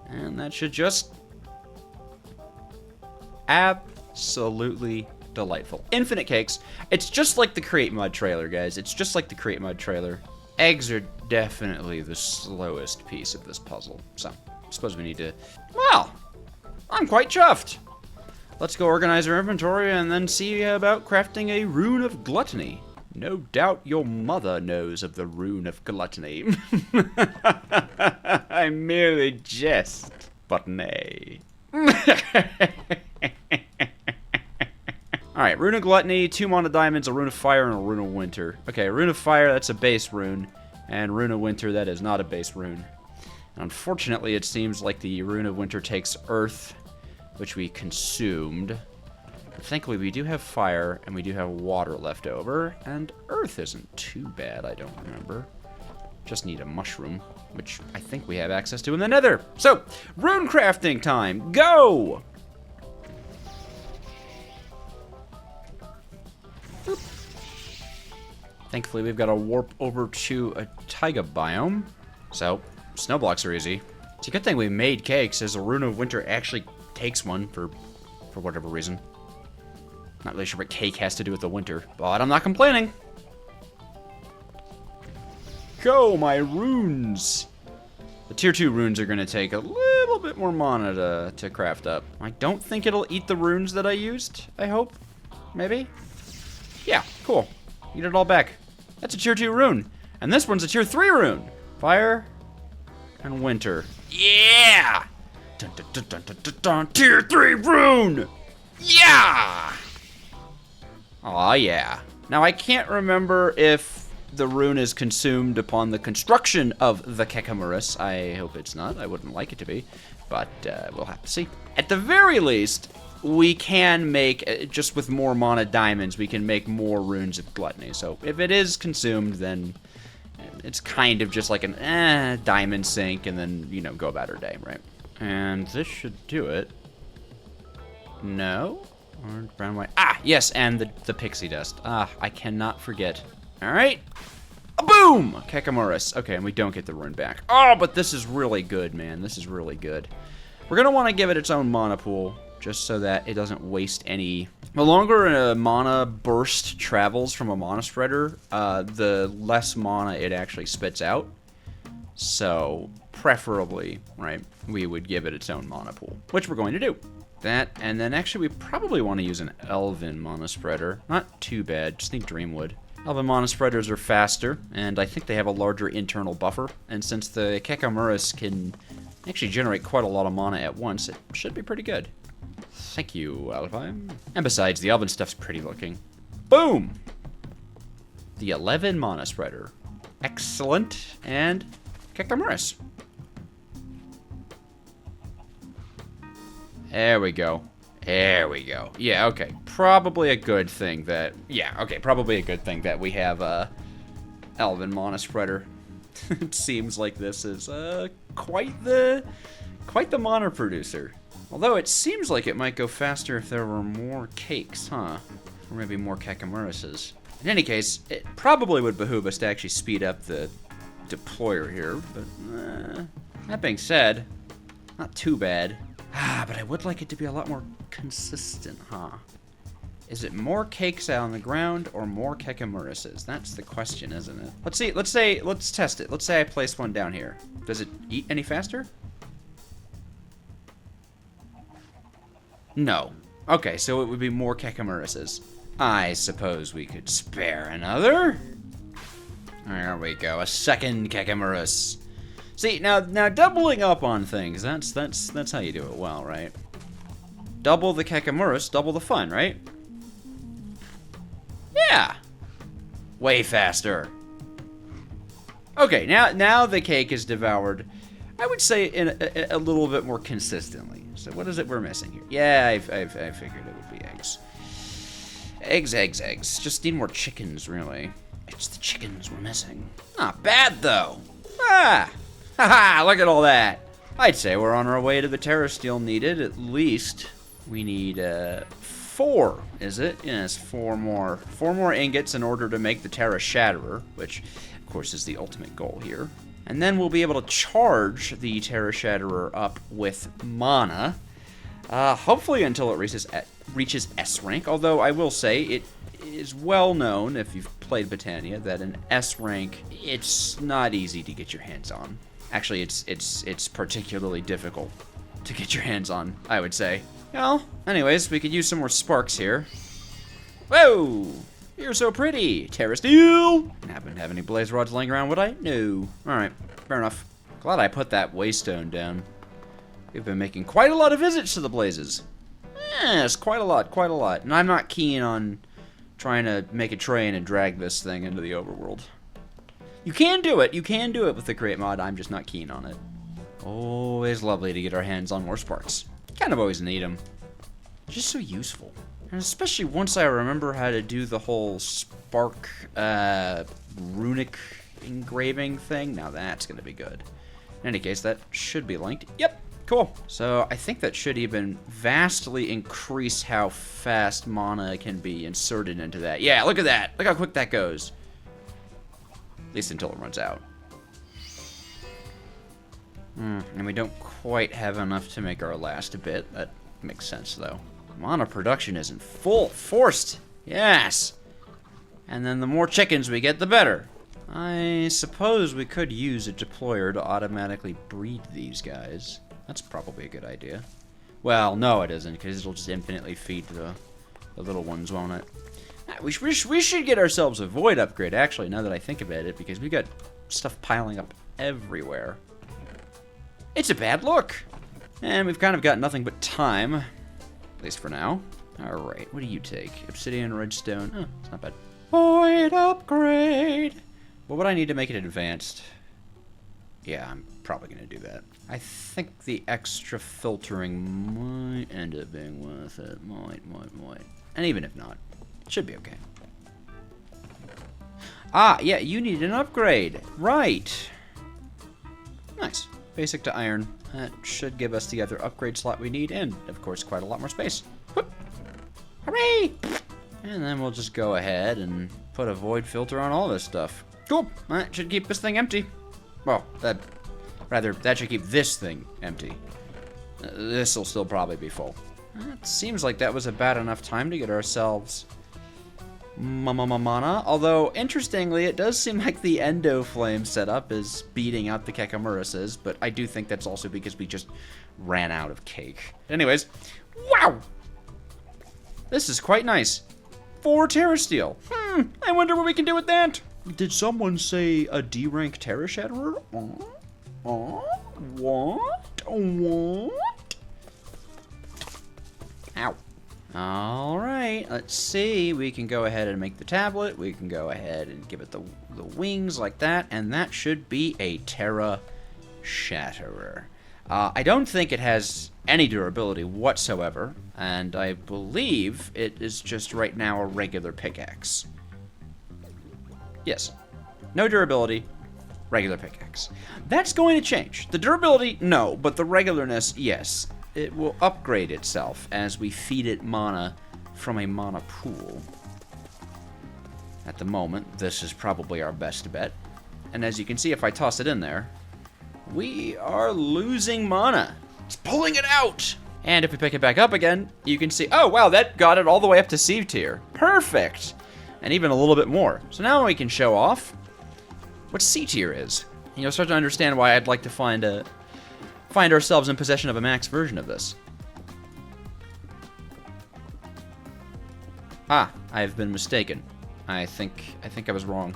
And that should just absolutely delightful. Infinite cakes. It's just like the Create Mod trailer, guys. It's just like the Create Mod trailer. Eggs are definitely the slowest piece of this puzzle. So, I suppose we need to... Well, I'm quite chuffed. Let's go organize our inventory and then see about crafting a Rune of Gluttony. No doubt your mother knows of the Rune of Gluttony. I merely jest, but nay. Alright, Rune of Gluttony, 2 Mana Diamonds, a Rune of Fire, and a Rune of Winter. Okay, Rune of Fire, that's a base rune. And Rune of Winter, that is not a base rune. Unfortunately, it seems like the Rune of Winter takes Earth, which we consumed. But thankfully, we do have Fire, and we do have Water left over. And Earth isn't too bad, I don't remember. Just need a Mushroom, which I think we have access to in the Nether. So, rune crafting time, go! Thankfully, we've got to warp over to a taiga biome. So, snow blocks are easy. It's a good thing we made cakes, as a Rune of Winter actually takes one for whatever reason. Not really sure what cake has to do with the winter, but I'm not complaining. Go, my runes! The tier 2 runes are going to take a little bit more mana to craft up. I don't think it'll eat the runes that I used, I hope. Maybe? Yeah, cool. Eat it all back. That's a tier 2 rune. And this one's a tier 3 rune. Fire and winter. Yeah! Dun, dun, dun, dun, dun, dun, dun. Tier 3 rune! Yeah! Aw, yeah. Now, I can't remember if the rune is consumed upon the construction of the Kekamuras. I hope it's not. I wouldn't like it to be. but we'll have to see. At the very least, we can make, just with more mana diamonds, we can make more runes of gluttony. So if it is consumed, then it's kind of just like an diamond sink, and then, you know, go about our day, right? And this should do it. No? Orange, brown, white. Ah, yes, and the pixie dust. Ah, I cannot forget. All right. Boom! Kekamuras. Okay, and we don't get the rune back. Oh, but this is really good, man. This is really good. We're going to want to give it its own mana pool, just so that it doesn't waste any. The longer a mana burst travels from a mana spreader, the less mana it actually spits out. So, preferably, right, we would give it its own mana pool, which we're going to do. That, and then actually we probably want to use an Elven mana spreader. Not too bad, just need Dreamwood. Elven mana spreaders are faster, and I think they have a larger internal buffer. And since the Kekamuras can actually generate quite a lot of mana at once, it should be pretty good. Thank you, Alpine. And besides, the Elven stuff's pretty looking. Boom! The 11 mana spreader. Excellent. And Kekamuras. There we go. There we go. Yeah, okay. Probably a good thing that... Yeah, okay. Probably a good thing that we have a Elven mana spreader. It seems like this is quite the mana producer. Although it seems like it might go faster if there were more cakes, huh? Or maybe more Kekamurases. In any case, it probably would behoove us to actually speed up the deployer here. But that being said, not too bad. But I would like it to be a lot more consistent, huh? Is it more cakes out on the ground or more Kekamurases? That's the question, isn't it? Let's see. Let's test it. Let's say I place one down here. Does it eat any faster? No. Okay, so it would be more Kekamurases. I suppose we could spare another. There we go. A second Kekamuras. See, now doubling up on things, that's how you do it well, right? Double the Kekamuras, double the fun, right? Yeah. Way faster. Okay, now the cake is devoured, I would say in a little bit more consistently. So what is it we're missing here? Yeah, I figured it would be eggs. Eggs. Just need more chickens, really. It's the chickens we're missing. Not bad, though. Haha, look at all that. I'd say we're on our way to the Terra Steel needed. At least we need 4, is it? Yes, 4 more. 4 more ingots in order to make the Terra Shatterer, which, of course, is the ultimate goal here. And then we'll be able to charge the Terra Shatterer up with mana. Hopefully until it reaches S rank, although I will say it is well known, if you've played Botania, that an S rank, it's not easy to get your hands on. Actually, it's particularly difficult to get your hands on, I would say. Well, anyways, we could use some more sparks here. Whoa! You're so pretty, Terra Steel! Happen to have any blaze rods laying around, would I? No. Alright, fair enough. Glad I put that waystone down. We've been making quite a lot of visits to the blazes. Yes, quite a lot. And I'm not keen on trying to make a train and drag this thing into the overworld. You can do it with the create mod, I'm just not keen on it. Always lovely to get our hands on more sparks. Kind of always need them. Just so useful. And especially once I remember how to do the whole spark, runic engraving thing. Now that's gonna be good. In any case, that should be linked. Yep, cool. So I think that should even vastly increase how fast mana can be inserted into that. Yeah, look at that. Look how quick that goes. At least until it runs out. And we don't quite have enough to make our last bit. That makes sense, though. Mana production is in full force. Yes. And then the more chickens we get, the better. I suppose we could use a deployer to automatically breed these guys. That's probably a good idea. Well, no it isn't, because it'll just infinitely feed the little ones, won't it? We should get ourselves a void upgrade, actually, now that I think about it, because we got stuff piling up everywhere. It's a bad look. And we've kind of got nothing but time, at least for now. Alright, what do you take? Obsidian, redstone. Oh, it's not bad. Void upgrade. What would I need to make it advanced? Yeah, I'm probably going to do that. I think the extra filtering might end up being worth it. Might. And even if not, it should be okay. Ah, yeah, you need an upgrade. Right. Nice. Basic to iron. That should give us the other upgrade slot we need, and, of course, quite a lot more space. Whoop. Hooray! And then we'll just go ahead and put a void filter on all this stuff. Cool. That should keep this thing empty. Well, that should keep this thing empty. This will still probably be full. It seems like that was about enough time to get ourselves mana. Although, interestingly, it does seem like the Endo Flame setup is beating out the Kekamuruses, but I do think that's also because we just ran out of cake. Anyways, wow! This is quite nice. 4 Terra Steel. I wonder what we can do with that. Did someone say a D-rank Terra Shatterer? What? Ow. Alright, let's see. We can go ahead and make the tablet. We can go ahead and give it the wings like that. And that should be a Terra Shatterer. I don't think it has any durability whatsoever. And I believe it is just right now a regular pickaxe. Yes. No durability. Regular pickaxe. That's going to change. The durability, no. But the regularness, yes. It will upgrade itself as we feed it mana from a mana pool. At the moment, this is probably our best bet. And as you can see, if I toss it in there, we are losing mana. It's pulling it out! And if we pick it back up again, you can see, oh wow, that got it all the way up to C tier. Perfect! And even a little bit more. So now we can show off what C tier is. And you'll start to understand why I'd like to find ourselves in possession of a max version of this. Ah, I've been mistaken. I think I was wrong.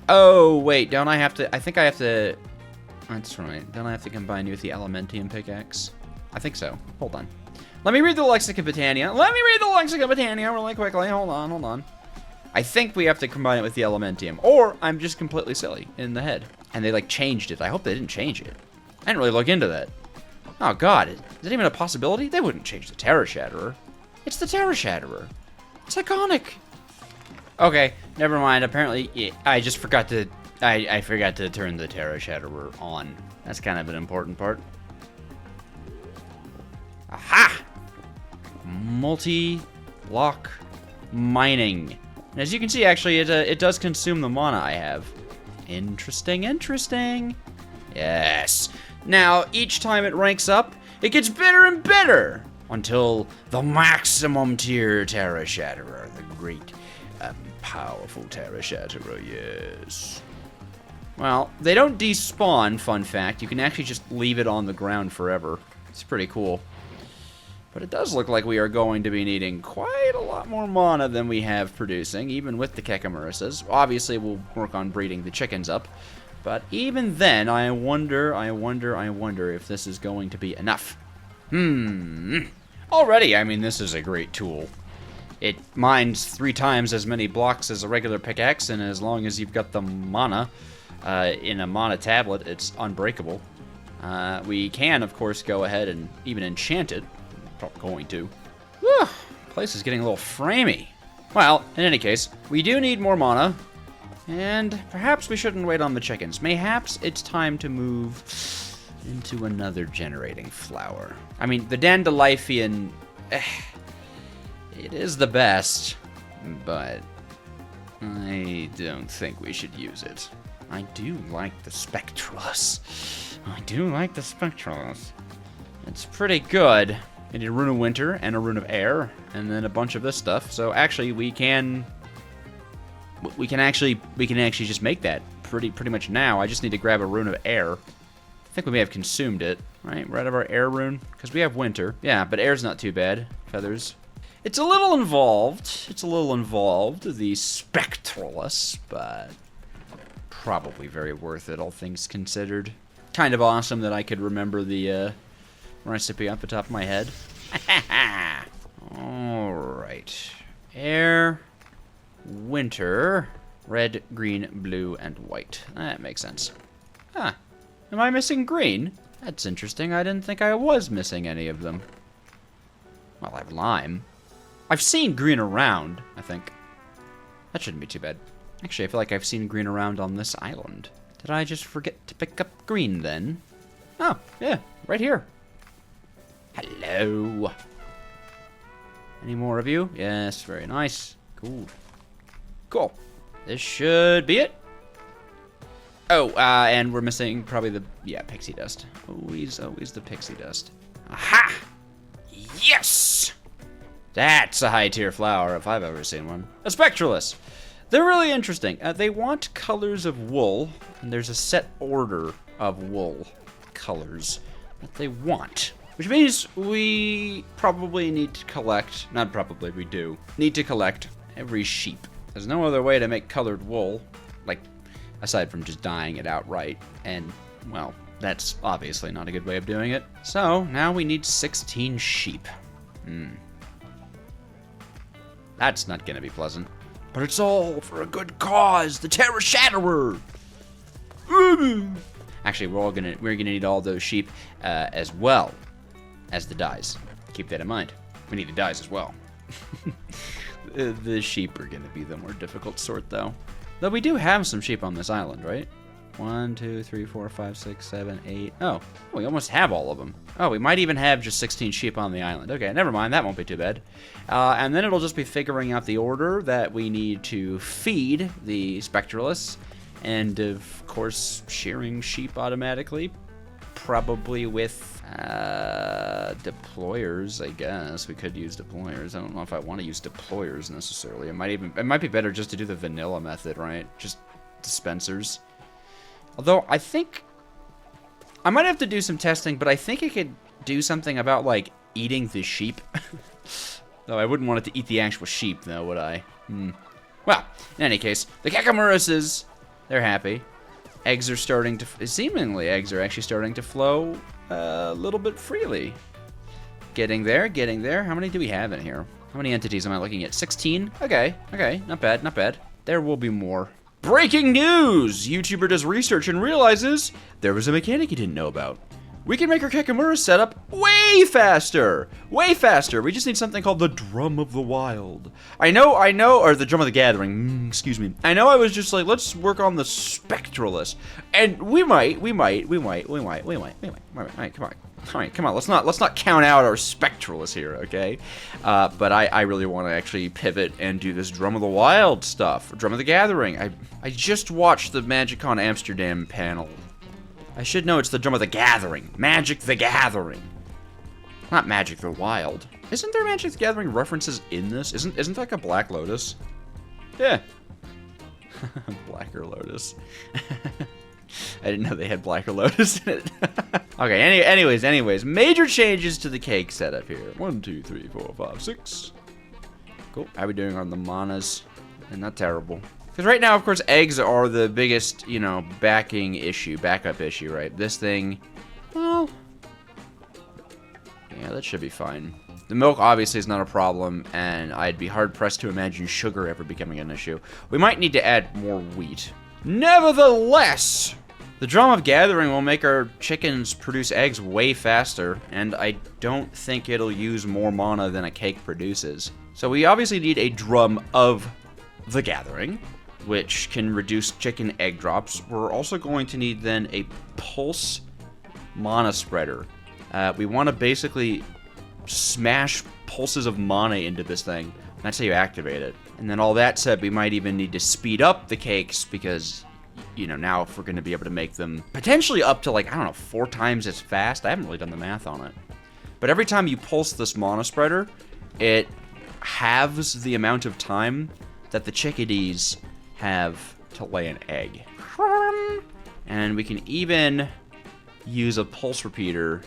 Oh, wait, don't I have to... I think I have to... That's right. Don't I have to combine you with the Elementium pickaxe? I think so. Hold on. Let me read the Lexicon Botania. Really quickly. Hold on. I think we have to combine it with the Elementium. Or I'm just completely silly in the head. And they, like, changed it. I hope they didn't change it. I didn't really look into that. Oh, God. Is that even a possibility? They wouldn't change the Terra Shatterer. It's the Terra Shatterer. It's iconic. Okay, never mind. Apparently, yeah, I just forgot to... I forgot to turn the Terra Shatterer on. That's kind of an important part. Aha! Multi-block mining. And as you can see, actually, it does consume the mana I have. Interesting. Yes. Now, each time it ranks up, it gets better and better until the maximum tier Terra Shatterer, the great, powerful Terra Shatterer, yes. Well, they don't despawn, fun fact. You can actually just leave it on the ground forever. It's pretty cool. But it does look like we are going to be needing quite a lot more mana than we have producing, even with the Kekamuruses. Obviously, we'll work on breeding the chickens up. But even then, I wonder if this is going to be enough. Already, I mean, this is a great tool. It mines 3 times as many blocks as a regular pickaxe, and as long as you've got the mana in a mana tablet, it's unbreakable. We can, of course, go ahead and even enchant it. Probably going to. Whew, place is getting a little framey. Well, in any case, we do need more mana. And perhaps we shouldn't wait on the chickens. Mayhaps it's time to move into another generating flower. I mean, the Dandelifian, it is the best, but I don't think we should use it. I do like the Spectralus. It's pretty good. I need a Rune of Winter and a Rune of Air, and then a bunch of this stuff. So actually, we can actually just make that pretty much now. I just need to grab a Rune of Air. I think we may have consumed it, right? We're out of our Air rune because we have Winter. Yeah, but Air's not too bad. Feathers. It's a little involved. The Spectralus, but probably very worth it, all things considered. Kind of awesome that I could remember the recipe off the top of my head. Alright. Air, Winter, red, green, blue, and white. That makes sense. Am I missing green? That's interesting. I didn't think I was missing any of them. Well, I have lime. I've seen green around, I think. That shouldn't be too bad. Actually, I feel like I've seen green around on this island. Did I just forget to pick up green then? Oh, yeah, right here. Hello. Any more of you? Yes, very nice. Cool. Cool. This should be it. Oh, and we're missing probably the, pixie dust. Always the pixie dust. Aha! Yes! That's a high-tier flower if I've ever seen one. A spectralist. They're really interesting. They want colors of wool, and there's a set order of wool colors that they want. Which means we probably need to collect, not probably, we do, need to collect every sheep. There's no other way to make colored wool, like, aside from just dyeing it outright. And, well, that's obviously not a good way of doing it. So, now we need 16 sheep. That's not gonna be pleasant. But it's all for a good cause, the Terra Shatterer! Actually, we're gonna need all those sheep as well as the dyes. Keep that in mind. We need the dyes as well. The sheep are gonna be the more difficult sort, though. Though we do have some sheep on this island, right? 1, 2, 3, 4, 5, 6, 7, 8. Oh, we almost have all of them. Oh, we might even have just 16 sheep on the island. Okay, never mind. That won't be too bad. And then it'll just be figuring out the order that we need to feed the spectralists. And, of course, shearing sheep automatically. Probably with deployers, I guess. We could use deployers. I don't know if I want to use deployers necessarily. It might be better just to do the vanilla method, right? Just dispensers. Although, I think I might have to do some testing, but I think I could do something about, like, eating the sheep. Though I wouldn't want it to eat the actual sheep, though, would I? Well, in any case, the Kakamuruses, they're happy. Eggs are starting to, seemingly eggs are actually starting to flow a little bit freely. Getting there, getting there. How many do we have in here? How many entities am I looking at? 16? Okay, not bad, not bad. There will be more. Breaking news! YouTuber does research and realizes there was a mechanic he didn't know about. We can make our Kakamura setup way faster! Way faster! We just need something called the Drum of the Wild. I know, or the Drum of the Gathering, excuse me. I know I was just like, let's work on the Spectralist. And we might, come on. Alright, come on, let's not count out our Spectralists here, okay? But I really want to actually pivot and do this Drum of the Wild stuff, Drum of the Gathering. I just watched the MagicCon Amsterdam panel. I should know it's the Drum of the Gathering. Magic the Gathering. Not Magic the Wild. Isn't there Magic the Gathering references in this? Isn't like a Black Lotus? Yeah. Blacker Lotus. I didn't know they had Blacker Lotus in it. Okay, anyways. Major changes to the cake setup here. 1, 2, 3, 4, 5, 6. Cool. How are we doing on the manas? And not terrible. Because right now, of course, eggs are the biggest, backup issue, right? This thing, well, yeah, that should be fine. The milk obviously is not a problem, and I'd be hard-pressed to imagine sugar ever becoming an issue. We might need to add more wheat. Nevertheless, the Drum of Gathering will make our chickens produce eggs way faster, and I don't think it'll use more mana than a cake produces. So we obviously need a Drum of the Gathering, which can reduce chicken egg drops. We're also going to need then a pulse mana spreader. We want to basically smash pulses of mana into this thing. That's how you activate it. And then all that said, we might even need to speed up the cakes because, now if we're going to be able to make them potentially up to 4 times as fast. I haven't really done the math on it. But every time you pulse this mana spreader, it halves the amount of time that the chickadees have to lay an egg. And we can even use a pulse repeater.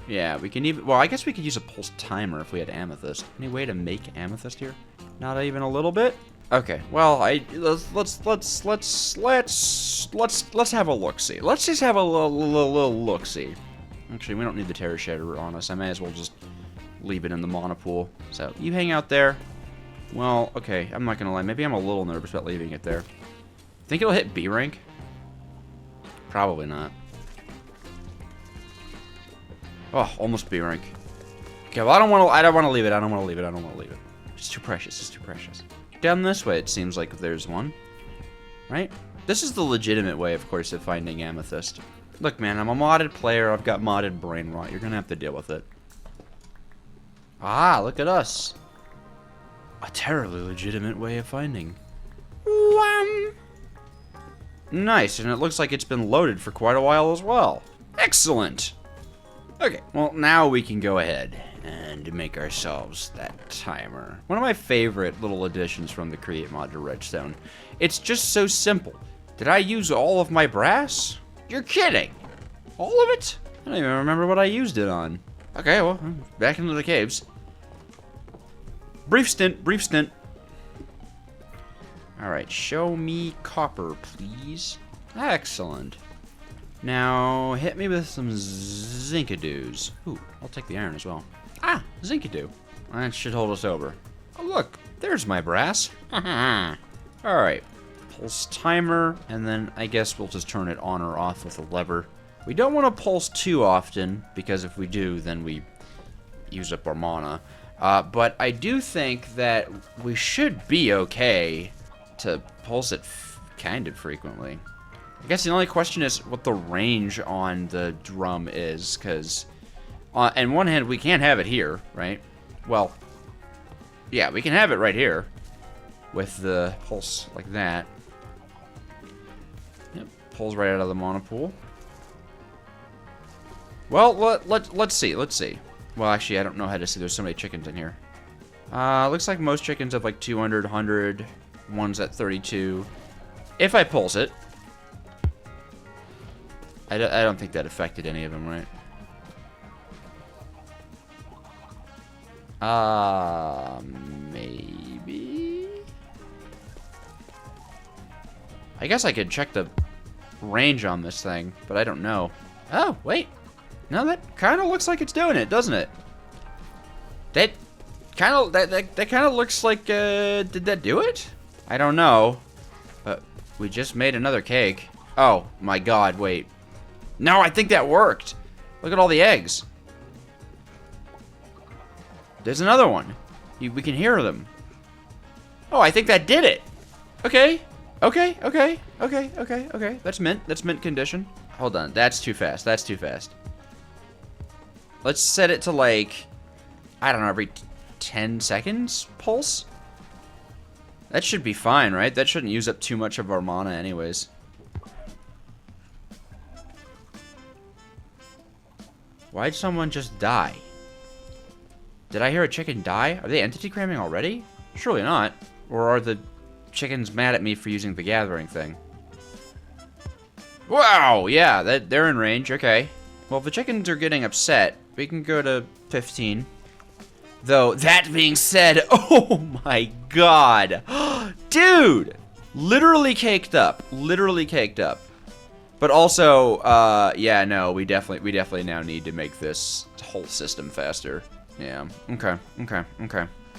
Yeah, we can even, well, I guess we could use a pulse timer if we had amethyst. Any way to make amethyst here? Not even a little bit? Okay, well, let's have a look-see. Let's just have a little look-see. Actually, we don't need the Terra Shatterer on us. I may as well just leave it in the mana pool. So, you hang out there. Well, okay, I'm not gonna lie. Maybe I'm a little nervous about leaving it there. Think it'll hit B rank? Probably not. Oh, almost B rank. Okay, well, I don't want to leave it. I don't want to leave it. It's too precious. It's too precious. Down this way, it seems like there's one. Right? This is the legitimate way, of course, of finding amethyst. Look, man, I'm a modded player. I've got modded brain rot. You're gonna have to deal with it. Ah, look at us. A terribly legitimate way of finding. Nice, and it looks like it's been loaded for quite a while as well. Excellent. Okay, well, now we can go ahead and make ourselves that timer. One of my favorite little additions from the Create mod to Redstone. It's just so simple. Did I use all of my brass? You're kidding. All of it? I don't even remember what I used it on. Okay, well, back into the caves. Brief stint, brief stint. Alright, show me copper, please. Excellent. Now, hit me with some zincadoos. Ooh, I'll take the iron as well. Ah, zincadoo. That should hold us over. Oh, look, there's my brass. Alright, pulse timer, and then I guess we'll just turn it on or off with a lever. We don't want to pulse too often, because if we do, then we use up our mana. But I do think that we should be okay to pulse it kind of frequently. I guess the only question is what the range on the drum is, because on one hand, we can't have it here, right? Well, yeah, we can have it right here with the pulse like that. Yep, pulls right out of the mana pool. Well, let's see. Well, actually, I don't know how to see. There's so many chickens in here. Looks like most chickens have like 200, 100, one's at 32. If I pulse it. I don't think that affected any of them, right? Maybe? I guess I could check the range on this thing, but I don't know. Oh, wait. No, that kind of looks like it's doing it, doesn't it? That kind of looks like, did that do it? I don't know. But we just made another cake. Oh, my God, wait. No, I think that worked. Look at all the eggs. There's another one. We can hear them. Oh, I think that did it. Okay. That's mint condition. Hold on, that's too fast. Let's set it to like, I don't know, every 10 seconds pulse? That should be fine, right? That shouldn't use up too much of our mana anyways. Why'd someone just die? Did I hear a chicken die? Are they entity cramming already? Surely not. Or are the chickens mad at me for using the gathering thing? Wow, yeah, they're in range, okay. Well, if the chickens are getting upset, we can go to 15. Though, that being said, oh my God. Dude! Literally caked up. But also, yeah, no, we definitely now need to make this whole system faster. Yeah, okay.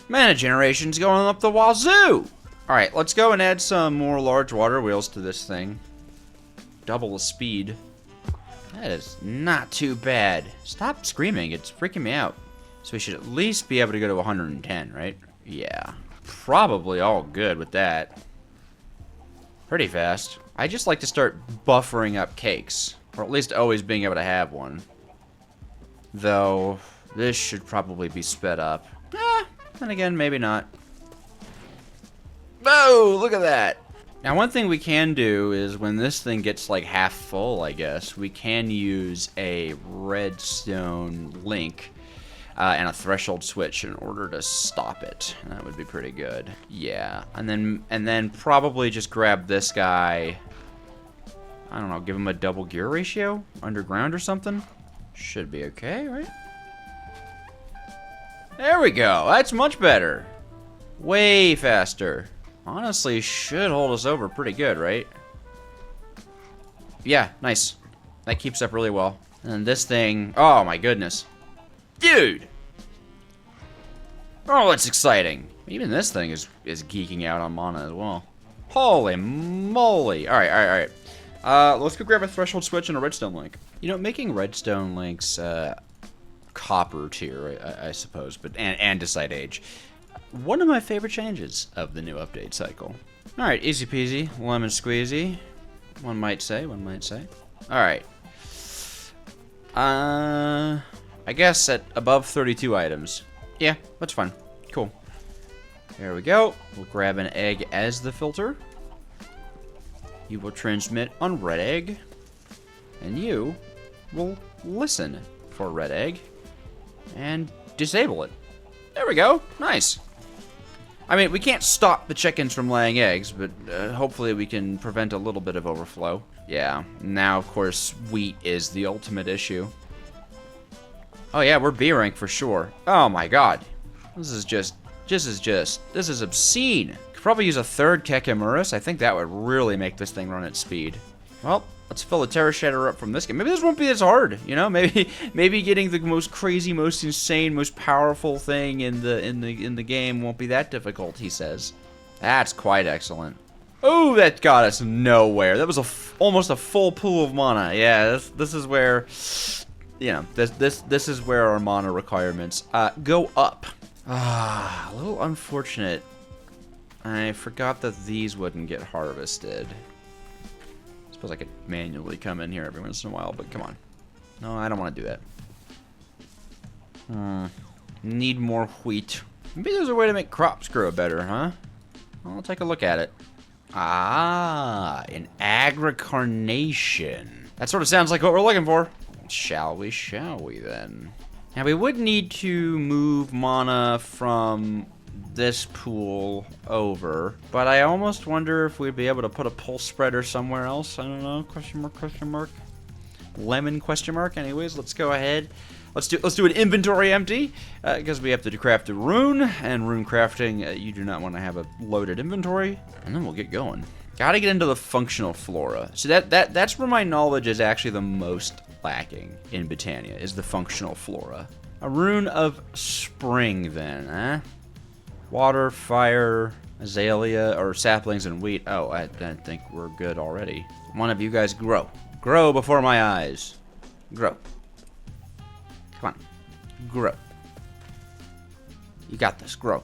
Mana generation's going up the wazoo! Alright, let's go and add some more large water wheels to this thing. Double the speed. That is not too bad. Stop screaming, it's freaking me out. So we should at least be able to go to 110, right? Yeah. Probably all good with that. Pretty fast. I just like to start buffering up cakes. Or at least always being able to have one. Though, this should probably be sped up. Then again, maybe not. Oh, look at that! Now, one thing we can do is when this thing gets like half full, I guess, we can use a redstone link and a threshold switch in order to stop it. That would be pretty good. Yeah, and then probably just grab this guy. I don't know, give him a double gear ratio underground or something. Should be okay, right? There we go. That's much better. Way faster. Honestly, should hold us over pretty good, right? Yeah, nice. That keeps up really well. And this thing, oh my goodness. Dude! Oh, that's exciting. Even this thing is geeking out on mana as well. Holy moly. Alright. Let's go grab a threshold switch and a redstone link. You know, making redstone links, copper tier, I suppose, but andesite age. One of my favorite changes of the new update cycle. All right, easy peasy, lemon squeezy. One might say, one might say. All right. I guess at above 32 items. Yeah, that's fine. Cool. There we go. We'll grab an egg as the filter. You will transmit on red egg. And you will listen for red egg. And disable it. There we go. Nice. I mean, we can't stop the chickens from laying eggs, but hopefully we can prevent a little bit of overflow. Yeah, now, of course, wheat is the ultimate issue. Oh yeah, we're B rank for sure. Oh my god. This is obscene. Could probably use a third Kekimurus. I think that would really make this thing run at speed. Well, let's fill the Terra Shatter up from this game. Maybe this won't be as hard, you know? Maybe getting the most crazy, most insane, most powerful thing in the game won't be that difficult, he says. That's quite excellent. Oh, that got us nowhere. That was almost a full pool of mana. Yeah, this is where, you know, this is where our mana requirements go up. Ah, a little unfortunate. I forgot that these wouldn't get harvested. Suppose I could manually come in here every once in a while, but come on. No, I don't want to do that. Need more wheat. Maybe there's a way to make crops grow better, huh? I'll take a look at it. Ah, an agricarnation. That sort of sounds like what we're looking for. Shall we then? Now we would need to move mana from this pool over, but I almost wonder if we'd be able to put a pulse spreader somewhere else. I don't know. Question mark. Lemon question mark. Anyways, let's go ahead. Let's do an inventory empty because we have to craft a rune, and rune crafting you do not want to have a loaded inventory, and then we'll get going. Gotta get into the functional flora. So that's where my knowledge is actually the most lacking in Botania, is the functional flora. A rune of spring then, huh? Water, fire, azalea, or saplings and wheat. Oh, I think we're good already. One of you guys grow. Grow before my eyes. Grow. Come on. Grow. You got this. Grow.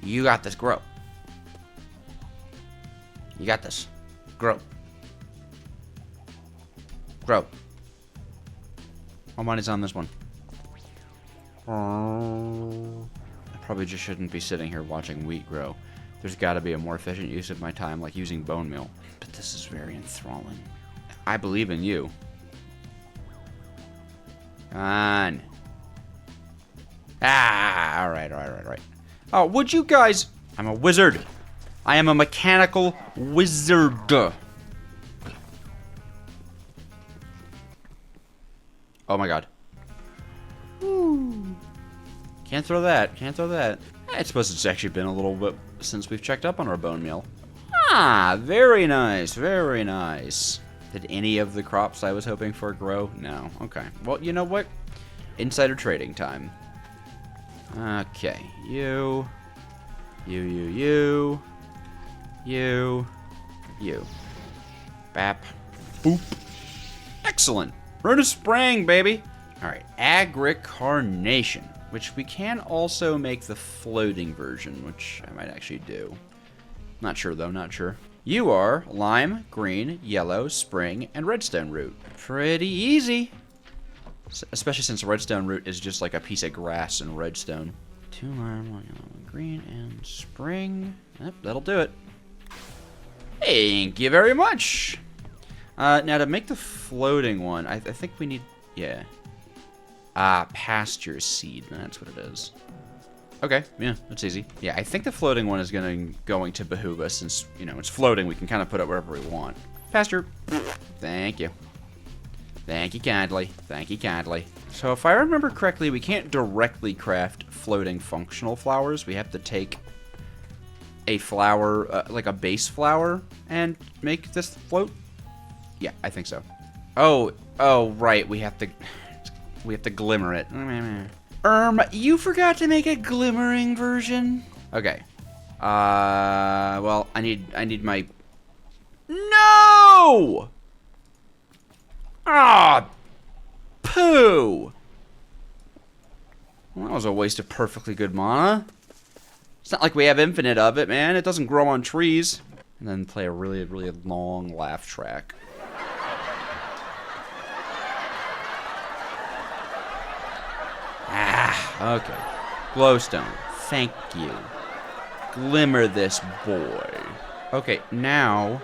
You got this. Grow. You got this. Grow. Grow. All money's on this one. I probably just shouldn't be sitting here watching wheat grow. There's got to be a more efficient use of my time, like using bone meal. But this is very enthralling. I believe in you. Come on. Ah, all right. Oh, would you guys... I'm a wizard. I am a mechanical wizard. Oh my god. Ooh. Can't throw that. I suppose it's actually been a little bit since we've checked up on our bone meal. Ah, very nice. Did any of the crops I was hoping for grow? No. Okay. Well, you know what? Insider trading time. Okay. You. Bap. Boop. Excellent. Rune of Spring, baby. All right. Agricarnation, which we can also make the floating version, which I might actually do. Not sure, though. Not sure. You are lime, green, yellow, spring, and redstone root. Pretty easy. Especially since redstone root is just like a piece of grass and redstone. 2 lime, 1 yellow, 1 green, and spring. Yep, that'll do it. Thank you very much. Now to make the floating one, I think we need, yeah. Pasture seed, that's what it is. Okay, yeah, that's easy. Yeah, I think the floating one is going to behoove us since, you know, it's floating. We can kind of put it wherever we want. Pasture. Thank you. Thank you kindly. So if I remember correctly, we can't directly craft floating functional flowers. We have to take a flower, like a base flower, and make this float. Yeah, I think so. Oh, right. We have to glimmer it. You forgot to make a glimmering version? Okay. Well, I need my... No! Ah! Poo! Well, that was a waste of perfectly good mana. It's not like we have infinite of it, man. It doesn't grow on trees. And then play a really, really long laugh track. Ah, okay. Glowstone. Thank you. Glimmer this boy. Okay, now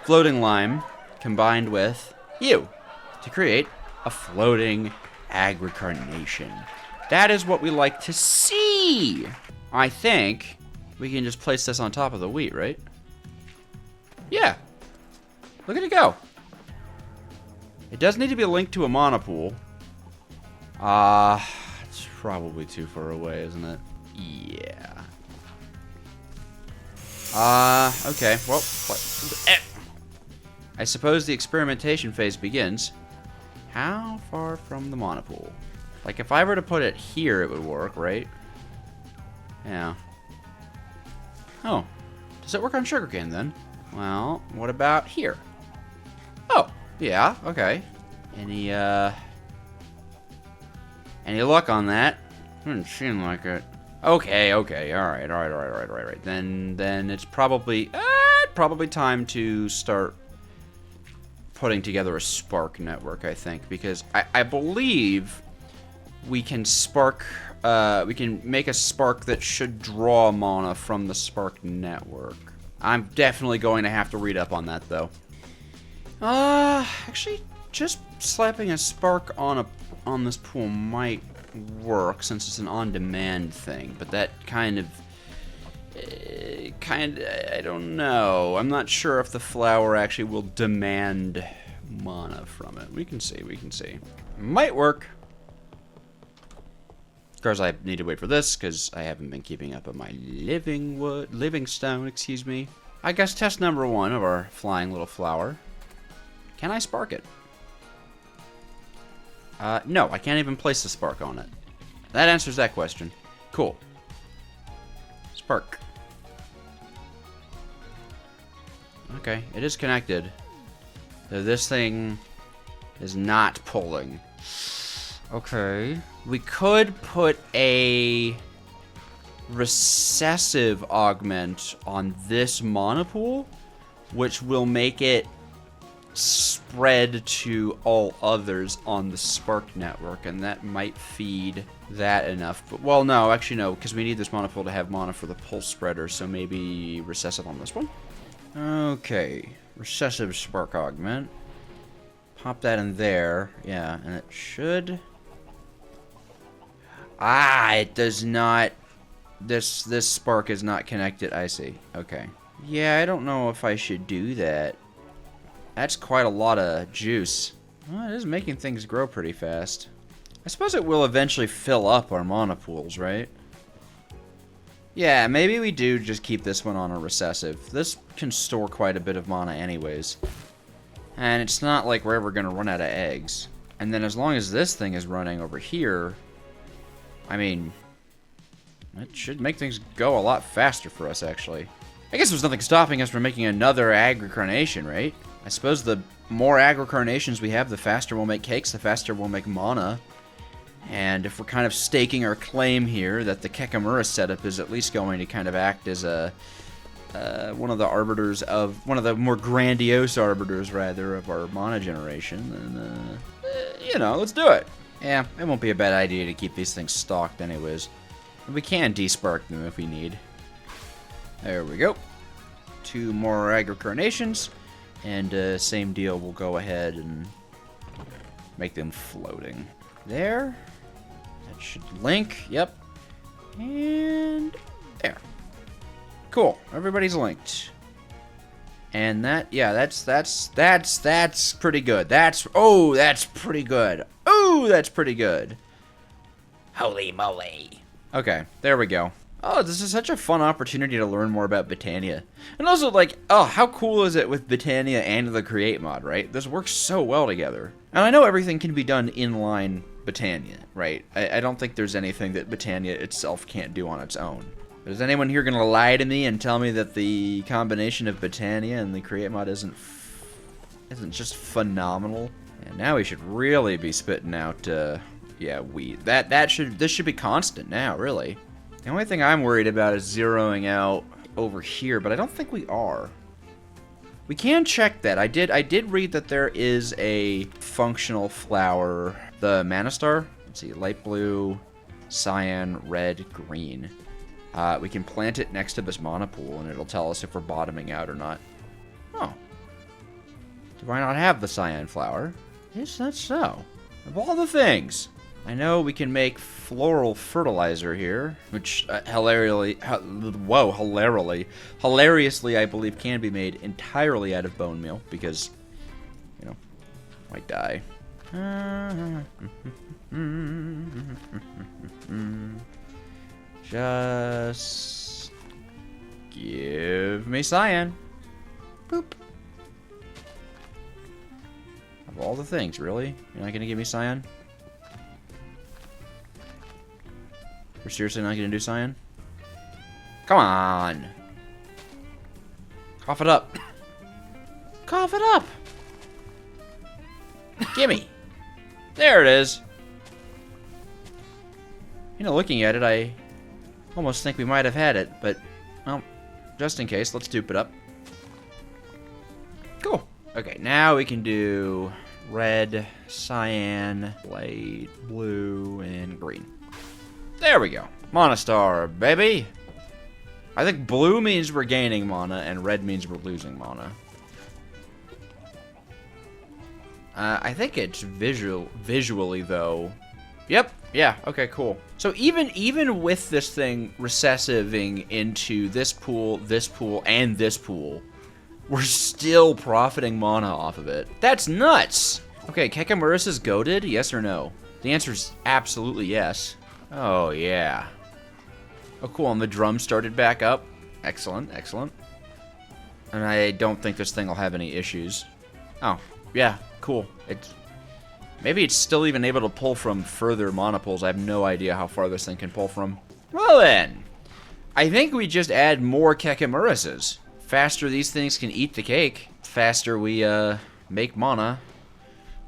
floating lime combined with you to create a floating agricarnation. That is what we like to see. I think we can just place this on top of the wheat, right? Yeah. Look at it go. It does need to be linked to a mana pool. It's probably too far away, isn't it? Yeah. Okay. Well, what? I suppose the experimentation phase begins. How far from the mana pool? Like, if I were to put it here, it would work, right? Yeah. Oh. Does it work on sugarcane, then? Well, what about here? Oh, yeah, okay. Any luck on that? Doesn't seem like it. Okay, alright. Then it's probably time to start putting together a spark network, I think, because I believe we can we can make a spark that should draw mana from the spark network. I'm definitely going to have to read up on that, though. Actually, just slapping a spark on this pool might work, since it's an on-demand thing, but that kind of, I don't know. I'm not sure if the flower actually will demand mana from it. We can see. Might work. Of course, I need to wait for this, because I haven't been keeping up on my living stone, excuse me. I guess test number 1 of our flying little flower. Can I spark it? No, I can't even place the spark on it. That answers that question. Cool. Spark. Okay, it is connected. So this thing is not pulling. Okay. We could put a recessive augment on this mana pool, which will make it spread to all others on the spark network, and that might feed that enough. But, well, no, actually no, because we need this mana pool to have mana for the pulse spreader, so maybe recessive on this one. Okay, recessive spark augment. Pop that in there, yeah, and it should... it does not... This spark is not connected, I see. Okay. Yeah, I don't know if I should do that. That's quite a lot of juice. Well, it is making things grow pretty fast. I suppose it will eventually fill up our mana pools, right? Yeah, maybe we do just keep this one on a recessive. This can store quite a bit of mana anyways. And it's not like we're ever going to run out of eggs. And then as long as this thing is running over here, I mean, it should make things go a lot faster for us, actually. I guess there's nothing stopping us from making another agricarnation, right? I suppose the more agricarnations we have, the faster we'll make cakes, the faster we'll make mana. And if we're kind of staking our claim here that the Kekamura setup is at least going to kind of act as a one of the arbiters of, one of the more grandiose arbiters, rather, of our mana generation, then, you know, let's do it. Yeah, it won't be a bad idea to keep these things stocked anyways. We can despark them if we need. There we go. 2 more agricarnations. And same deal, we'll go ahead and make them floating. There. That should link. Yep. And there. Cool. Everybody's linked. And that, yeah, that's pretty good. That's pretty good. Oh, that's pretty good. Holy moly. Okay, there we go. Oh, this is such a fun opportunity to learn more about Botania. And also, like, oh, how cool is it with Botania and the Create mod, right? This works so well together. And I know everything can be done inline Botania, right? I don't think there's anything that Botania itself can't do on its own. But is anyone here going to lie to me and tell me that the combination of Botania and the Create mod isn't just phenomenal? And now we should really be spitting out, yeah, wheat. This should be constant now, really. The only thing I'm worried about is zeroing out over here, but I don't think we are. We can check that. I did read that there is a functional flower, the Mana Star. Let's see, light blue, cyan, red, green. We can plant it next to this mana pool, and it'll tell us if we're bottoming out or not. Oh. Do I not have the cyan flower? Is that so? Of all the things. I know we can make floral fertilizer here, which hilariously, I believe can be made entirely out of bone meal because, you know, might die. Just give me cyan. Boop. Of all the things, really? You're not gonna give me cyan? We're seriously not gonna do cyan? Come on! Cough it up! Cough it up! Gimme! There it is! You know, looking at it, I almost think we might have had it, but, well, just in case, let's dupe it up. Cool. Okay, now we can do red, cyan, light blue, and green. There we go. Mana Star, baby! I think blue means we're gaining mana, and red means we're losing mana. I think it's visually, though. Yep, yeah, okay, cool. So even with this thing recessiving into this pool, and this pool, we're still profiting mana off of it. That's nuts! Okay, Kekamuris is goated, yes or no? The answer is absolutely yes. Oh, yeah. Oh, cool, and the drum started back up. Excellent, excellent. And I don't think this thing will have any issues. Oh, yeah, cool. Maybe it's still even able to pull from further mana pools. I have no idea how far this thing can pull from. Well then, I think we just add more Kekimurises. Faster these things can eat the cake, faster we make mana,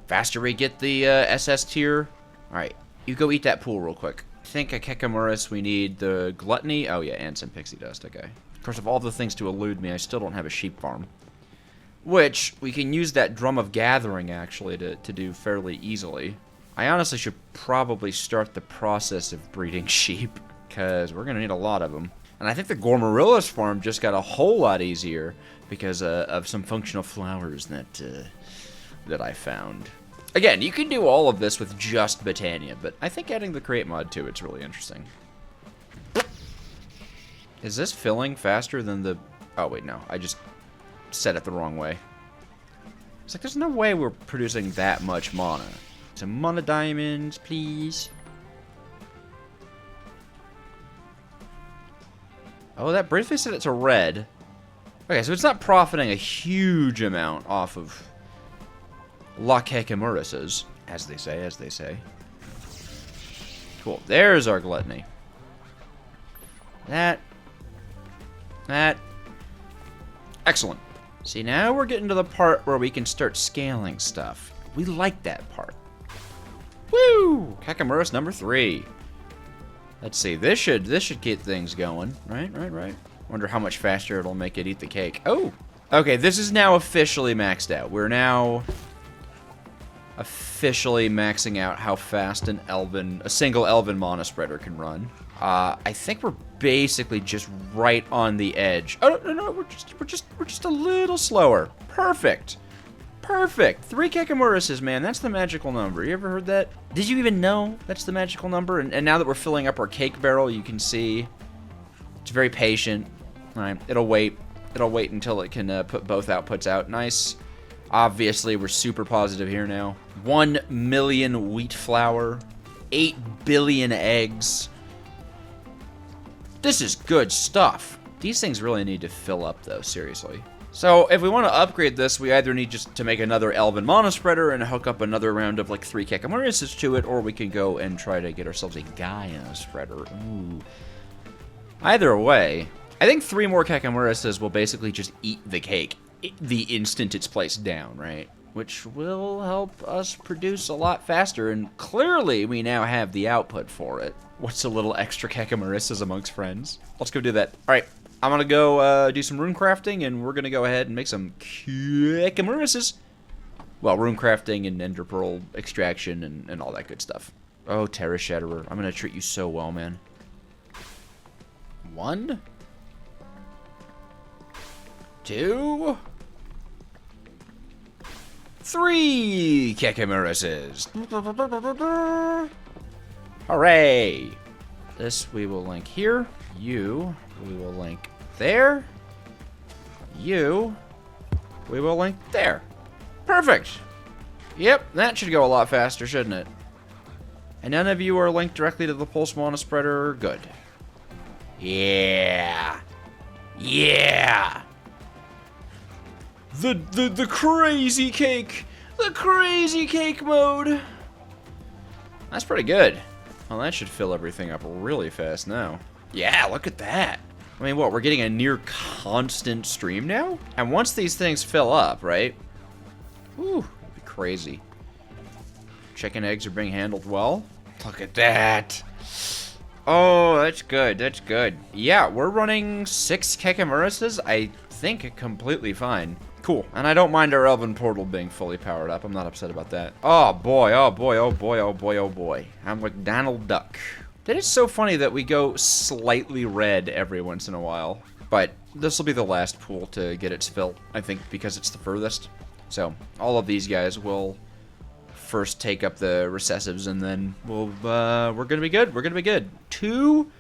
faster we get the SS tier. Alright, you go eat that pool real quick. I think a Kekimuris, we need the Gluttony. Oh yeah, and some pixie dust, okay. Of course, of all the things to elude me, I still don't have a sheep farm. Which, we can use that Drum of Gathering, actually, to do fairly easily. I honestly should probably start the process of breeding sheep, because we're going to need a lot of them. And I think the Gormarillas farm just got a whole lot easier because of some functional flowers that I found. Again, you can do all of this with just Botania, but I think adding the Create mod to it's really interesting. Is this filling faster than the... Oh, wait, no. I just set it the wrong way. It's like, there's no way we're producing that much mana. Some mana diamonds, please. Oh, that briefly set it to red. Okay, so it's not profiting a huge amount off of La Kekimurises, as they say. Cool. There's our Gluttony. That. Excellent. See, now we're getting to the part where we can start scaling stuff. We like that part. Woo! Kekimuris number 3. Let's see. This should get things going. Right. Wonder how much faster it'll make it eat the cake. Oh! Okay, this is now officially maxed out. We're now officially maxing out how fast a single Elven mana spreader can run. I think we're basically just right on the edge. Oh no, we're just a little slower. Perfect. 3 Kekimurises, man. That's the magical number. You ever heard that? Did you even know that's the magical number? And now that we're filling up our cake barrel, you can see it's very patient. All right, it'll wait. It'll wait until it can put both outputs out. Nice. Obviously, we're super positive here now. 1 million wheat flour, 8 billion eggs. This is good stuff. These things really need to fill up, though, seriously. So, if we want to upgrade this, we either need just to make another Elven Mana Spreader and hook up another round of, like, 3 Kekimurises to it, or we can go and try to get ourselves a Gaia Spreader. Ooh. Either way, I think 3 more Kekimurises will basically just eat the cake the instant it's placed down, right? which will help us produce a lot faster, and clearly we now have the output for it. What's a little extra Kekamarissas amongst friends? Let's go do that. All right, I'm gonna go do some rune crafting, and we're gonna go ahead and make some Kekamarissas. Well, rune crafting and ender pearl extraction and all that good stuff. Oh, Terra Shatterer, I'm gonna treat you so well, man. 1, 2, 3 Kekamarissas. Hooray! This we will link here. You, we will link there. You, we will link there. Perfect! Yep, that should go a lot faster, shouldn't it? And none of you are linked directly to the pulse mana spreader. Good. Yeah! Yeah! The crazy cake! The crazy cake mode! That's pretty good. Well, that should fill everything up really fast now. Yeah, look at that. I mean, what, we're getting a near constant stream now? And once these things fill up, right? Whew, that'd be crazy. Chicken eggs are being handled well. Look at that. Oh, that's good, that's good. Yeah, we're running 6 Kekamarissas, I think completely fine. Cool, and I don't mind our Elven Portal being fully powered up. I'm not upset about that. Oh boy, oh boy, oh boy, oh boy, oh boy. I'm like Donald Duck. That is so funny that we go slightly red every once in a while. But this will be the last pool to get its fill, I think, because it's the furthest. So, all of these guys will first take up the recessives, and then we're gonna be good. We're gonna be good. 2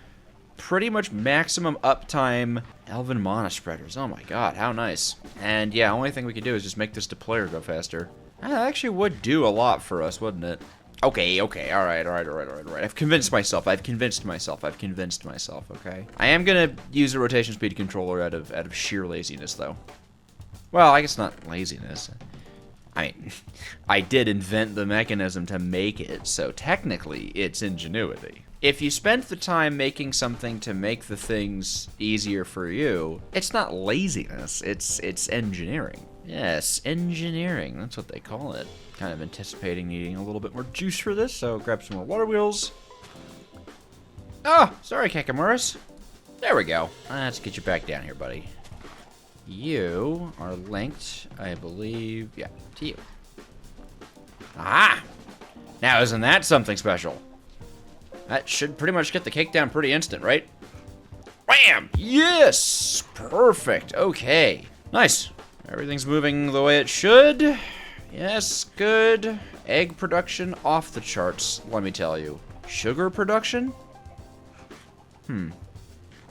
pretty much maximum uptime Elven Mana Spreaders. Oh my god, how nice. And yeah, only thing we can do is just make this deployer go faster. That actually would do a lot for us, wouldn't it? Okay, alright. I've convinced myself, okay? I am gonna use a rotation speed controller out of sheer laziness, though. Well, I guess not laziness. I mean, I did invent the mechanism to make it, so technically it's ingenuity. If you spent the time making something to make the things easier for you, it's not laziness, it's engineering. Yes, engineering, that's what they call it. Kind of anticipating needing a little bit more juice for this, so grab some more water wheels. Oh, sorry, Kekamaris. There we go. Let's get you back down here, buddy. You are linked, I believe, yeah, to you. Aha! Now, isn't that something special? That should pretty much get the cake down pretty instant, right? Bam! Yes! Perfect. Okay. Nice. Everything's moving the way it should. Yes, good. Egg production off the charts, let me tell you. Sugar production?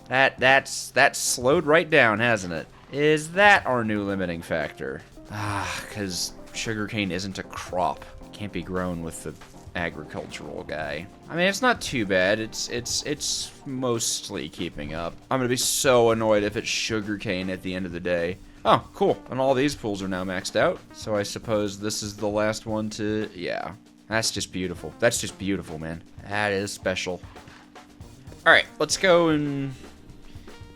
That's slowed right down, hasn't it? Is that our new limiting factor? Because sugarcane isn't a crop. It can't be grown with the agricultural guy. I mean, it's not too bad. It's mostly keeping up. I'm gonna be so annoyed if it's sugarcane at the end of the day. Oh, cool. And all these pools are now maxed out. So I suppose this is the last one to... Yeah. That's just beautiful. That's just beautiful, man. That is special. Alright, let's go and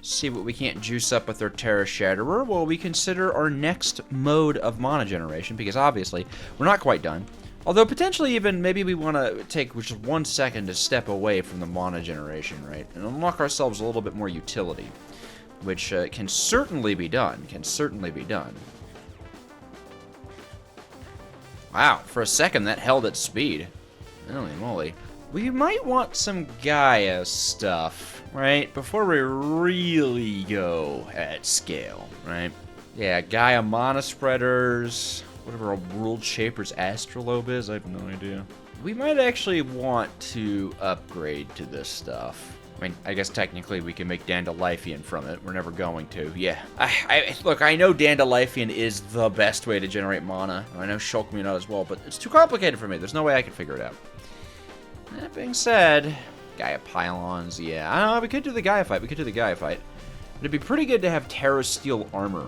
see what we can't juice up with our Terra Shatterer while we consider our next mode of mana generation, because obviously we're not quite done. Although potentially even maybe we want to take just 1 second to step away from the mana generation, right? And unlock ourselves a little bit more utility. Which can certainly be done. Wow, for a second that held its speed. Holy moly. We might want some Gaia stuff, right? Before we really go at scale, right? Yeah, Gaia Mana Spreaders, whatever a World Shaper's Astrolabe is, I have no idea. We might actually want to upgrade to this stuff. I mean, I guess technically we can make Dandelion from it. We're never going to. Yeah. Look, I know Dandelion is the best way to generate mana. I know Shulkminot as well, but it's too complicated for me. There's no way I can figure it out. That being said, Gaia Pylons, yeah. I don't know, we could do the Gaia fight. But it'd be pretty good to have Terra Steel Armor.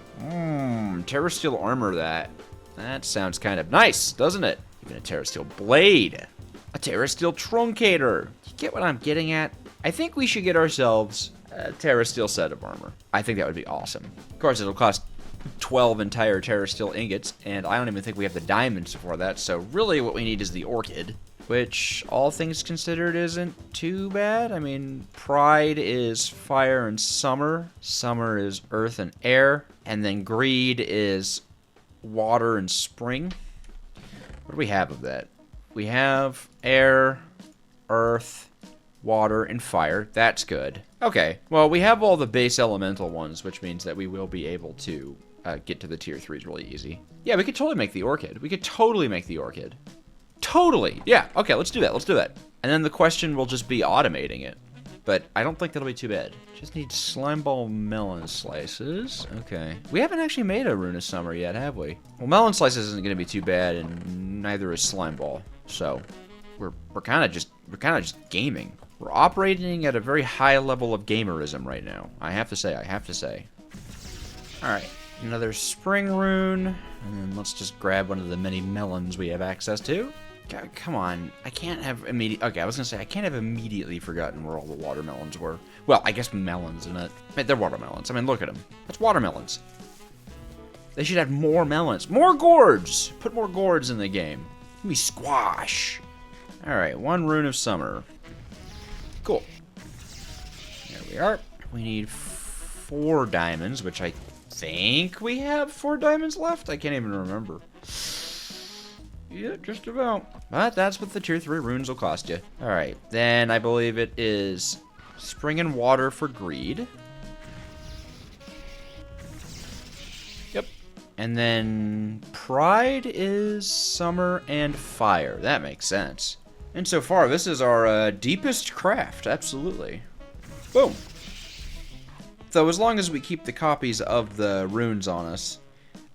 Terra Steel Armor, that sounds kind of nice, doesn't it? Even a Terra Steel Blade. A Terra Steel Truncator. You get what I'm getting at? I think we should get ourselves a Terra Steel set of armor. I think that would be awesome. Of course, it'll cost 12 entire Terra Steel ingots, and I don't even think we have the diamonds for that, so really what we need is the orchid, which, all things considered, isn't too bad. I mean, Pride is fire and summer, summer is earth and air, and then Greed is water and spring. What do we have of that? We have air, earth, water, and fire. That's good. Okay, well, we have all the base elemental ones, which means that we will be able to get to the tier 3s really easy. Yeah, we could totally make the orchid. We could totally make the orchid. Totally! Yeah, okay, let's do that, let's do that. And then the question will just be automating it. But I don't think that'll be too bad. Just need slime ball melon slices. Okay. We haven't actually made a Rune of Summer yet, have we? Well, melon slices isn't going to be too bad, and neither is slime ball. So, we're kind of just gaming. We're operating at a very high level of gamerism right now. I have to say. All right, another spring rune, and then let's just grab one of the many melons we have access to. God, come on, I can't have okay, I was gonna say I can't have immediately forgotten where all the watermelons were. Well, I guess melons in it. They're watermelons. I mean, look at them. That's watermelons. They should have more melons, more gourds. Put more gourds in the game. Give me squash. All right, 1 rune of summer. Cool. There we are. We need 4 diamonds, which I think we have 4 diamonds left. I can't even remember. Yeah, just about. But that's what the tier 3 runes will cost you. Alright, then I believe it is spring and water for greed. Yep. And then pride is summer and fire. That makes sense. And so far, this is our deepest craft. Absolutely. Boom. Though as long as we keep the copies of the runes on us,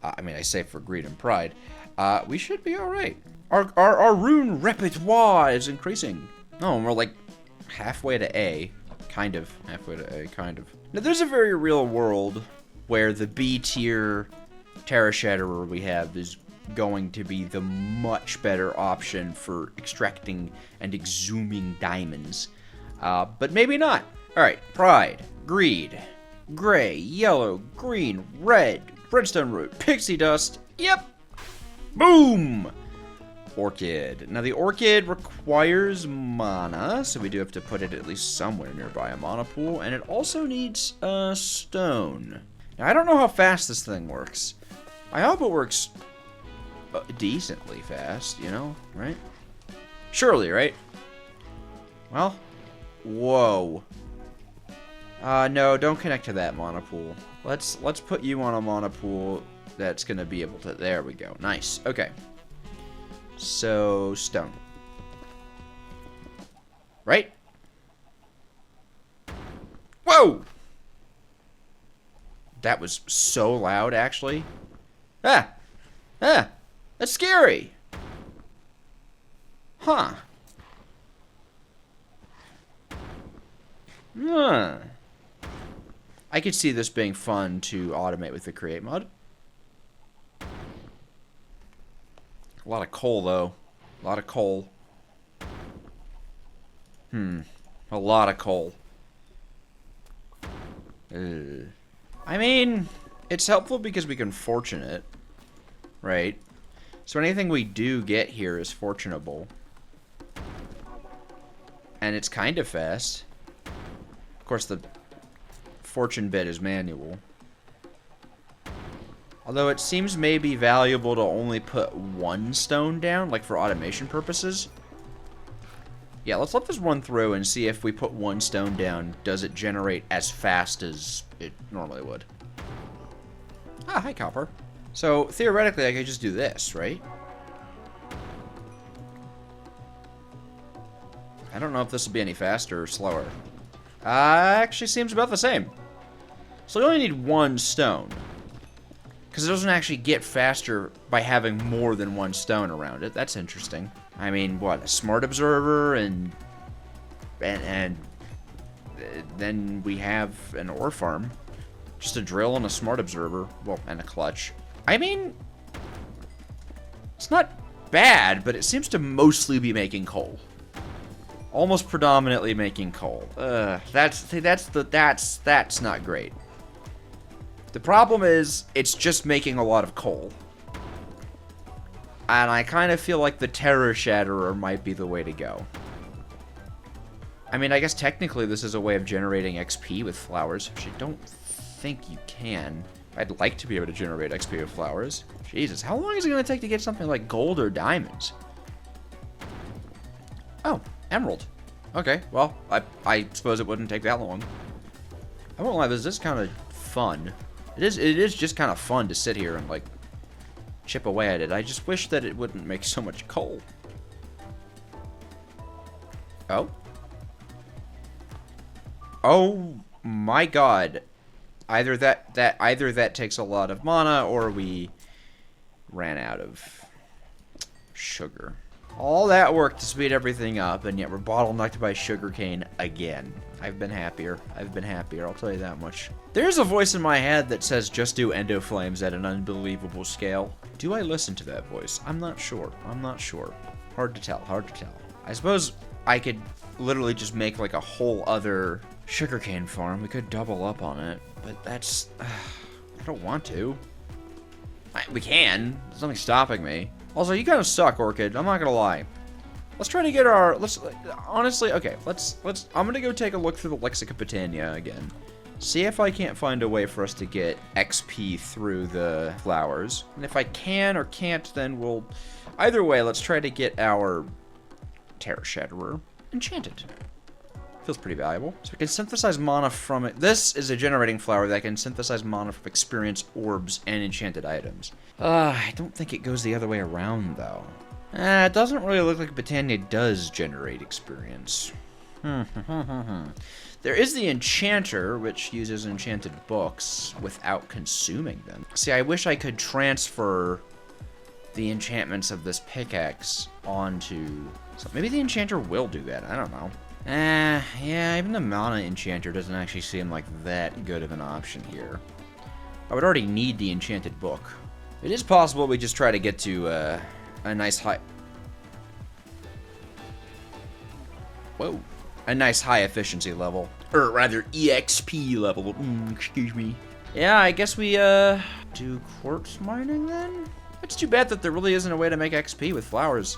I mean, I say for greed and pride, we should be all right. Our rune repertoire is increasing. Oh, and we're like halfway to A. Kind of. Halfway to A, kind of. Now, there's a very real world where the B tier Terra Shatterer we have is going to be the much better option for extracting and exhuming diamonds. But maybe not. Alright, pride, greed, gray, yellow, green, red, redstone root, pixie dust, yep! Boom! Orchid. Now the orchid requires mana, so we do have to put it at least somewhere nearby a mana pool, and it also needs a stone. Now I don't know how fast this thing works. I hope it works decently fast, you know, right? Surely, right? Well, whoa. No, don't connect to that mana pool. Let's put you on a mana pool that's gonna be able to. There we go. Nice. Okay. So stone. Right? Whoa! That was so loud, actually. Ah! Ah! That's scary! Huh. Huh. I could see this being fun to automate with the create mod. A lot of coal, though. A lot of coal. A lot of coal. I mean, it's helpful because we can fortune it, right? So anything we do get here is fortunable. And it's kind of fast. Of course, the fortune bit is manual. Although it seems maybe valuable to only put 1 stone down, like for automation purposes. Yeah, let's let this run through and see if we put 1 stone down, does it generate as fast as it normally would. Ah, hi, copper. So, theoretically, I could just do this, right? I don't know if this will be any faster or slower. Actually seems about the same. So we only need 1 stone. Because it doesn't actually get faster by having more than 1 stone around it. That's interesting. I mean, what? A smart observer and then we have an ore farm. Just a drill and a smart observer. Well, and a clutch. I mean, it's not bad, but it seems to mostly be making coal. Almost predominantly making coal. That's not great. The problem is, it's just making a lot of coal. And I kind of feel like the Terror Shatterer might be the way to go. I mean, I guess technically this is a way of generating XP with flowers, which I don't think you can. I'd like to be able to generate XP with flowers. Jesus, how long is it going to take to get something like gold or diamonds? Oh, emerald. Okay, well, I suppose it wouldn't take that long. I won't lie, this is kind of fun. It is just kind of fun to sit here and, like, chip away at it. I just wish that it wouldn't make so much coal. Oh? Oh my god. Either that takes a lot of mana, or we ran out of sugar. All that work to speed everything up, and yet we're bottlenecked by sugarcane again. I've been happier, I'll tell you that much. There's a voice in my head that says just do endo flames at an unbelievable scale. Do I listen to that voice? I'm not sure. Hard to tell. I suppose I could literally just make like a whole other sugarcane farm. We could double up on it, but that's... I don't want to. We can. There's nothing stopping me. Also, you kind of suck, Orchid. I'm not gonna lie. Let's try to get our... honestly, okay. I'm gonna go take a look through the Lexica Botania again. See if I can't find a way for us to get XP through the flowers. And if I can or can't, then we'll... Either way, let's try to get our Terror Shatterer enchanted. Feels pretty valuable. So we can synthesize mana from it. This is a generating flower that can synthesize mana from experience, orbs, and enchanted items. I don't think it goes the other way around, though. It doesn't really look like Botania does generate experience. There is the Enchanter, which uses enchanted books without consuming them. See, I wish I could transfer the enchantments of this pickaxe onto... So maybe the Enchanter will do that. I don't know. Yeah, even the Mana Enchanter doesn't actually seem like that good of an option here. I would already need the enchanted book. It is possible we just try to get to a nice high... Whoa. A nice high efficiency level. Or rather, EXP level. Excuse me. Yeah, I guess we, do quartz mining then? It's too bad that there really isn't a way to make XP with flowers.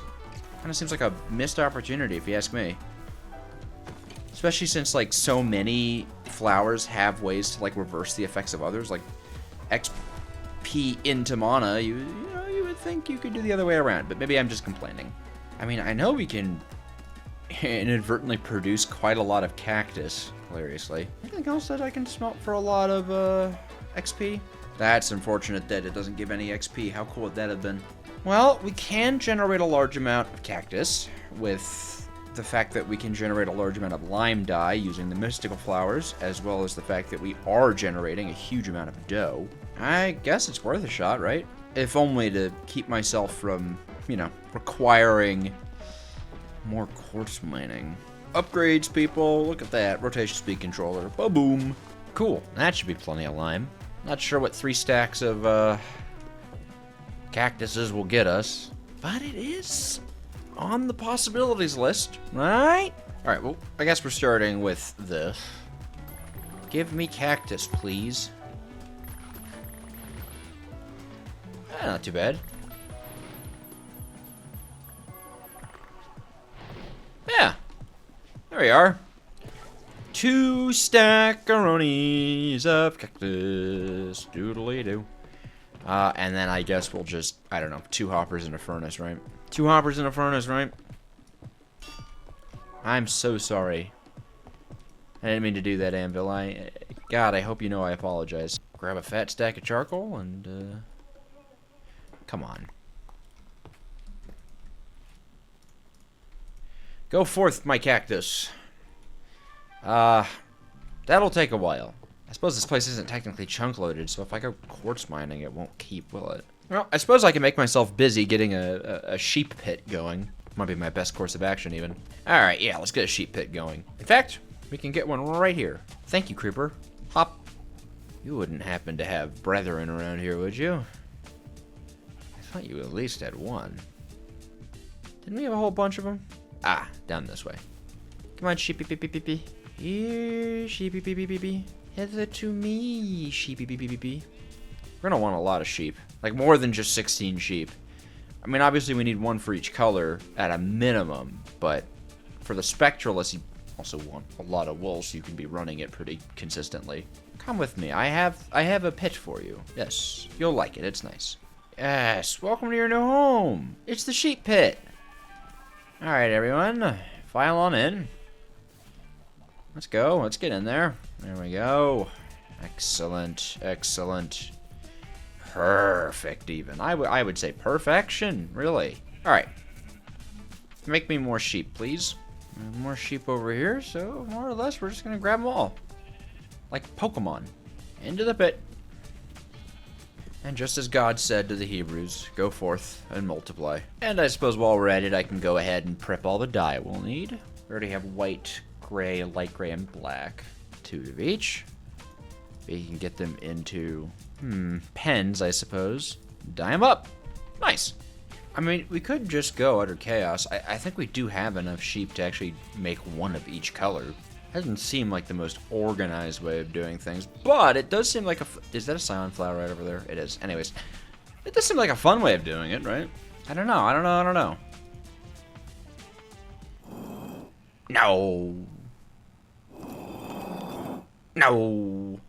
Kinda seems like a missed opportunity, if you ask me. Especially since, like, so many flowers have ways to, like, reverse the effects of others. Like, XP into mana, you know, you would think you could do the other way around. But maybe I'm just complaining. I mean, I know we can inadvertently produce quite a lot of cactus, hilariously. Anything else that I can smelt for a lot of, XP? That's unfortunate that it doesn't give any XP. How cool would that have been? Well, we can generate a large amount of cactus with the fact that we can generate a large amount of lime dye using the mystical flowers, as well as the fact that we are generating a huge amount of dough. I guess it's worth a shot, right? If only to keep myself from, you know, requiring more quartz mining. Upgrades, people. Look at that. Rotation speed controller. Ba-boom. Cool. That should be plenty of lime. Not sure what 3 stacks of, cactuses will get us, but it is on the possibilities list, right? Alright, well, I guess we're starting with this. Give me cactus, please. Not too bad. Yeah. There we are. 2 stackaroonies of cactus. Doodly-doo. And then I guess we'll just, I don't know, 2 hoppers in a furnace, right? 2 hoppers in a furnace, right? I'm so sorry. I didn't mean to do that, Anvil. God, I hope you know I apologize. Grab a fat stack of charcoal and, come on. Go forth, my cactus. That'll take a while. I suppose this place isn't technically chunk loaded, so if I go quartz mining, it won't keep, will it? Well, I suppose I can make myself busy getting a sheep pit going. Might be my best course of action, even. Alright, yeah, let's get a sheep pit going. In fact, we can get one right here. Thank you, Creeper. Hop. You wouldn't happen to have brethren around here, would you? I thought you at least had one. Didn't we have a whole bunch of them? Ah, down this way. Come on, sheepy pee pee pee pee. Here, sheepy pee pee pee pee. Hither to me, sheepy bee bee bee bee. We're gonna want a lot of sheep. Like more than just 16 sheep. I mean, obviously we need one for each color at a minimum, but for the spectralists, you also want a lot of wool so you can be running it pretty consistently. Come with me. I have a pit for you. Yes, you'll like it. It's nice. Yes, welcome to your new home. It's the sheep pit. All right, everyone, file on in. Let's go. Let's get in there. There we go. Excellent. Excellent. Perfect, even. I would say perfection, really. All right. Make me more sheep, please. More sheep over here, so more or less we're just going to grab them all. Like Pokemon. Into the pit. And just as God said to the Hebrews, go forth and multiply. And I suppose while we're at it, I can go ahead and prep all the dye we'll need. We already have white, gray, light gray, and black. 2 of each. We can get them into, pens, I suppose. Dye them up. Nice. I mean, we could just go utter chaos. I think we do have enough sheep to actually make one of each color. Doesn't seem like the most organized way of doing things, but it does seem like a... Is that a silent flower right over there? It is. Anyways, it does seem like a fun way of doing it, right? I don't know. No. No.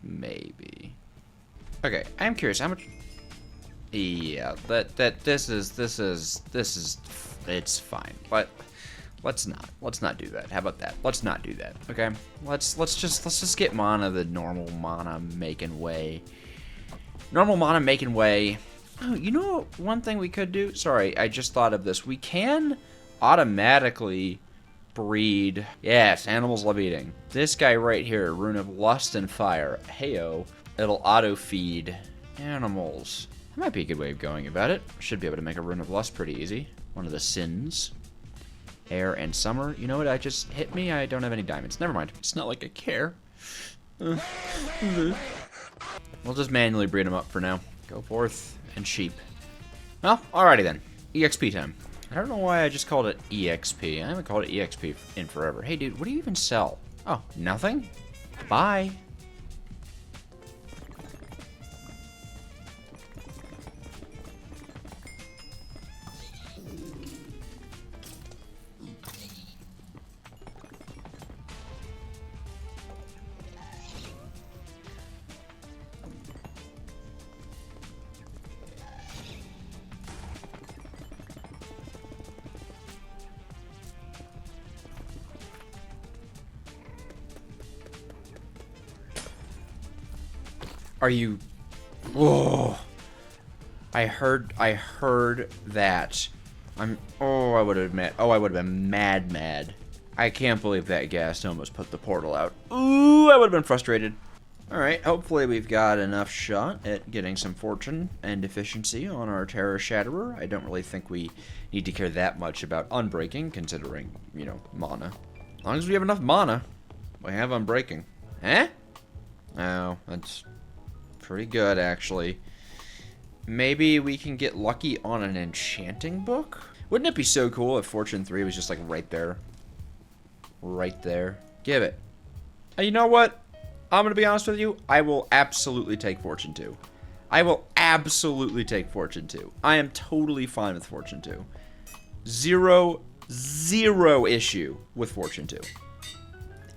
Maybe. Okay, I'm curious, how much... Yeah, this is it's fine. But let's not do that. How about that? Let's not do that. Okay? Let's just get mana the normal mana making way. Normal mana making way. Oh, you know one thing we could do? Sorry, I just thought of this. We can automatically breed. Yes, animals love eating. This guy right here, Rune of Lust and Fire. Heyo. It'll auto feed animals. That might be a good way of going about it. Should be able to make a Rune of Lust pretty easy. One of the sins. Air and summer. You know what? I just hit me. I don't have any diamonds. Never mind. It's not like I care. We'll just manually breed them up for now. Go forth and sheep. Well, alrighty then. EXP time. I don't know why I just called it EXP. I haven't called it EXP in forever. Hey, dude, what do you even sell? Oh, nothing? Bye. Are you... Oh, I heard that. I would have been mad. I can't believe that ghast almost put the portal out. Ooh, I would have been frustrated. Alright, hopefully we've got enough shot at getting some fortune and efficiency on our Terror Shatterer. I don't really think we need to care that much about Unbreaking, considering, you know, mana. As long as we have enough mana, we have Unbreaking. Eh? Oh, that's... pretty good, actually. Maybe we can get lucky on an enchanting book? Wouldn't it be so cool if Fortune 3 was just like right there? Right there. Give it. And you know what? I'm gonna be honest with you. I will absolutely take Fortune 2. I will absolutely take Fortune 2. I am totally fine with Fortune 2. Zero issue with Fortune 2.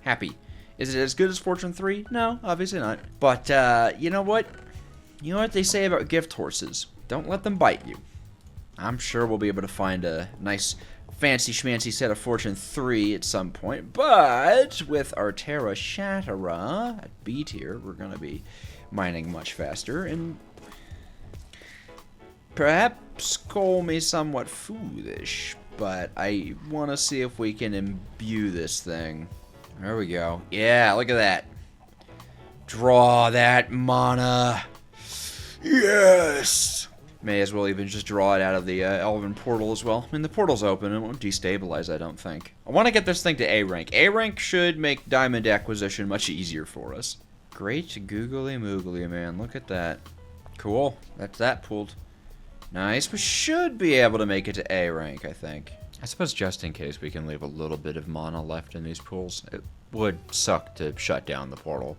Happy. Is it as good as Fortune 3? No, obviously not. But, you know what? You know what they say about gift horses? Don't let them bite you. I'm sure we'll be able to find a nice, fancy schmancy set of Fortune 3 at some point. But, with our Terra Shatterer at B tier, we're going to be mining much faster. And perhaps call me somewhat foolish, but I want to see if we can imbue this thing. There we go. Yeah, look at that. Draw that mana. Yes! May as well even just draw it out of the Elven portal as well. I mean, the portal's open. It won't destabilize, I don't think. I want to get this thing to A rank. A rank should make diamond acquisition much easier for us. Great googly moogly, man. Look at that. Cool. That's that pulled. Nice. We should be able to make it to A rank, I think. I suppose just in case we can leave a little bit of mana left in these pools. would suck to shut down the portal.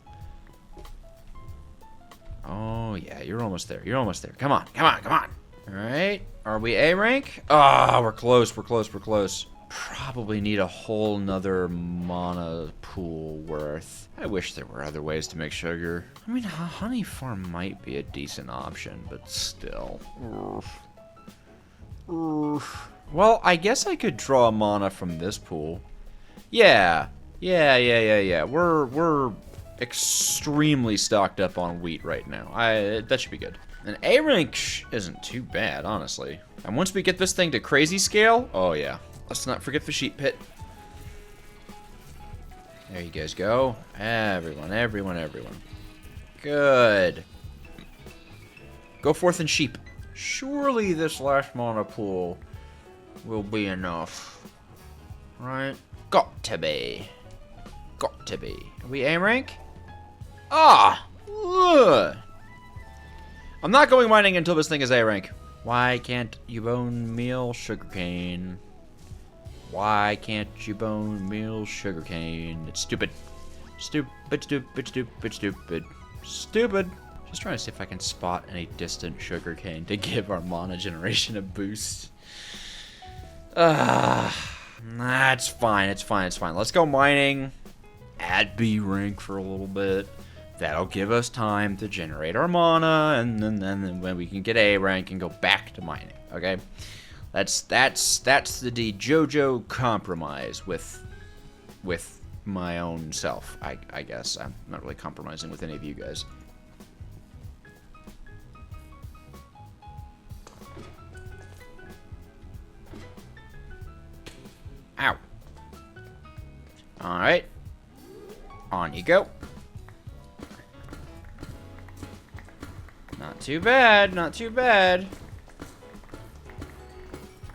Oh, yeah, you're almost there. You're almost there. Come on, come on, come on. All right, are we A rank? Ah, we're close, we're close, we're close. Probably need a whole nother mana pool worth. I wish there were other ways to make sugar. I mean, a honey farm might be a decent option, but still. Well, I guess I could draw mana from this pool. Yeah. We're extremely stocked up on wheat right now. That should be good. An A rank isn't too bad, honestly. And once we get this thing to crazy scale, oh yeah. Let's not forget the sheep pit. There you guys go. Everyone. Good. Go forth in sheep. Surely this last mana pool will be enough. Right? Got to be. Got to be. Are we A rank? Ah! Ugh. I'm not going mining until this thing is A rank. Why can't you bone meal sugarcane? Why can't you bone meal sugarcane? It's stupid. Stupid. Just trying to see if I can spot any distant sugarcane to give our mana generation a boost. That's fine. It's fine. Let's go mining at B rank for a little bit. That'll give us time to generate our mana, and then when we can get A rank and go back to mining. Okay, that's the JoJo compromise with my own self. I guess I'm not really compromising with any of you guys. Ow. All right, on you go. Not too bad, not too bad.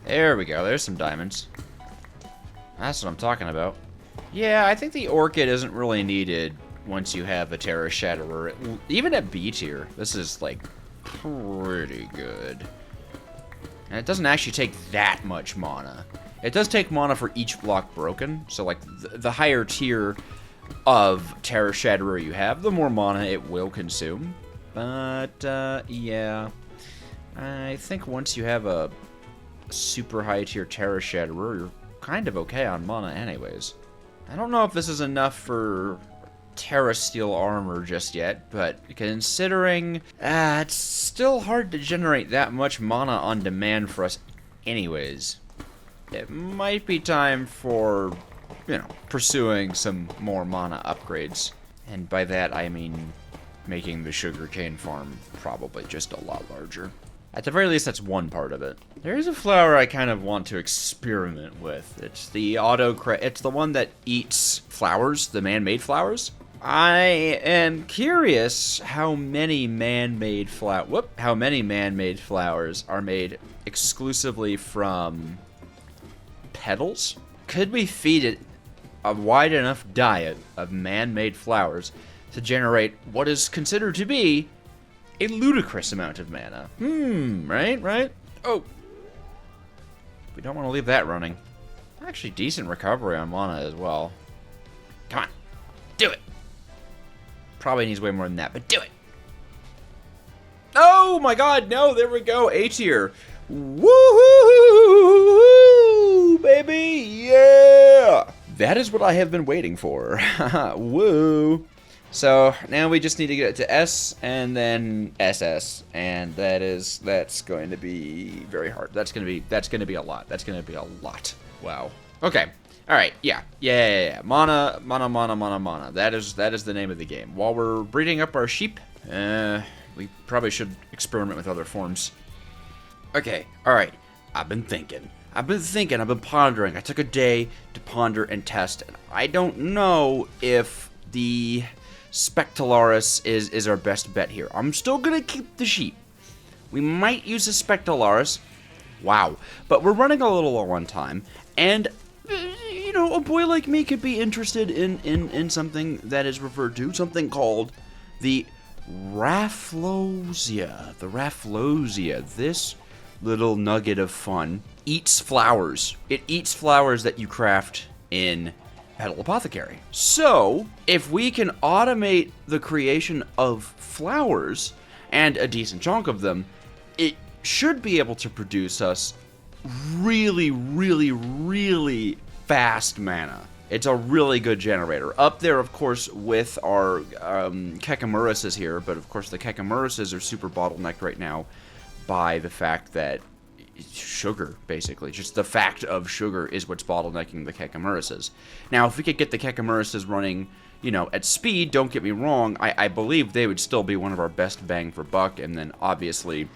There we go, there's some diamonds. That's what I'm talking about. Yeah, I think the orchid isn't really needed once you have a Terra Shatterer. Even at B tier, this is, like, pretty good. And it doesn't actually take that much mana. It does take mana for each block broken, so, like, the higher tier of Terra Shatterer you have, the more mana it will consume. But, yeah. I think once you have a super high tier Terra Shatterer, you're kind of okay on mana anyways. I don't know if this is enough for Terra Steel Armor just yet, but considering it's still hard to generate that much mana on demand for us anyways, it might be time for, you know, pursuing some more mana upgrades. And by that I mean making the sugarcane farm probably just a lot larger. At the very least, that's one part of it. There is a flower I kind of want to experiment with. It's the it's the one that eats flowers, the man-made flowers. I am curious how many man-made flowers are made exclusively from petals. Could we feed it a wide enough diet of man-made flowers to generate what is considered to be a ludicrous amount of mana? Right? Oh. We don't want to leave that running. Actually, decent recovery on mana as well. Come on. Do it. Probably needs way more than that, but do it. Oh my god, no, there we go. A tier. Woohoo, baby, yeah. That is what I have been waiting for. Woo. So now we just need to get it to S and then SS, and that's going to be very hard. That's gonna be a lot. Wow. Okay. All right. Yeah. Mana. That is the name of the game. While we're breeding up our sheep, we probably should experiment with other forms. Okay. All right. I've been thinking. I've been pondering. I took a day to ponder and test, and I don't know if the Spectalaris is our best bet here. I'm still gonna keep the sheep. We might use a Spectalaris. Wow. But we're running a little low on time, and you know, a boy like me could be interested in something that is referred to, something called the Rafflesia. The Rafflesia. This little nugget of fun eats flowers. It eats flowers that you craft in Petal Apothecary. So, if we can automate the creation of flowers, and a decent chunk of them, it should be able to produce us really, really, really fast mana. It's a really good generator. Up there, of course, with our Kekamurases here, but of course the Kekamurases are super bottlenecked right now by the fact that sugar, basically. Just the fact of sugar is what's bottlenecking the Kekamurases. Now, if we could get the Kekamurases running, you know, at speed, don't get me wrong, I believe they would still be one of our best bang for buck, and then obviously...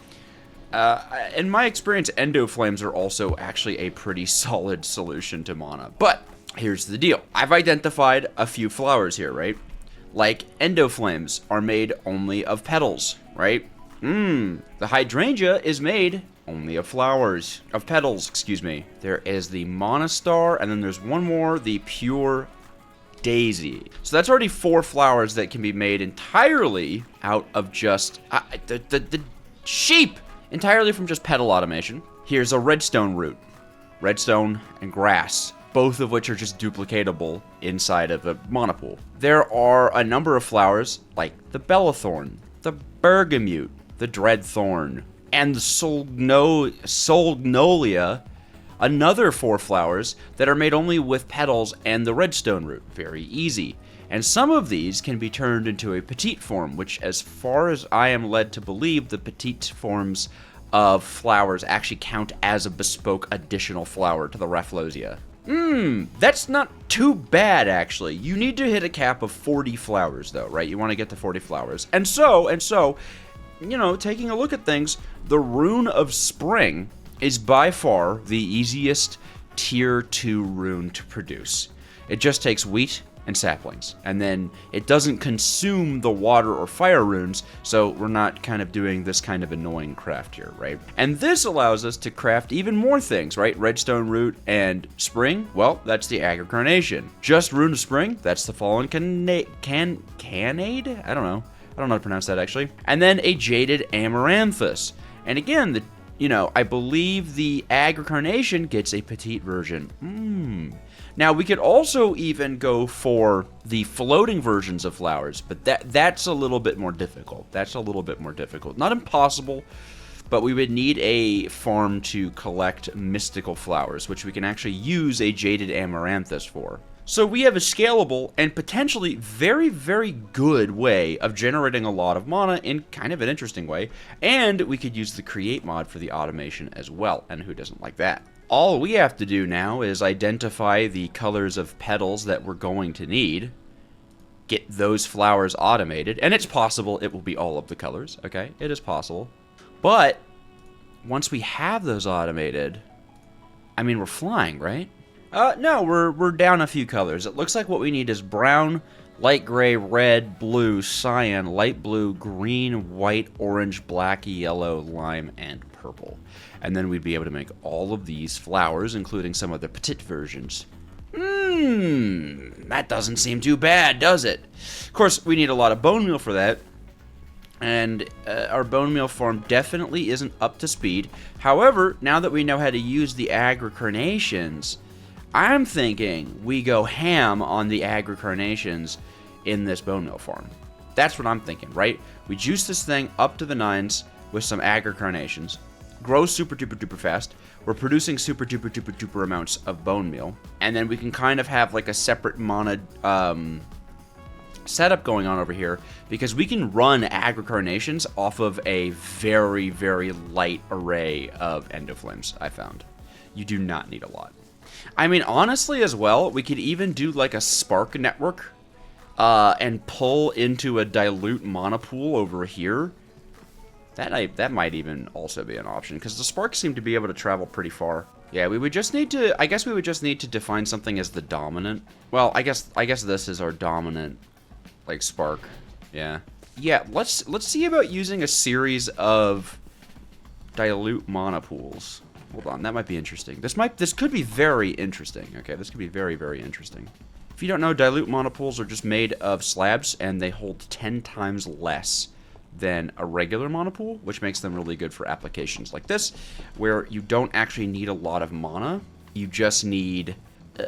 in my experience, Endo Flames are also actually a pretty solid solution to mana. But here's the deal. I've identified a few flowers here, right? Like, Endo Flames are made only of petals, right? The Hydrangea is made only of flowers. Of petals, excuse me. There is the Monastar, and then there's one more, the Pure Daisy. So that's already 4 flowers that can be made entirely out of just... the sheep! Entirely from just petal automation. Here's a redstone root. Redstone and grass. Both of which are just duplicatable inside of a mana pool. There are a number of flowers, like the Bellathorn, the Bergamute, the Dreadthorn, and the Solgnolia, another 4 flowers that are made only with petals and the redstone root. Very easy. And some of these can be turned into a petite form, which, as far as I am led to believe, the petite forms of flowers actually count as a bespoke additional flower to the Rafflesia. That's not too bad, actually. You need to hit a cap of 40 flowers, though, right? You want to get to 40 flowers. And so, you know, taking a look at things, the Rune of Spring is by far the easiest tier 2 rune to produce. It just takes wheat and saplings, and then it doesn't consume the water or fire runes, so we're not kind of doing this kind of annoying craft here, right? And this allows us to craft even more things, right? Redstone root and spring, well, that's the Agricarnation. Just Rune of Spring, that's the Fallen Canade? I don't know how to pronounce that, actually. And then a Jaded Amaranthus. And again, I believe the Agricarnation gets a petite version. Now, we could also even go for the floating versions of flowers, but that's a little bit more difficult. Not impossible, but we would need a farm to collect mystical flowers, which we can actually use a Jaded Amaranthus for. So we have a scalable and potentially very, very good way of generating a lot of mana in kind of an interesting way, and we could use the Create mod for the automation as well, and who doesn't like that? All we have to do now is identify the colors of petals that we're going to need, get those flowers automated, and it's possible it will be all of the colors, okay? It is possible. But once we have those automated, I mean, we're flying, right? No, we're down a few colors. It looks like what we need is brown, light gray, red, blue, cyan, light blue, green, white, orange, black, yellow, lime, and purple. And then we'd be able to make all of these flowers, including some of the petite versions. That doesn't seem too bad, does it? Of course, we need a lot of bone meal for that. And our bone meal farm definitely isn't up to speed. However, now that we know how to use the Agricarnations, I'm thinking we go ham on the Agricarnations in this bone meal farm. That's what I'm thinking, right? We juice this thing up to the 9s with some Agricarnations. Grows super duper duper fast. We're producing super duper duper duper amounts of bone meal. And then we can kind of have like a separate mana setup going on over here, because we can run Agricarnations off of a very, very light array of Endoflames, I found. You do not need a lot. I mean, honestly, as well, we could even do like a spark network and pull into a dilute mana pool over here. That might even also be an option, because the sparks seem to be able to travel pretty far. Yeah, we would just need to, I guess we would just need to define something as the dominant. Well, I guess this is our dominant, like, spark. Yeah. Yeah, let's see about using a series of dilute mana pools. Hold on, that might be interesting. This could be very interesting. Okay, this could be very, very interesting. If you don't know, dilute mana pools are just made of slabs, and they hold 10 times less than a regular mana pool, which makes them really good for applications like this, where you don't actually need a lot of mana. You just need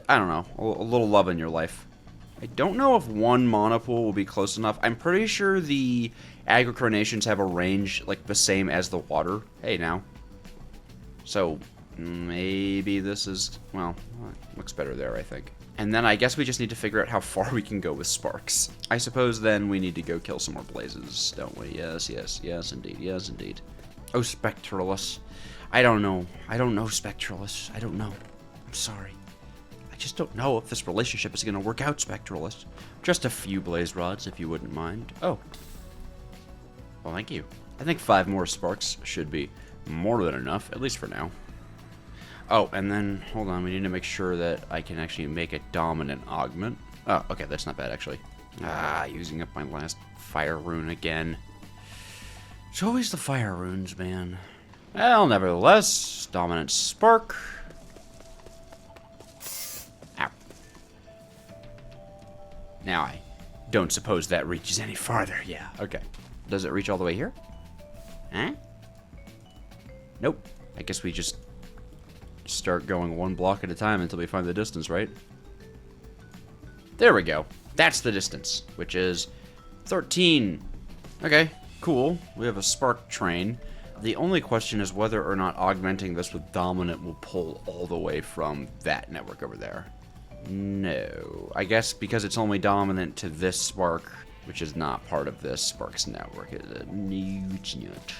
I don't know, a little love in your life. I don't know if one mana pool will be close enough. I'm pretty sure the Agrocronations have a range like the same as the water. Hey, now. So, maybe this is, well, looks better there, I think. And then I guess we just need to figure out how far we can go with sparks. I suppose then we need to go kill some more blazes, don't we? Yes, yes, yes, indeed, yes, indeed. Oh, Spectralus. I don't know, Spectralus. I don't know. I'm sorry. I just don't know if this relationship is going to work out, Spectralus. Just a few blaze rods, if you wouldn't mind. Oh. Well, thank you. I think 5 more sparks should be more than enough, at least for now. Oh, and then, hold on, we need to make sure that I can actually make a dominant augment. Oh, okay, that's not bad, actually. Using up my last fire rune again. It's always the fire runes, man. Well, nevertheless, dominant spark. Ow. Now I don't suppose that reaches any farther. Yeah, okay. Does it reach all the way here? Huh? Nope. I guess we just start going 1 block at a time until we find the distance, right? There we go. That's the distance, which is 13. Okay, cool. We have a spark train. The only question is whether or not augmenting this with dominant will pull all the way from that network over there. No. I guess because it's only dominant to this spark, which is not part of this spark's network. No, it's not.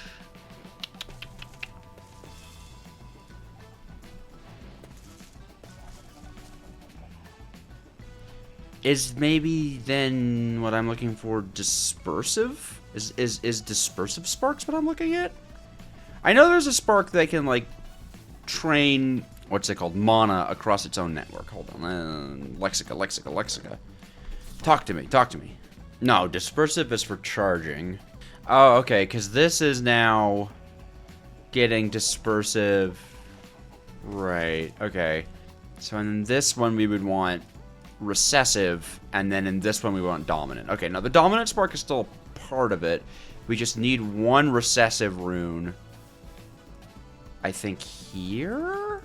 Is maybe then what I'm looking for dispersive? Is dispersive sparks what I'm looking at? I know there's a spark that can like train, what's it called, mana across its own network. Hold on, Lexica. Talk to me. No, dispersive is for charging. Oh, okay, because this is now getting dispersive. Right, okay. So in this one we would want recessive, and then in this one we want dominant. Okay, now the dominant spark is still a part of it. We just need 1 recessive rune. I think here?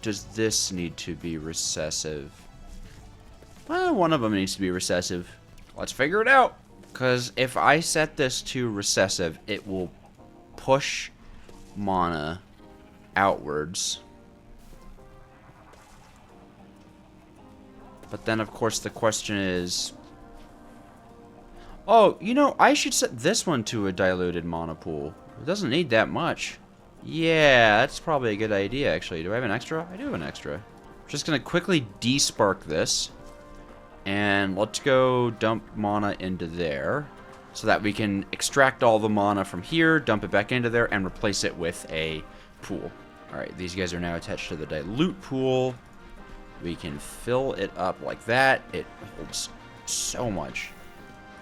Does this need to be recessive? Well, one of them needs to be recessive. Let's figure it out. Because if I set this to recessive, it will push mana outwards. But then, of course, the question is... Oh, you know, I should set this one to a diluted mana pool. It doesn't need that much. Yeah, that's probably a good idea, actually. Do I have an extra? I do have an extra. I'm just going to quickly despark this. And let's go dump mana into there. So that we can extract all the mana from here, dump it back into there, and replace it with a pool. Alright, these guys are now attached to the dilute pool. We can fill it up like that. It holds so much.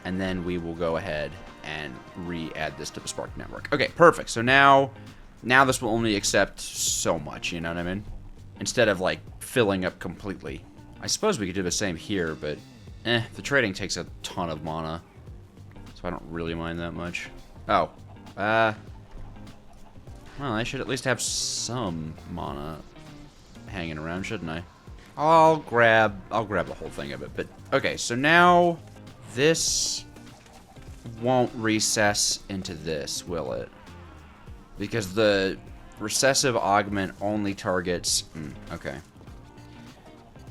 And then we will go ahead and re-add this to the Spark network. Okay, perfect. So now this will only accept so much, you know what I mean? Instead of, like, filling up completely. I suppose we could do the same here, but the trading takes a ton of mana. So I don't really mind that much. Oh. Well, I should at least have some mana hanging around, shouldn't I? I'll grab the whole thing of it, but okay, so now this won't recess into this, will it? Because the recessive augment only targets okay.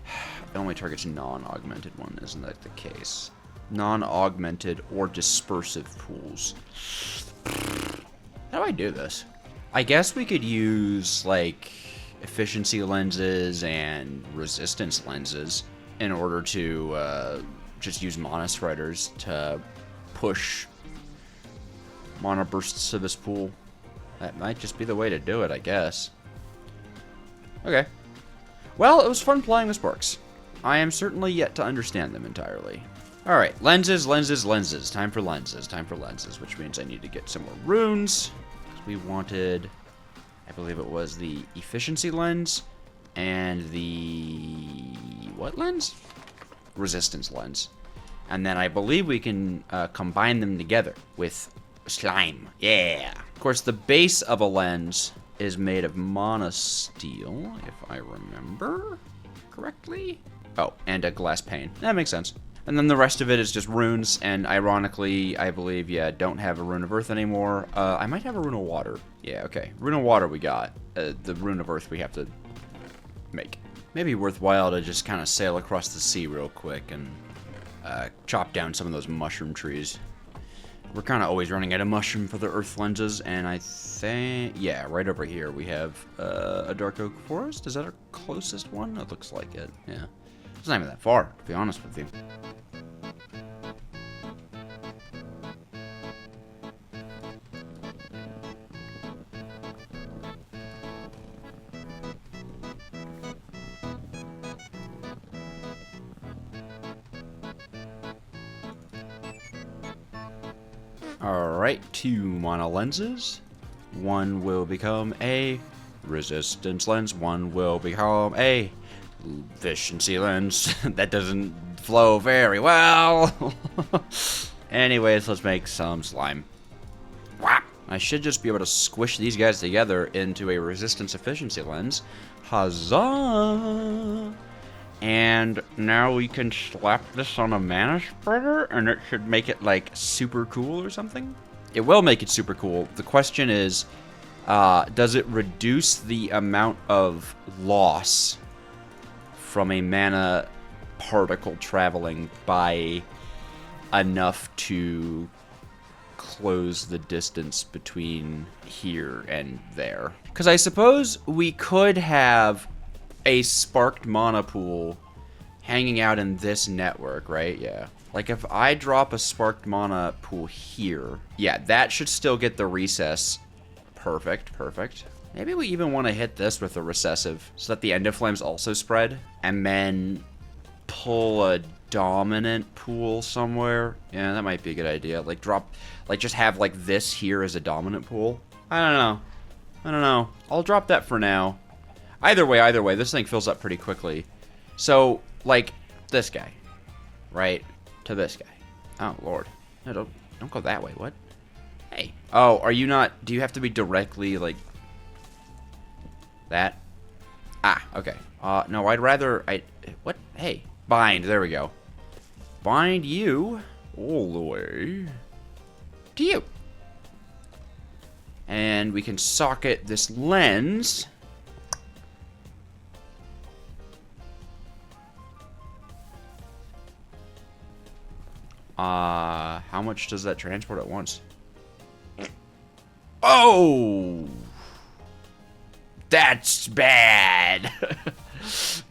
It only targets non-augmented one, isn't that the case? Non-augmented or dispersive pools. How do I do this? I guess we could use like efficiency lenses and resistance lenses in order to just use mana spreaders to push mana bursts to this pool. That might just be the way to do it, I guess. Okay. Well, it was fun playing with sparks. I am certainly yet to understand them entirely. Alright, lenses. Time for lenses, which means I need to get some more runes. We wanted, I believe it was the efficiency lens and the what lens? Resistance lens. And then I believe we can combine them together with slime. Yeah. Of course, the base of a lens is made of mana steel, if I remember correctly? Oh, and a glass pane. That makes sense. And then the rest of it is just runes, and ironically, I believe, yeah, don't have a rune of earth anymore. I might have a rune of water. Yeah, okay. Rune of water we got. The rune of earth we have to make. Maybe worthwhile to just kind of sail across the sea real quick and chop down some of those mushroom trees. We're kind of always running out of mushroom for the earth lenses, and I think, yeah, right over here we have a dark oak forest. Is that our closest one? It looks like it, yeah. It's not even that far, to be honest with you. Alright, 2 mono lenses. One will become a resistance lens. One will become a efficiency lens. That doesn't flow very well. Anyways, let's make some slime. Whap! I should just be able to squish these guys together into a resistance efficiency lens. Huzzah! And now we can slap this on a mana spreader, and it should make it, like, super cool or something? It will make it super cool. The question is, does it reduce the amount of loss from a mana particle traveling by enough to close the distance between here and there? Because I suppose we could have a sparked mana pool hanging out in this network, right? Yeah. Like if I drop a sparked mana pool here, yeah, that should still get the recess. Perfect, perfect. Maybe we even want to hit this with a recessive so that the end of flames also spread, and then pull a dominant pool somewhere. Yeah, that might be a good idea. Like just have like this here as a dominant pool. I don't know. I'll drop that for now. Either way, this thing fills up pretty quickly. So, like, this guy, right, to this guy. Oh, Lord. No, don't go that way. What? Hey. Oh, are you not, do you have to be directly, like, that? Ah, okay. No, I'd rather, what? Hey, bind, there we go. Bind you all the way to you. And we can socket this lens. How much does that transport at once? Oh! That's bad.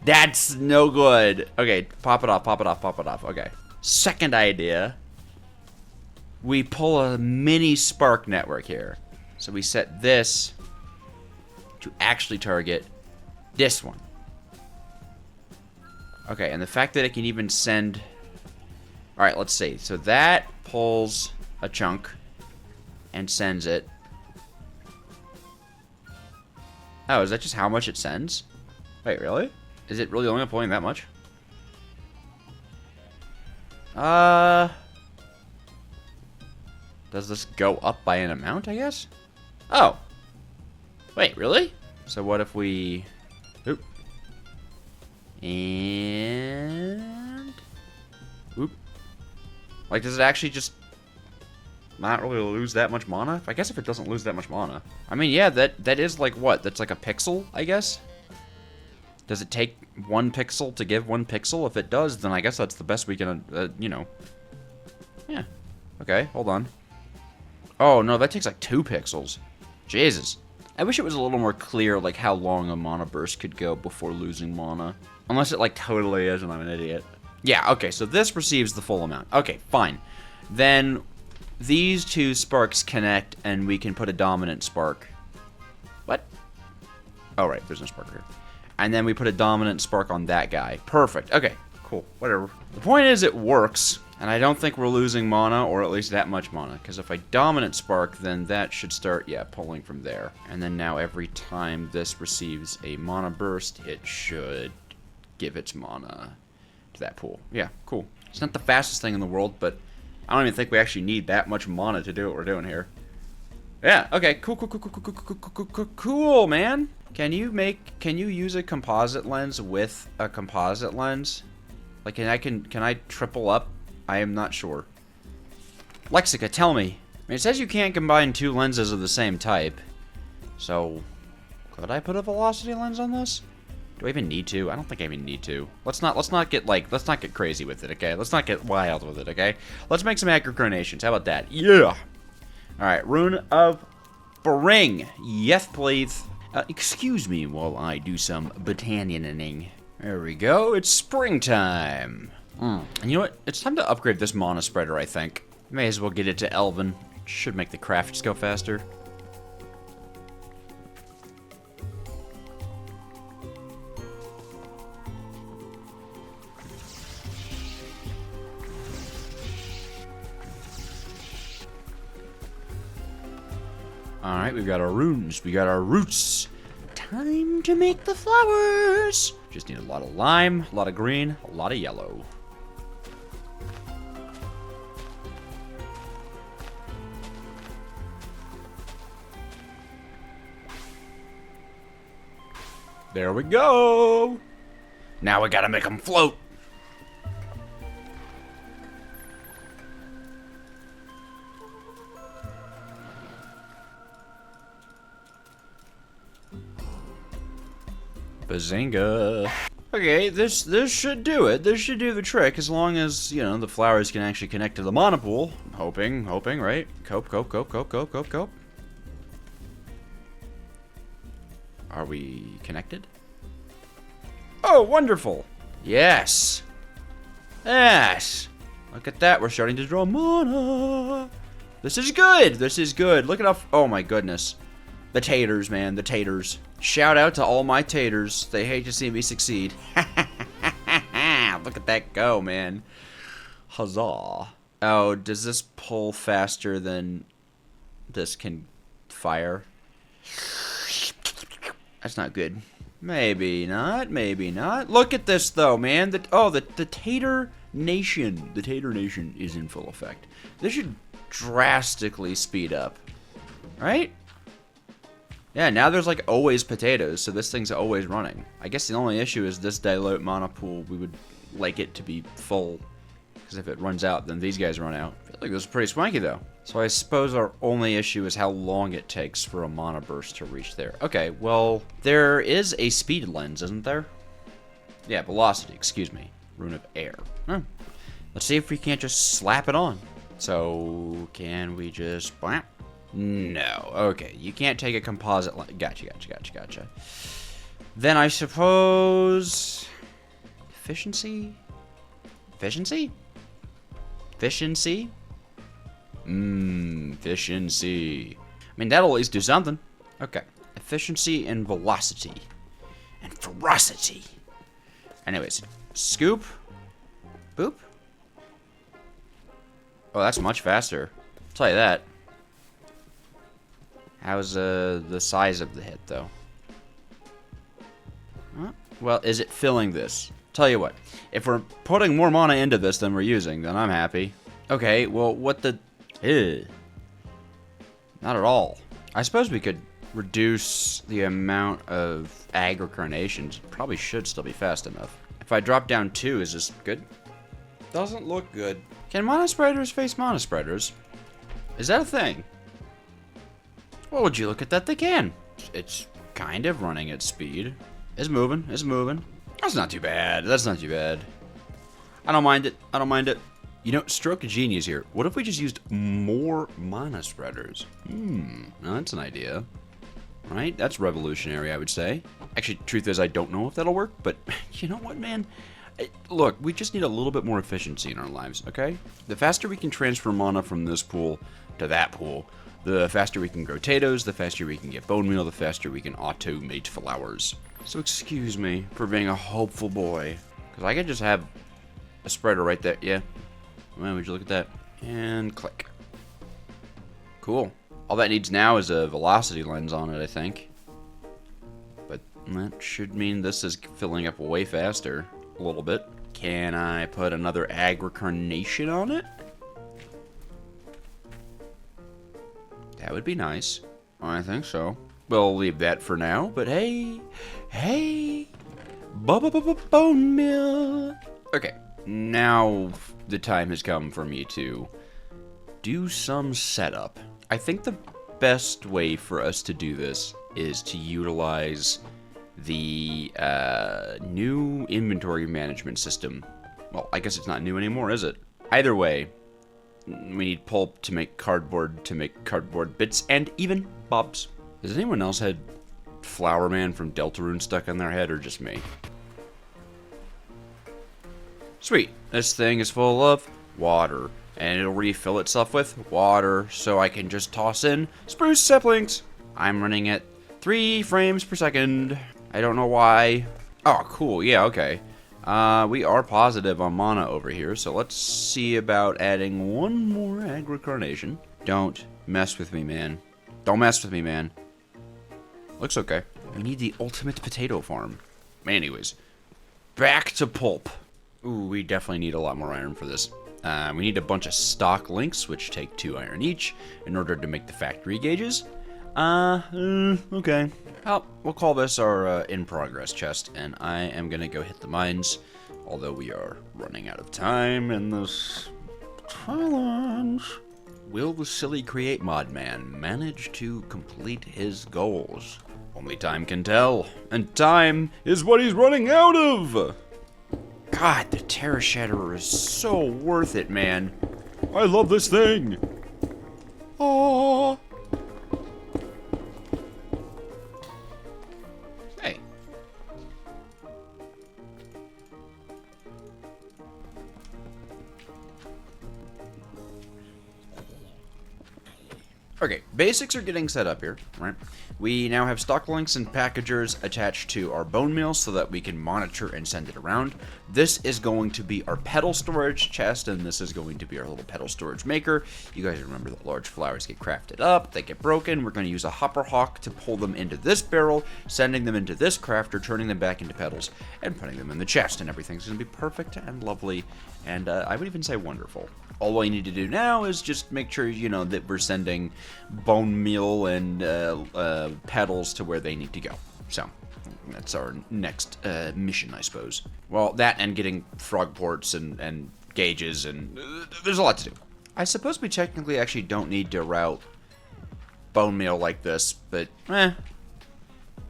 That's no good. Okay, pop it off. Okay. Second idea. We pull a mini spark network here. So we set this to actually target this one. Okay, and the fact that it can even send... Alright, let's see. So that pulls a chunk and sends it. Oh, is that just how much it sends? Wait, really? Is it really only pulling that much? Does this go up by an amount, I guess? Oh. Wait, really? So what if we... Oop. And... Oop. Like, does it actually just not really lose that much mana? I guess if it doesn't lose that much mana. I mean, yeah, that is like what? That's like a pixel, I guess? Does it take 1 pixel to give 1 pixel? If it does, then I guess that's the best we can, you know. Yeah. Okay, hold on. Oh, no, that takes like 2 pixels. Jesus. I wish it was a little more clear, like, how long a mana burst could go before losing mana. Unless it, like, totally is and I'm an idiot. Yeah, okay, so this receives the full amount. Okay, fine. Then these 2 sparks connect and we can put a dominant spark. What? Oh, right, there's no spark here. And then we put a dominant spark on that guy. Perfect. Okay, cool. Whatever. The point is it works, and I don't think we're losing mana, or at least that much mana. Because if I dominant spark, then that should start, yeah, pulling from there. And then now every time this receives a mana burst, it should give its mana to that pool. Yeah, cool. It's not the fastest thing in the world, but I don't even think we actually need that much mana to do what we're doing here. Yeah, okay, cool, man. Can you use a composite lens with a composite lens? Like, can I triple up? I am not sure. Lexica, tell me. I mean, it says you can't combine two lenses of the same type. So, could I put a velocity lens on this? Do I even need to? I don't think I even need to. Let's not get crazy with it, okay? Let's not get wild with it, okay? Let's make some acrocarnations. How about that? Yeah. All right, Rune of Spring. Yes, please. Excuse me while I do some botanianing. There we go. It's springtime. And you know what? It's time to upgrade this mana spreader, I think. May as well get it to Elven. Should make the crafts go faster. Alright, we've got our runes, we got our roots. Time to make the flowers. Just need a lot of lime, a lot of green, a lot of yellow. There we go. Now we gotta make them float. Bazinga. Okay, this should do it. This should do the trick as long as, you know, the flowers can actually connect to the mana pool. Hoping, right? Cope. Are we connected? Oh, wonderful. Yes. Yes. Look at that. We're starting to draw mana. This is good. This is good. Look at how... Oh, my goodness. The taters, man. The taters. Shout out to all my taters. They hate to see me succeed. Look at that go, man. Huzzah. Oh, does this pull faster than this can fire? That's not good. Maybe not. Maybe not. Look at this, though, man. The Tater Nation. The Tater Nation is in full effect. This should drastically speed up. Right? Yeah, now there's like always potatoes, so this thing's always running. I guess the only issue is this dilute mana pool, we would like it to be full. Because if it runs out, then these guys run out. I feel like this is pretty swanky, though. So I suppose our only issue is how long it takes for a mana burst to reach there. Okay, well, there is a speed lens, isn't there? Yeah, velocity, excuse me. Rune of Air. Let's see if we can't just slap it on. So, can we just... No. Okay, you can't take a composite lens. Gotcha. Then I suppose... Efficiency? Efficiency? Efficiency? Efficiency. I mean, that'll at least do something. Okay. Efficiency and velocity. And ferocity. Anyways. Scoop. Boop. Oh, that's much faster. I'll tell you that. How's the size of the hit, though? Huh? Well, is it filling this? Tell you what. If we're putting more mana into this than we're using, then I'm happy. Okay, well, what the... Not at all. I suppose we could reduce the amount of agricarnations. Probably should still be fast enough. If I drop down 2, is this good? Doesn't look good. Can mana spreaders face mana spreaders? Is that a thing? Well, would you look at that? They can. It's kind of running at speed. It's moving. That's not too bad. I don't mind it. You know, stroke of genius here. What if we just used more mana spreaders? That's an idea. Right? That's revolutionary, I would say. Actually, truth is, I don't know if that'll work, but you know what, man? Look, we just need a little bit more efficiency in our lives, okay? The faster we can transfer mana from this pool to that pool, the faster we can grow potatoes, the faster we can get bone meal, the faster we can automate flowers. So excuse me for being a hopeful boy. Because I could just have a spreader right there. Yeah. Well, would you look at that? And click. Cool. All that needs now is a velocity lens on it, I think. But that should mean this is filling up way faster. A little bit. Can I put another agricarnation on it? That would be nice. I think so. We'll leave that for now, but hey, bone meal. Okay, now the time has come for me to do some setup. I think the best way for us to do this is to utilize the new inventory management system. Well, I guess it's not new anymore, is it? Either way, we need pulp to make cardboard bits and even bobs. Has anyone else had Flower Man from Deltarune stuck on their head, or just me? Sweet. This thing is full of water, and it'll refill itself with water, so I can just toss in spruce saplings. I'm running at 3 frames per second. I don't know why. Oh, cool. Yeah, okay. We are positive on mana over here, so let's see about adding one more agricarnation. Don't mess with me, man. Don't mess with me, man. Looks okay. We need the ultimate potato farm. Anyways, back to pulp. Ooh, we definitely need a lot more iron for this. We need a bunch of stock links, which take 2 iron each, in order to make the factory gauges. Okay. Well, we'll call this our in-progress chest, and I am gonna go hit the mines, although we are running out of time in this challenge. Will the silly create mod man manage to complete his goals? Only time can tell, and time is what he's running out of! God, the Terra Shatterer is so worth it, man. I love this thing! Aww. Hey. Okay, basics are getting set up here, right? We now have stock links and packagers attached to our bone meal so that we can monitor and send it around. This is going to be our petal storage chest, and this is going to be our little petal storage maker. You guys remember that large flowers get crafted up, they get broken. We're going to use a hopper hawk to pull them into this barrel, sending them into this crafter, turning them back into petals, and putting them in the chest, and everything's going to be perfect and lovely, and I would even say wonderful. All we need to do now is just make sure, you know, that we're sending bone meal and petals to where they need to go. So, that's our next mission, I suppose. Well, that and getting frog ports and gauges, and there's a lot to do. I suppose we technically actually don't need to route bone meal like this, but,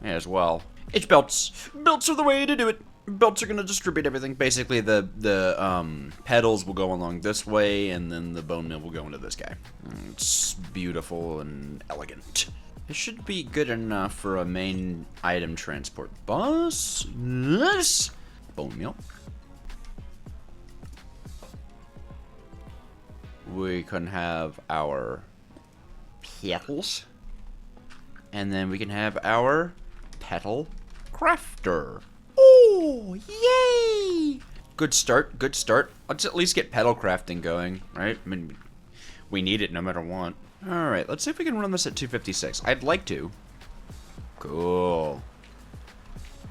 as well. It's belts. Belts are the way to do it. Belts are going to distribute everything. Basically, the petals will go along this way, and then the bone meal will go into this guy. It's beautiful and elegant. It should be good enough for a main item transport bus. Yes! Bone meal. We can have our petals. And then we can have our petal crafter. Oh, yay! Good start, good start. Let's at least get petal crafting going, right? I mean, we need it no matter what. Alright, let's see if we can run this at 256. I'd like to. Cool.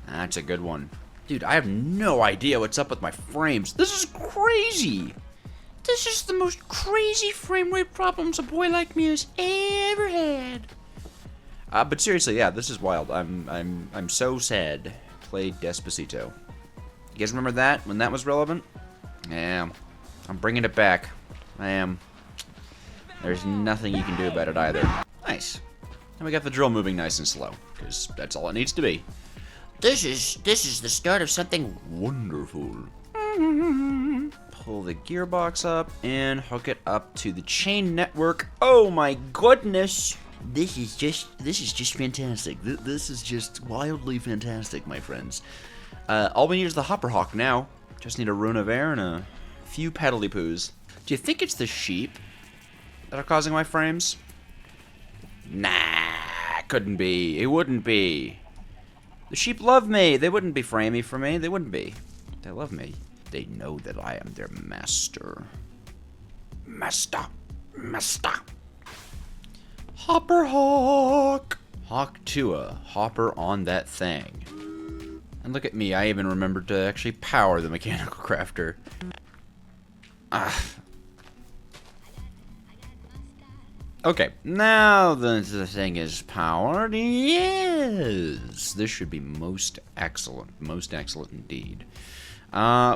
That's a good one. Dude, I have no idea what's up with my frames. This is crazy! This is the most crazy frame rate problems a boy like me has ever had. But seriously, yeah, this is wild. I'm so sad. Played Despacito. You guys remember that when that was relevant? Yeah, I'm bringing it back. I am. There's nothing you can do about it either. Nice. And we got the drill moving nice and slow, because that's all it needs to be. This is the start of something Wonderful. Pull the gearbox up and hook it up to the chain network. Oh my goodness! This is just fantastic. This is just wildly fantastic, my friends. All we need is the hopper hawk now. Just need a rune of air and a few petally poos. Do you think it's the sheep that are causing my frames? Nah, couldn't be. It wouldn't be. The sheep love me. They wouldn't be framey for me. They wouldn't be. They love me. They know that I am their master. Master. Master. Hopper hawk. Hawk Tua. Hopper on that thing. And look at me. I even remembered to actually power the mechanical crafter. Okay, now the thing is powered. Yes! This should be most excellent. Most excellent indeed.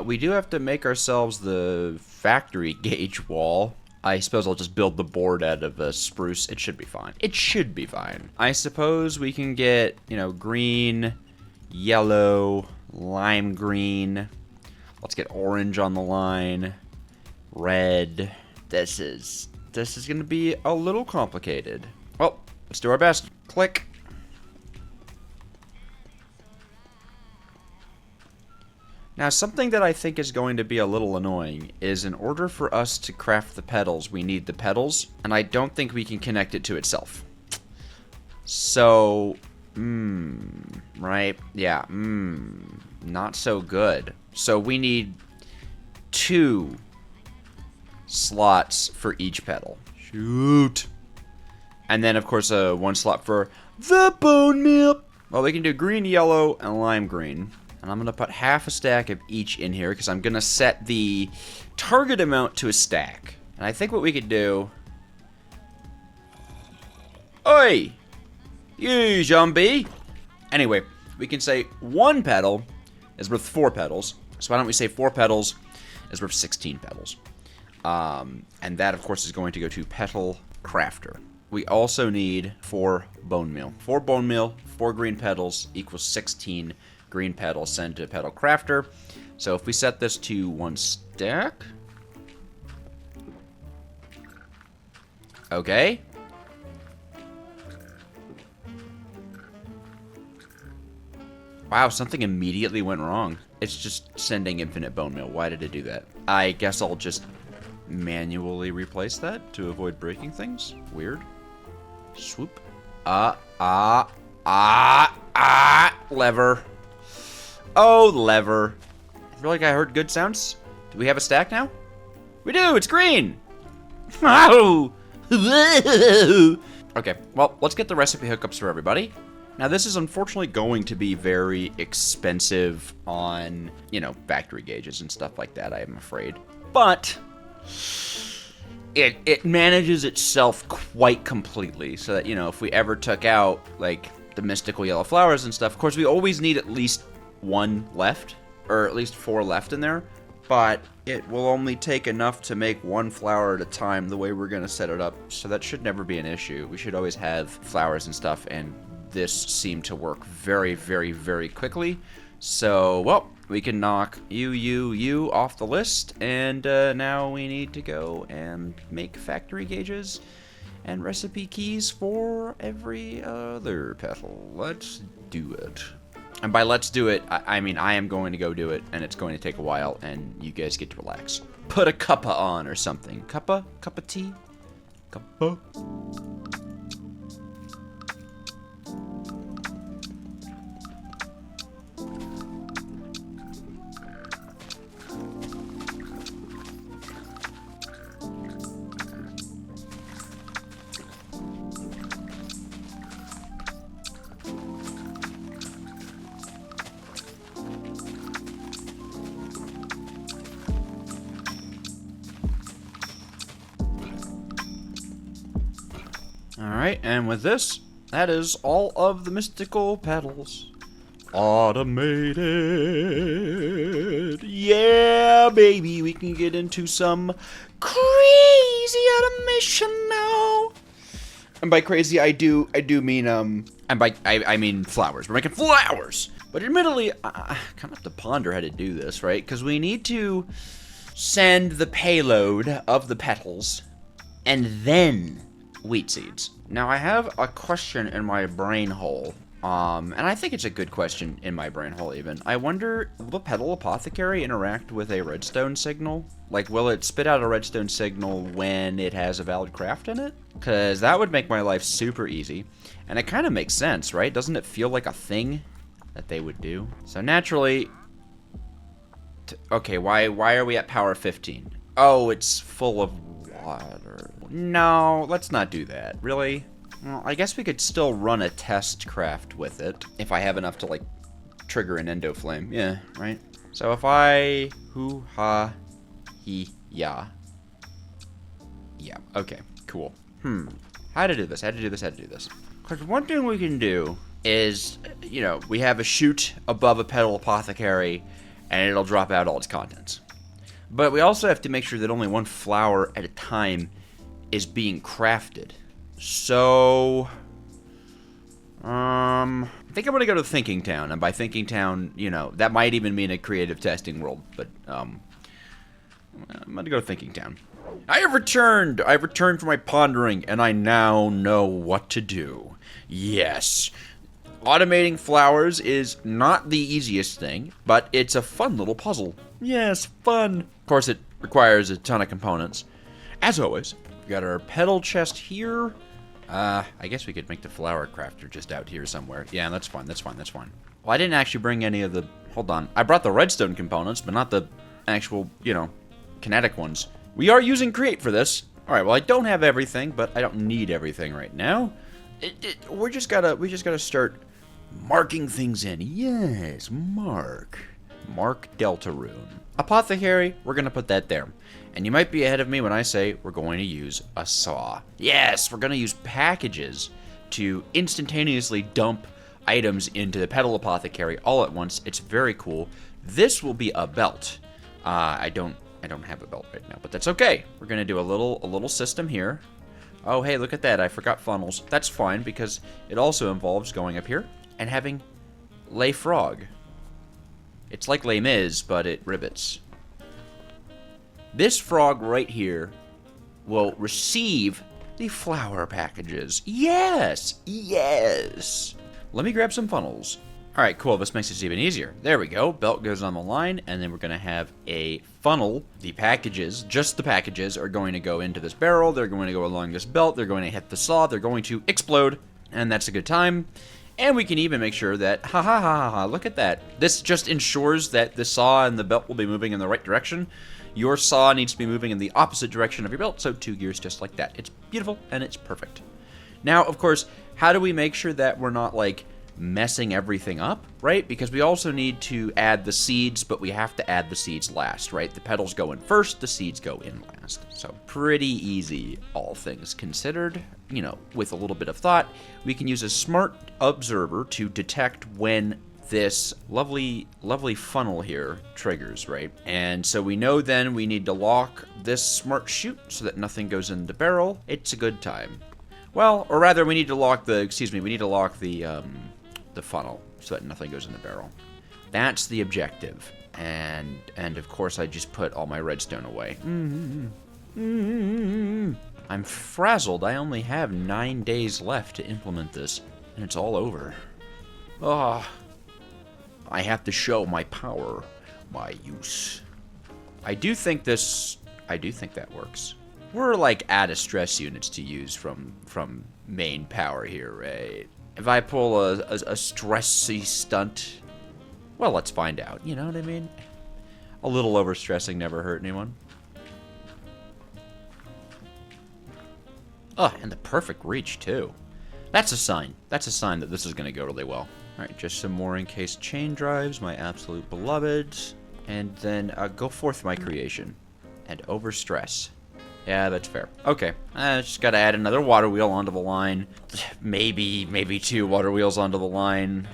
We do have to make ourselves the factory gauge wall. I suppose I'll just build the board out of spruce. It should be fine. It should be fine. I suppose we can get, you know, green, yellow, lime green. Let's get orange on the line. Red. This is going to be a little complicated. Well, let's do our best. Click. Now, something that I think is going to be a little annoying is in order for us to craft the petals, we need the petals, and I don't think we can connect it to itself. So, right? Yeah, not so good. So we need 2 slots for each petal. Shoot. And then, of course, 1 slot for the bone meal. Well, we can do green, yellow, and lime green. And I'm going to put half a stack of each in here because I'm going to set the target amount to a stack. And I think what we could do... Oi! You zombie! Anyway, we can say 1 petal is worth 4 petals. So why don't we say 4 petals is worth 16 petals. And that, of course, is going to go to Petal Crafter. We also need 4 bone meal. 4 bone meal, 4 green petals equals 16 green petals sent to Petal Crafter. So if we set this to 1 stack. Okay. Wow, something immediately went wrong. It's just sending infinite bone meal. Why did it do that? I guess I'll just manually replace that to avoid breaking things. Weird. Swoop. Lever. Oh, lever. I feel like I heard good sounds. Do we have a stack now? We do, it's green! Oh! Okay, well, let's get the recipe hookups for everybody. Now, this is unfortunately going to be very expensive on, you know, factory gauges and stuff like that, I am afraid. But it manages itself quite completely so that, you know, if we ever took out, like, the mystical yellow flowers and stuff, of course, we always need at least 1 left, or at least 4 left in there, but it will only take enough to make 1 flower at a time the way we're going to set it up, so that should never be an issue. We should always have flowers and stuff, and this seemed to work very, very, very quickly. So, well, we can knock you off the list, and now we need to go and make factory gauges and recipe keys for every other petal. Let's do it. And by let's do it, I mean I am going to go do it, and it's going to take a while, and you guys get to relax. Put a cuppa on or something. Cuppa? Cup of tea? Cuppa? Alright, and with this, that is all of the mystical petals. Automated. Yeah, baby, we can get into some crazy automation now. And by crazy, I do mean, I mean flowers. We're making flowers. But admittedly, I kind of have to ponder how to do this, right? Because we need to send the payload of the petals, and then wheat seeds. Now I have a question in my brain hole, and I think it's a good question in my brain hole even. I wonder, will the petal apothecary interact with a redstone signal? Like, will it spit out a redstone signal when it has a valid craft in it? Because that would make my life super easy. And it kind of makes sense, right? Doesn't it feel like a thing that they would do? So naturally... Okay, why are we at power 15? Oh, it's full of water. No, let's not do that. Really? Well, I guess we could still run a test craft with it if I have enough to, like, trigger an endo flame. Yeah, right? So if I... Hoo-ha... He... Ya. Yeah, okay, cool. How to do this, how to do this, how to do this. Because one thing we can do is, you know, we have a chute above a petal apothecary, and it'll drop out all its contents. But we also have to make sure that only one flower at a time is being crafted. So, I think I'm gonna go to Thinking Town, and by Thinking Town, you know, that might even mean a creative testing world, but, I'm gonna go to Thinking Town. I have returned! I've returned from my pondering, and I now know what to do. Yes. Automating flowers is not the easiest thing, but it's a fun little puzzle. Yes, fun. Of course, it requires a ton of components. As always, we got our petal chest here. I guess we could make the flower crafter just out here somewhere. Yeah, that's fine, that's fine, that's fine. Well, I didn't actually bring any of the... Hold on. I brought the redstone components, but not the actual, you know, kinetic ones. We are using Create for this. Alright, well, I don't have everything, but I don't need everything right now. We just gotta start marking things in. Yes, mark. Mark Deltarune. Apothecary, we're gonna put that there. And you might be ahead of me when I say we're going to use a saw. Yes, we're gonna use packages to instantaneously dump items into the petal apothecary all at once. It's very cool. This will be a belt. I don't have a belt right now, but that's okay. We're gonna do a little system here. Oh, hey, look at that. I forgot funnels. That's fine, because it also involves going up here and having lay frog. It's like Les Mis, but it ribbits. This frog right here will receive the flower packages. Yes! Yes! Let me grab some funnels. Alright, cool. This makes this even easier. There we go. Belt goes on the line, and then we're going to have a funnel. The packages, just the packages, are going to go into this barrel. They're going to go along this belt. They're going to hit the saw. They're going to explode, and that's a good time. And we can even make sure that, look at that. This just ensures that the saw and the belt will be moving in the right direction. Your saw needs to be moving in the opposite direction of your belt, so 2 gears just like that. It's beautiful, and it's perfect. Now, of course, how do we make sure that we're not, like, messing everything up, right? Because we also need to add the seeds, but we have to add the seeds last, right? The petals go in first, the seeds go in last. So pretty easy, all things considered. You know, with a little bit of thought, we can use a smart observer to detect when this lovely funnel here triggers, right? And so we know then we need to lock this smart chute so that nothing goes in the barrel. It's a good time. Well, or rather, we need to lock the, the funnel so that nothing goes in the barrel. That's the objective. And of course, I just put all my redstone away. I'm frazzled. I only have 9 days left to implement this, and it's all over. Oh, I have to show my power, my use. I do think that works. We're like out of stress units to use from main power here, right? If I pull a stressy stunt, well, let's find out. You know what I mean? A little overstressing never hurt anyone. Oh, and the perfect reach, too. That's a sign. That's a sign that this is going to go really well. All right, just some more encased chain drives, my absolute beloveds. And then go forth my creation. And overstress. Yeah, that's fair. Okay, I just got to add another water wheel onto the line. Maybe 2 water wheels onto the line.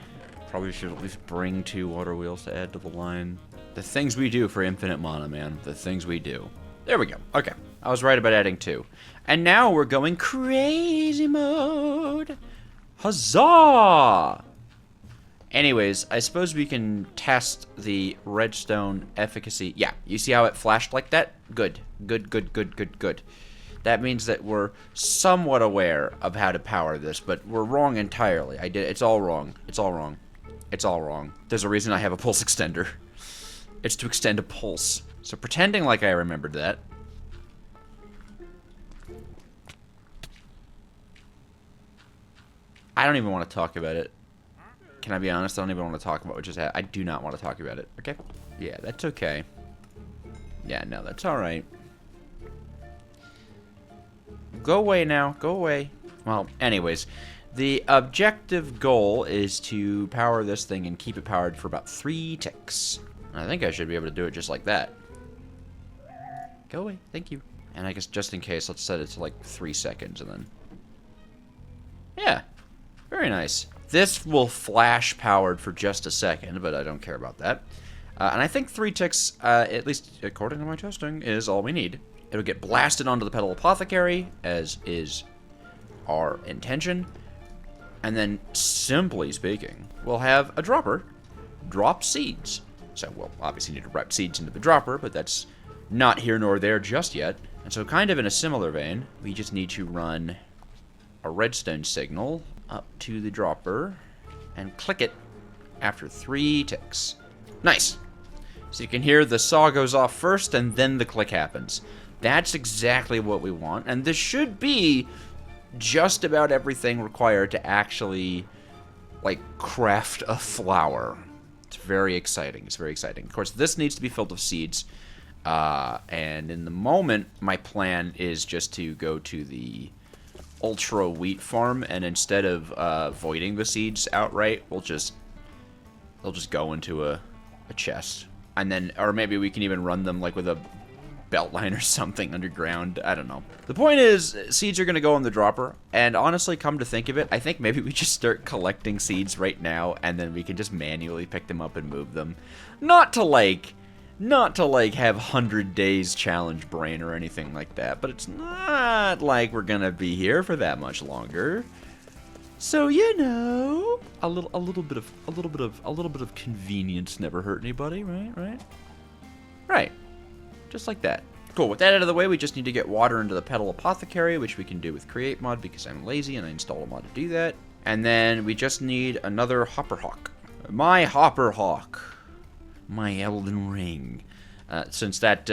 Probably should at least bring 2 water wheels to add to the line. The things we do for infinite mana, man. The things we do. There we go. Okay, I was right about adding 2. And now we're going crazy mode. Huzzah! Anyways, I suppose we can test the redstone efficacy. Yeah, you see how it flashed like that? Good. Good. That means that we're somewhat aware of how to power this, but we're wrong entirely. It's all wrong. It's all wrong. It's all wrong. There's a reason I have a pulse extender. It's to extend a pulse. So pretending like I remembered that. I don't even want to talk about it. Can I be honest? I don't even want to talk about what just happened. I do not want to talk about it. Okay? Yeah, that's okay. Yeah, no, that's alright. Go away now. Go away. Well, anyways. The objective goal is to power this thing and keep it powered for about 3 ticks. I think I should be able to do it just like that. Go away. Thank you. And I guess just in case, let's set it to like 3 seconds and then... Yeah, very nice. This will flash powered for just a second, but I don't care about that. And I think 3 ticks, at least according to my testing, is all we need. It'll get blasted onto the Petal Apothecary, as is our intention. And then, simply speaking, we'll have a dropper drop seeds. So we'll obviously need to wrap seeds into the dropper, but that's not here nor there just yet. And so kind of in a similar vein, we just need to run a redstone signal up to the dropper and click it after 3 ticks. Nice. So you can hear the saw goes off first and then the click happens. That's exactly what we want. And this should be just about everything required to actually, like, craft a flower. It's very exciting. It's very exciting. Of course, this needs to be filled with seeds. And in the moment, my plan is just to go to the ultra wheat farm, and instead of voiding the seeds outright, they'll just go into a chest. And then, or maybe we can even run them like with a belt line or something underground. I don't know. The point is, seeds are going to go in the dropper, and honestly, come to think of it, I think maybe we just start collecting seeds right now, and then we can just manually pick them up and move them. Not to have 100 days challenge brain or anything like that, but it's not like we're going to be here for that much longer. So, you know, a little bit of convenience never hurt anybody, right? Just like that. Cool, with that out of the way, we just need to get water into the Petal Apothecary, which we can do with Create Mod because I'm lazy and I installed a mod to do that. And then we just need another Hopper Hawk. My Hopper Hawk. My Elden Ring. Since that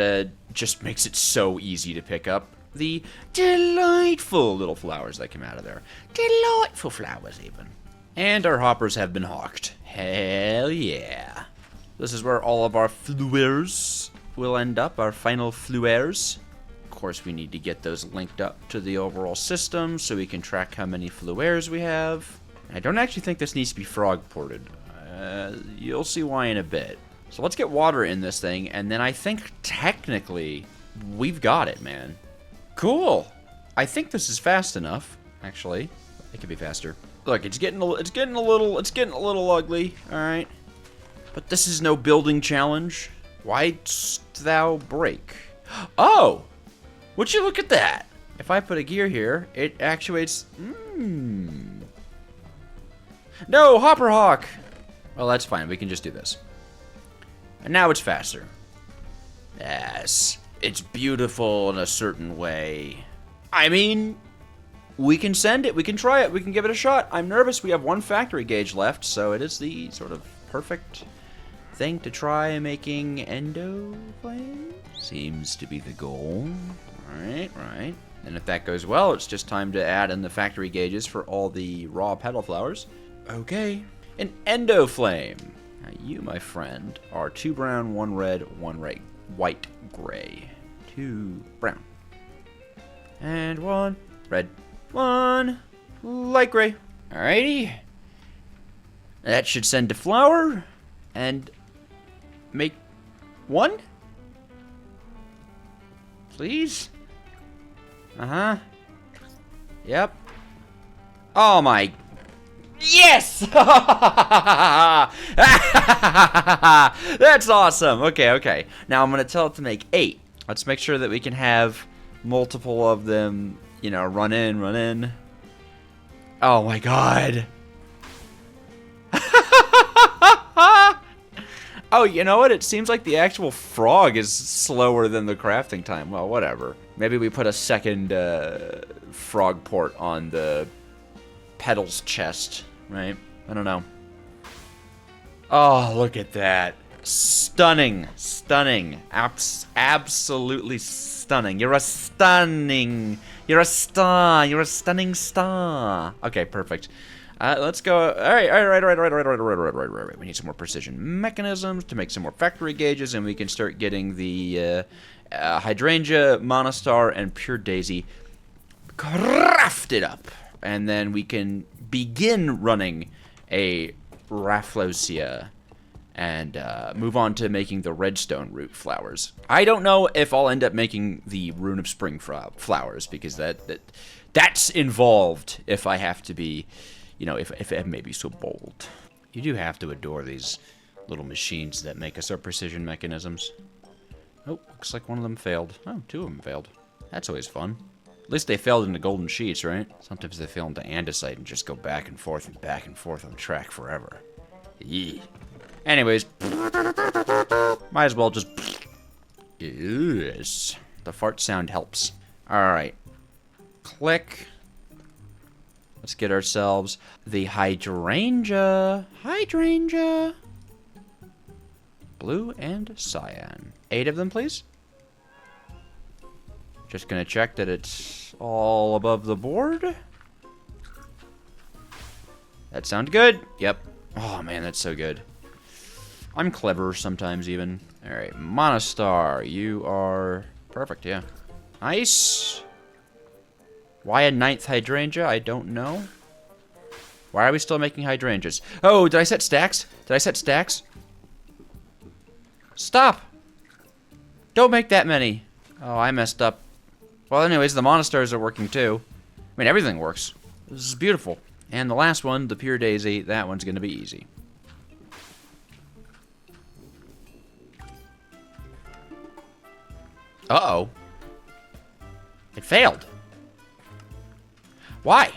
just makes it so easy to pick up the delightful little flowers that come out of there. Delightful flowers, even. And our hoppers have been hawked. Hell yeah. This is where all of our flowers will end up, our final flowers. Of course, we need to get those linked up to the overall system so we can track how many flowers we have. I don't actually think this needs to be frog ported. You'll see why in a bit. So let's get water in this thing, and then I think technically we've got it, man. Cool. I think this is fast enough. Actually, it could be faster. Look, it's getting a little ugly. All right, but this is no building challenge. Why dost thou break? Oh, would you look at that? If I put a gear here, it actuates. No, Hopper Hawk. Well, that's fine. We can just do this. And now it's faster. Yes. It's beautiful in a certain way. I mean, we can send it. We can try it. We can give it a shot. I'm nervous. We have 1 factory gauge left, so it is the sort of perfect thing to try making endo flame. Seems to be the goal. Right. And if that goes well, it's just time to add in the factory gauges for all the raw petal flowers. Okay. An endo flame. Now you, my friend, are 2 brown, 1 red, 1 white, gray. 2 brown. And 1 red, 1 light gray. Alrighty. That should send to flower and make 1. Please? Yep. Oh my. Yes! That's awesome. Okay. Now I'm going to tell it to make 8. Let's make sure that we can have multiple of them, you know, run in. Oh my god. Oh, you know what? It seems like the actual frog is slower than the crafting time. Well, whatever. Maybe we put a second frog port on the petals chest, right? I don't know. Oh, look at that. Stunning. Absolutely stunning. You're a stunning star. Okay, perfect. Let's go. All right. We need some more precision mechanisms to make some more factory gauges, and we can start getting the hydrangea, monostar, and pure daisy crafted up. And then we can begin running a Rafflesia and move on to making the redstone root flowers. I don't know if I'll end up making the Rune of Spring flowers, because that's involved if I have to be, you know, if I may be so bold. You do have to adore these little machines that make us our precision mechanisms. Oh, looks like one of them failed. Oh, two of them failed. That's always fun. At least they failed into golden sheets, right? Sometimes they fail into andesite and just go back and forth on track forever. Yeah. Anyways, might as well just... Yes. The fart sound helps. Alright. Click. Let's get ourselves the hydrangea. Hydrangea. Blue and cyan. 8 of them, please. Just gonna check that it's all above the board. That sounds good. Yep. Oh man, that's so good. I'm clever sometimes even. Alright, Monostar, you are perfect, yeah. Nice. Why a 9th hydrangea? I don't know. Why are we still making hydrangeas? Oh, did I set stacks? Did I set stacks? Stop! Don't make that many. Oh, I messed up. Well, anyways, the monostars are working too. I mean, everything works. This is beautiful. And the last one, the pure daisy, that one's gonna be easy. Uh-oh. It failed. Why?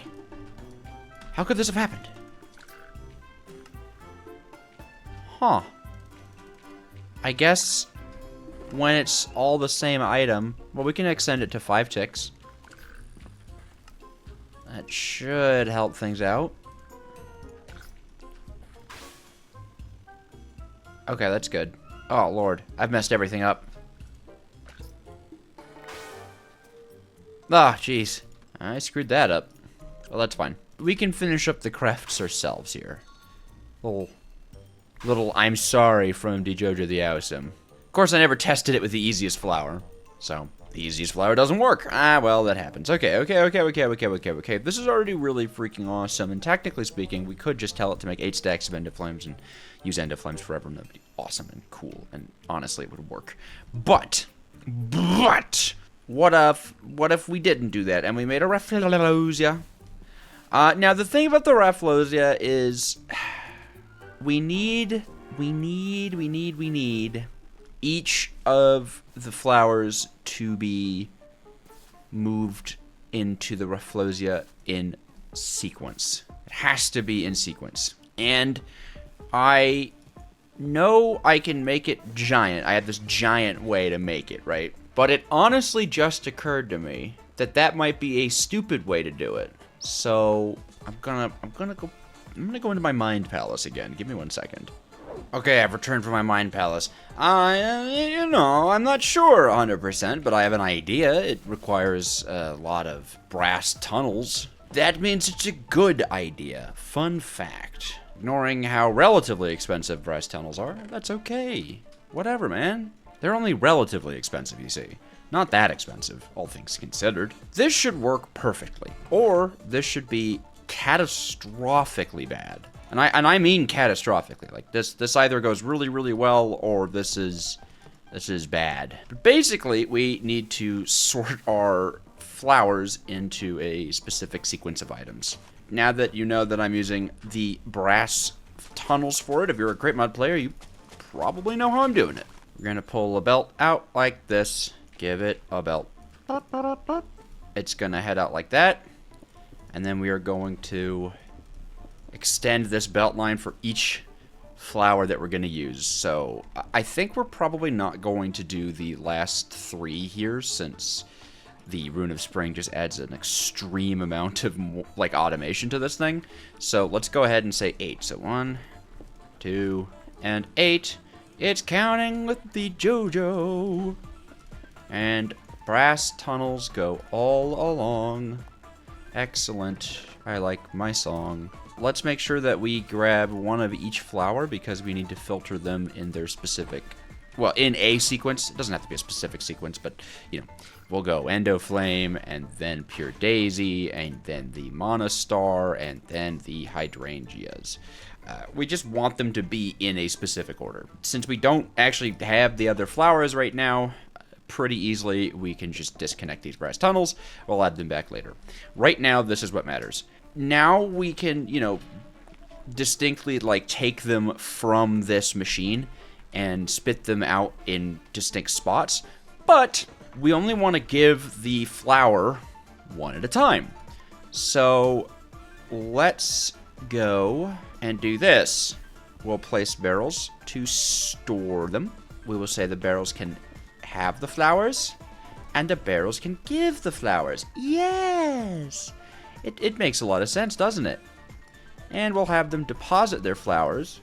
How could this have happened? Huh. I guess when it's all the same item, well, we can extend it to 5 ticks. That should help things out. Okay, that's good. Oh, Lord. I've messed everything up. Ah, jeez. I screwed that up. Well, that's fine. We can finish up the crafts ourselves here. Little I'm sorry from DJojo the Awesome. Of course, I never tested it with the easiest flower. So, the easiest flower doesn't work. Ah, well, that happens. Okay. This is already really freaking awesome. And technically speaking, we could just tell it to make 8 stacks of End of Flames and use End of Flames forever. And that would be awesome and cool. And honestly, it would work. But... What if we didn't do that and we made a Rafflesia? Now the thing about the Rafflesia is we need each of the flowers to be moved into the Rafflesia in sequence. It has to be in sequence. And I know I can make it giant. I have this giant way to make it, right? But it honestly just occurred to me that that might be a stupid way to do it. So I'm gonna go into my mind palace again. Give me 1 second. Okay, I've returned from my mind palace. I'm not sure 100%, but I have an idea. It requires a lot of brass tunnels. That means it's a good idea. Fun fact. Ignoring how relatively expensive brass tunnels are, that's okay. Whatever, man. They're only relatively expensive, you see. Not that expensive, all things considered. This should work perfectly. Or this should be catastrophically bad. And I mean catastrophically. Like this either goes really, really well or this is bad. But basically, we need to sort our flowers into a specific sequence of items. Now that you know that I'm using the brass tunnels for it, if you're a Great Mod player, you probably know how I'm doing it. We're going to pull a belt out like this. Give it a belt. It's going to head out like that. And then we are going to extend this belt line for each flower that we're going to use. So I think we're probably not going to do the last 3 here, since the Rune of Spring just adds an extreme amount of automation to this thing. So let's go ahead and say 8. So 1, 2, and 8. It's counting with the JoJo. And brass tunnels go all along. Excellent. I like my song. Let's make sure that we grab one of each flower because we need to filter them in their specific, well, in a sequence. It doesn't have to be a specific sequence, but, you know, we'll go Endo Flame, and then Pure Daisy, and then the Monostar, and then the Hydrangeas. We just want them to be in a specific order. Since we don't actually have the other flowers right now, pretty easily we can just disconnect these brass tunnels. We'll add them back later. Right now, this is what matters. Now we can, you know, distinctly like take them from this machine and spit them out in distinct spots, but we only want to give the flower one at a time. So let's go and do this. We'll place barrels to store them. We will say the barrels can have the flowers and the barrels can give the flowers. Yes! It makes a lot of sense, doesn't it? And we'll have them deposit their flowers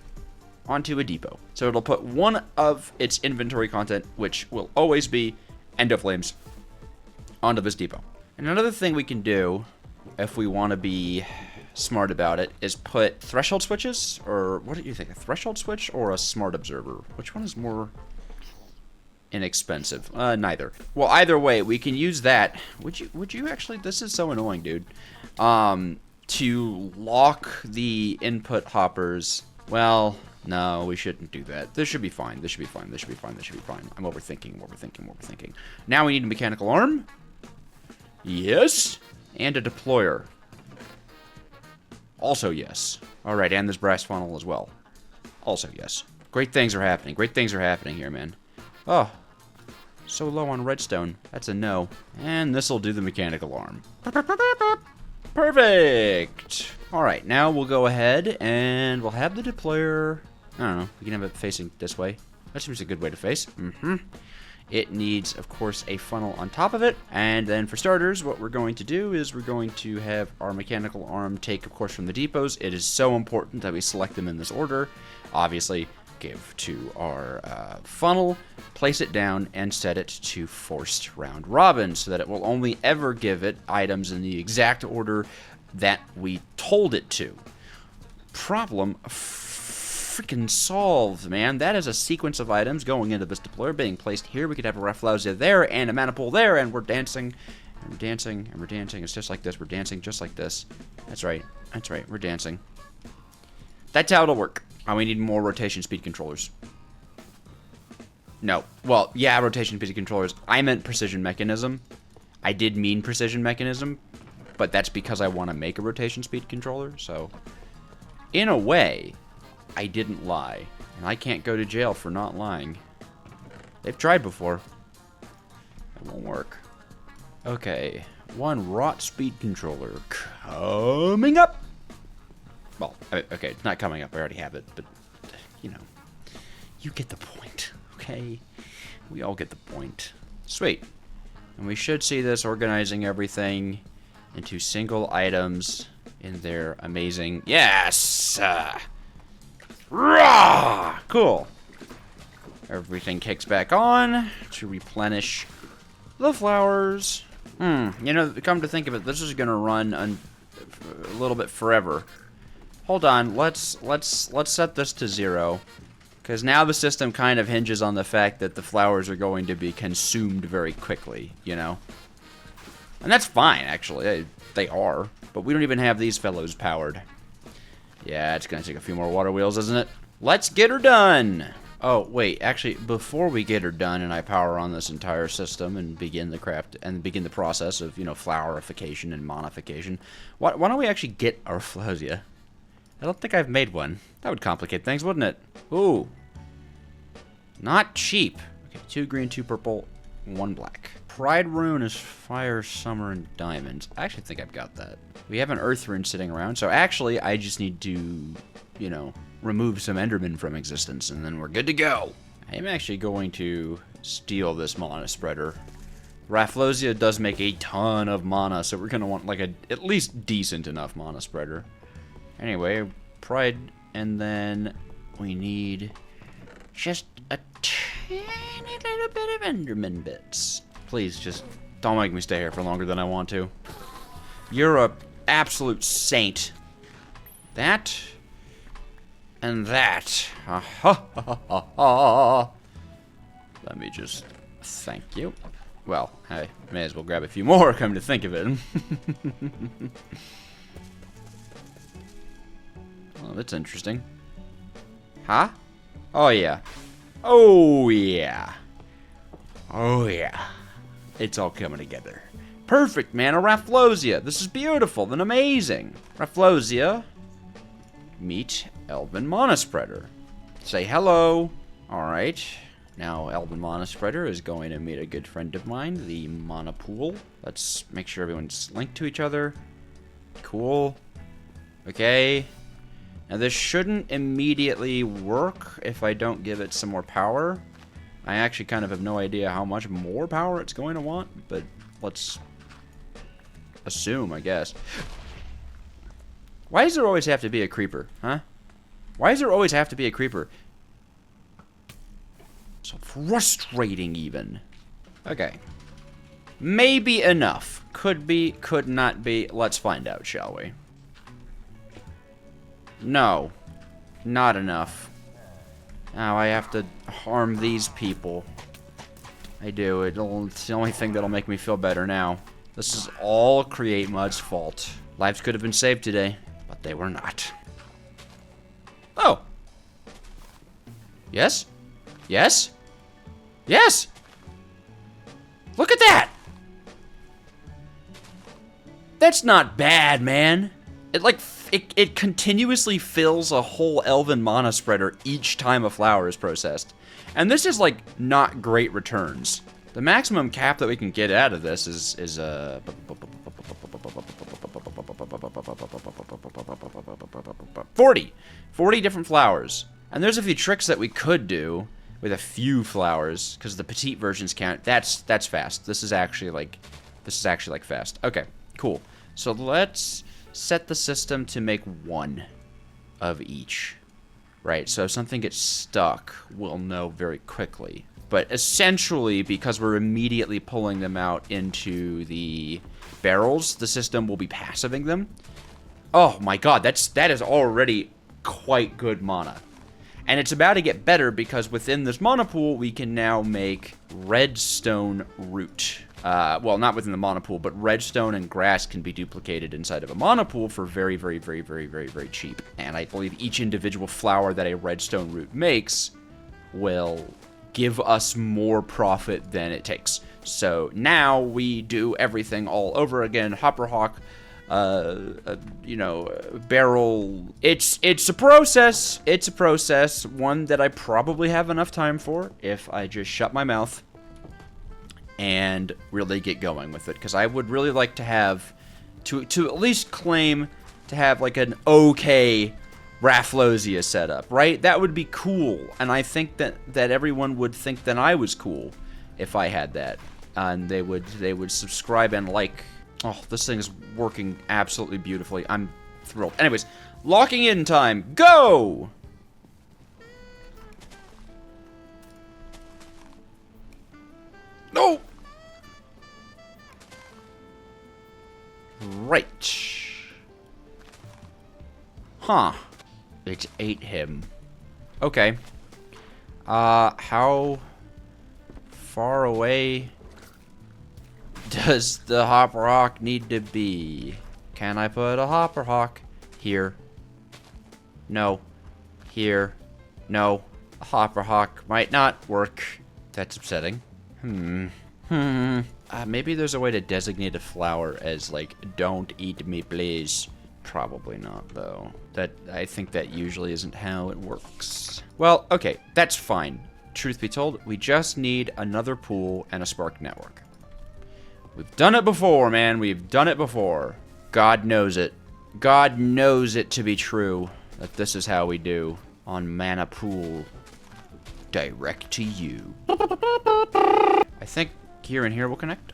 onto a depot. So it'll put one of its inventory content, which will always be endoflames, onto this depot. And another thing we can do, if we want to be smart about it, is put threshold switches, or what do you think, a threshold switch or a smart observer? Which one is more inexpensive? Neither. Well, either way, we can use that. Would you actually, this is so annoying, dude. To lock the input hoppers. Well, no, we shouldn't do that. This should be fine. This should be fine. This should be fine. This should be fine. I'm overthinking. Now we need a mechanical arm. Yes. And a deployer. Also yes. All right, and this brass funnel as well. Also yes. Great things are happening. Great things are happening here, man. Oh, so low on redstone. That's a no. And this will do the mechanical arm. Perfect. All right, now we'll go ahead and we'll have the deployer. I don't know. We can have it facing this way. That seems a good way to face. It needs, of course, a funnel on top of it. And then for starters, what we're going to do is we're going to have our mechanical arm take, of course, from the depots. It is so important that we select them in this order. Obviously, give to our funnel, place it down, and set it to forced round robin so that it will only ever give it items in the exact order that we told it to. Problem freaking solved, man. That is a sequence of items going into this deployer being placed here. We could have a Rafflesia there and a Maniple there, and we're dancing, and we're dancing, and we're dancing. It's just like this. We're dancing just like this. That's right. That's right. We're dancing. That's how it'll work. We need more rotation speed controllers. No. Well, yeah, rotation speed controllers. I meant precision mechanism. I did mean precision mechanism, but that's because I want to make a rotation speed controller, so in a way, I didn't lie, and I can't go to jail for not lying. They've tried before. It won't work. Okay, one rot speed controller coming up. Well, okay, it's not coming up. I already have it, but, you know, you get the point, okay? We all get the point. Sweet. And we should see this organizing everything into single items in their amazing... Yes! Rah! Cool. Everything kicks back on to replenish the flowers. You know, come to think of it, this is going to run a little bit forever. Hold on, let's set this to 0, because now the system kind of hinges on the fact that the flowers are going to be consumed very quickly, you know? And that's fine, actually. They are, but we don't even have these fellows powered. Yeah, it's gonna take a few more water wheels, isn't it? Let's get her done! Oh, wait, actually, before we get her done and I power on this entire system and begin the craft and begin the process of, you know, flowerification and monification, why don't we actually get our Rafflesia? I don't think I've made one. That would complicate things, wouldn't it? Ooh. Not cheap. Okay, 2 green, 2 purple, 1 black. Pride rune is fire, summer, and diamonds. I actually think I've got that. We have an earth rune sitting around, so actually I just need to, you know, remove some endermen from existence, and then we're good to go. I am actually going to steal this mana spreader. Rafflesia does make a ton of mana, so we're going to want like a at least decent enough mana spreader. Anyway, pride, and then we need just a tiny little bit of enderman bits. Please, just don't make me stay here for longer than I want to. You're a absolute saint. That and that. Let me just thank you. Well, I may as well grab a few more, come to think of it. Oh, that's interesting. Huh? Oh, yeah. Oh, yeah. Oh, yeah. It's all coming together. Perfect, man. A Rafflesia. This is beautiful and amazing. Rafflesia, meet Elven Mana Spreader. Say hello. All right. Now, Elven Mana Spreader is going to meet a good friend of mine, the Mana Pool. Let's make sure everyone's linked to each other. Cool. Okay. Now, this shouldn't immediately work if I don't give it some more power. I actually kind of have no idea how much more power it's going to want, but let's assume, I guess. Why does there always have to be a creeper, huh? Why does there always have to be a creeper? So frustrating, even. Okay. Maybe enough. Could be, could not be. Let's find out, shall we? No. Not enough. Now I have to harm these people. I do. It's the only thing that'll make me feel better now. This is all Create Mod's fault. Lives could have been saved today, but they were not. Oh. Yes? Yes? Yes! Look at that! That's not bad, man. It continuously fills a whole Elven Mana Spreader each time a flower is processed. And this is, like, not great returns. The maximum cap that we can get out of this is 40 different flowers. And there's a few tricks that we could do with a few flowers, because the petite versions count. That's fast. This is actually like fast. Okay, cool. So let's set the system to make one of each. Right, so if something gets stuck, we'll know very quickly. But essentially, because we're immediately pulling them out into the barrels, the system will be passiving them. Oh my god, that is already quite good mana. And it's about to get better because within this mana pool, we can now make redstone root. Well, not within the mana pool, but redstone and grass can be duplicated inside of a mana pool for very, very, very, very, very, very cheap. And I believe each individual flower that a redstone root makes will give us more profit than it takes. So now we do everything all over again. Hopper Hawk, barrel. It's a process. It's a process. One that I probably have enough time for if I just shut my mouth and really get going with it. Because I would really like to have, to at least claim to have like an okay Rafflesia setup, right? That would be cool. And I think that everyone would think that I was cool if I had that. And they would subscribe and like. Oh, this thing is working absolutely beautifully. I'm thrilled. Anyways, locking in time. Go! No! Right. Huh. It ate him. Okay. How far away does the Hopper Hawk need to be? Can I put a Hopper Hawk here? No. Here. No. A Hopper Hawk might not work. That's upsetting. Maybe there's a way to designate a flower as, like, don't eat me, please. Probably not, though. I think that usually isn't how it works. Well, okay, that's fine. Truth be told, we just need another pool and a spark network. We've done it before, man. We've done it before. God knows it. God knows it to be true that this is how we do on Mana Pool. Direct to you. I think here and here will connect.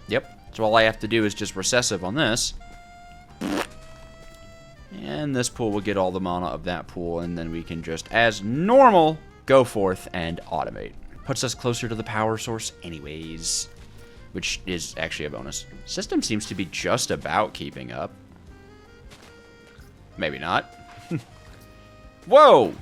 Yep. So all I have to do is just recessive on this. And this pool will get all the mana of that pool, and then we can just, as normal, go forth and automate. Puts us closer to the power source anyways, which is actually a bonus. System seems to be just about keeping up. Maybe not. Whoa!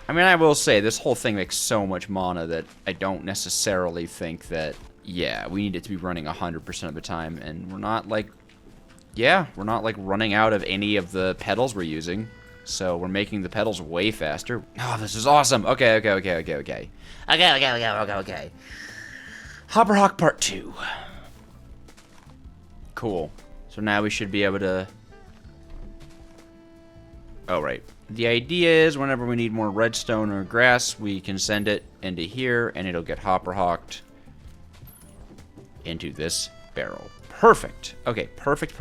I mean, I will say, this whole thing makes so much mana that I don't necessarily think that, Yeah, we need it to be running 100% of the time, and we're not like, yeah, we're not like running out of any of the pedals we're using. So we're making the pedals way faster. Oh, this is awesome. Okay. Okay. Hopper Hawk Part 2. Cool. So now we should be able to... Oh, right. The idea is whenever we need more redstone or grass, we can send it into here, and it'll get Hopper Hawked into this barrel. Perfect. Okay, perfect.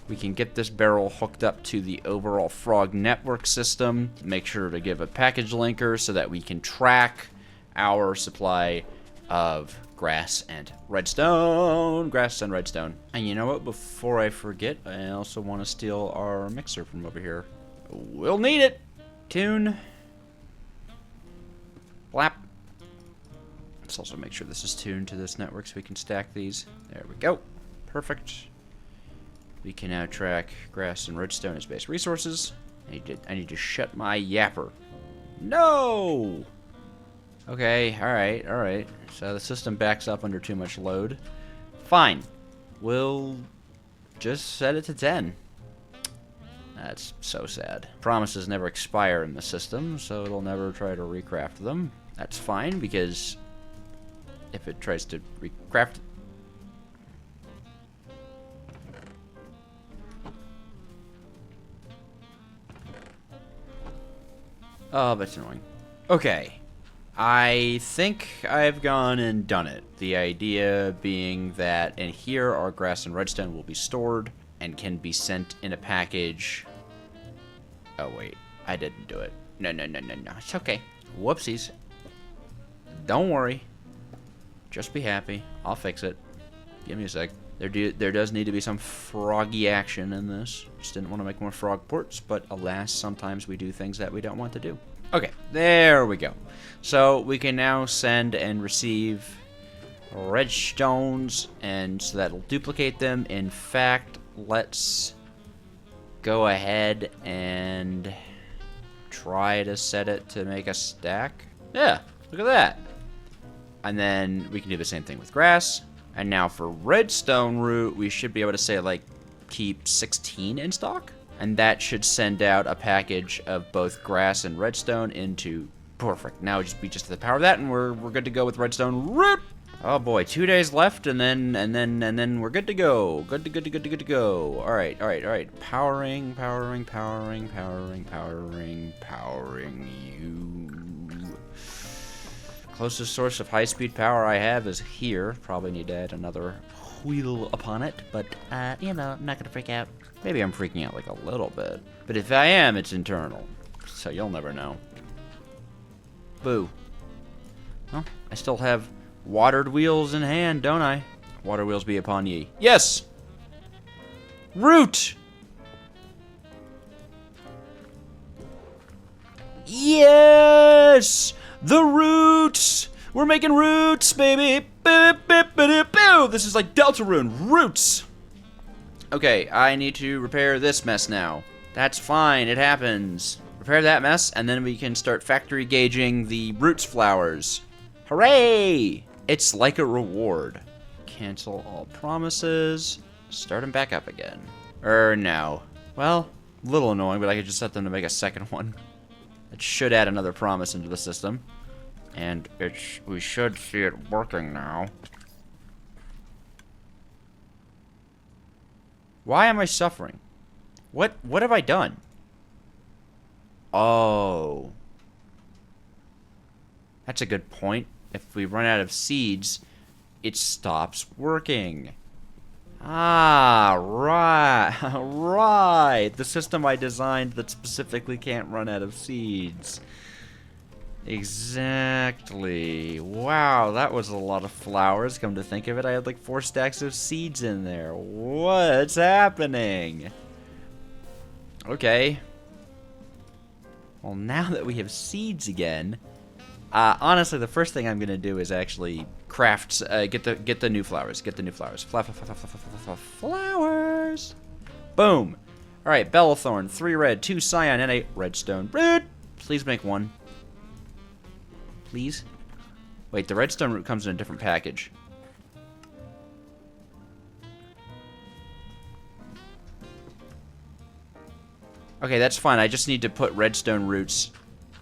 We can get this barrel hooked up to the overall Frog network system. Make sure to give a package linker so that we can track our supply of grass and redstone. And you know what? Before I forget, I also want to steal our mixer from over here. We'll need it. Tune. Blap. Let's also make sure this is tuned to this network so we can stack these. There we go. Perfect. We can now track grass and redstone as base resources. I need to shut my yapper. No! Okay, alright. So the system backs up under too much load. Fine. We'll just set it to 10. That's so sad. Promises never expire in the system, so it'll never try to recraft them. That's fine, because if it tries to recraft... Oh, that's annoying. Okay. I think I've gone and done it. The idea being that in here our grass and redstone will be stored and can be sent in a package. Oh wait, I didn't do it. No, it's okay. Whoopsies. Don't worry. Just be happy. I'll fix it. Give me a sec. There does need to be some froggy action in this. Just didn't want to make more frog ports, but alas, sometimes we do things that we don't want to do. Okay, there we go. So we can now send and receive redstones, and so that'll duplicate them. In fact, let's go ahead and try to set it to make a stack. Yeah, look at that. And then we can do the same thing with grass. And now for redstone root, we should be able to say, like, keep 16 in stock. And that should send out a package of both grass and redstone into... Perfect. Now we just have the power of that, and we're good to go with redstone root. Oh boy, 2 days left, and then we're good to go. Good to go. All right. Powering you. Closest source of high-speed power I have is here. Probably need to add another wheel upon it, but You know, I'm not gonna freak out. maybe I'm freaking out like a little bit. But if I am, it's internal, so you'll never know. Boo. Well, I still have watered wheels in hand, don't I? Water wheels be upon ye. Yes! Root! Yes! The roots! We're making roots, baby! This is like Deltarune. Roots! Okay, I need to repair this mess now. That's fine, it happens. Repair that mess, and then we can start factory gauging the roots flowers. Hooray! It's like a reward. Cancel all promises. Start them back up again. No. Well, a little annoying, but I could just set them to make a second one. It should add another promise into the system. And we should see it working now. Why am I suffering? What have I done? Oh. That's a good point. If we run out of seeds, it stops working. Ah, right. Right. The system I designed that specifically can't run out of seeds. Exactly. Wow, that was a lot of flowers. Come to think of it, I had like 4 stacks of seeds in there. What's happening? Okay. Well, now that we have seeds again, honestly, the first thing I'm gonna do is actually craft. Get the new flowers. Get the new flowers. Flowers. Boom. All right, Bellathorn, 3 red, 2 cyan, and a redstone. Red. Please make 1. Please. Wait, the redstone root comes in a different package. Okay, that's fine. I just need to put redstone roots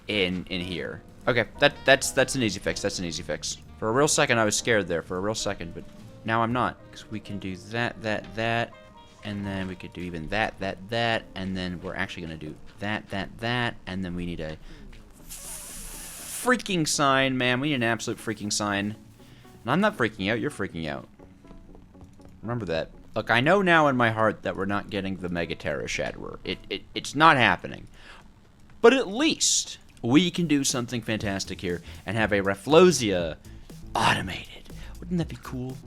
in here. Okay, that's an easy fix. That's an easy fix. For a real second, I was scared there. For a real second, but now I'm not. Because we can do that, and then we could do even that, and then we're actually going to do that, and then we need a freaking sign, man. We need an absolute freaking sign. And I'm not freaking out. You're freaking out. Remember that. Look, I know now in my heart that we're not getting the Megaterra Shatterer. It's not happening. But at least we can do something fantastic here and have a Rafflesia automated. Wouldn't that be cool?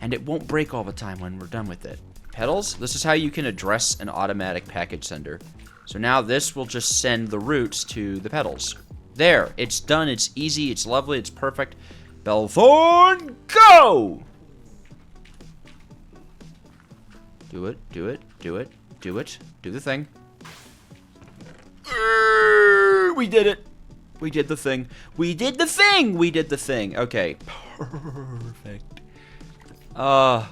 And it won't break all the time when we're done with it. Petals, this is how you can address an automatic package sender. So now this will just send the roots to the petals. There, it's done, it's easy, it's lovely, it's perfect. Bellthorn, go! Do it, do it, do it, do it, do the thing. We did it. We did the thing. We did the thing. We did the thing. Okay. Perfect. That's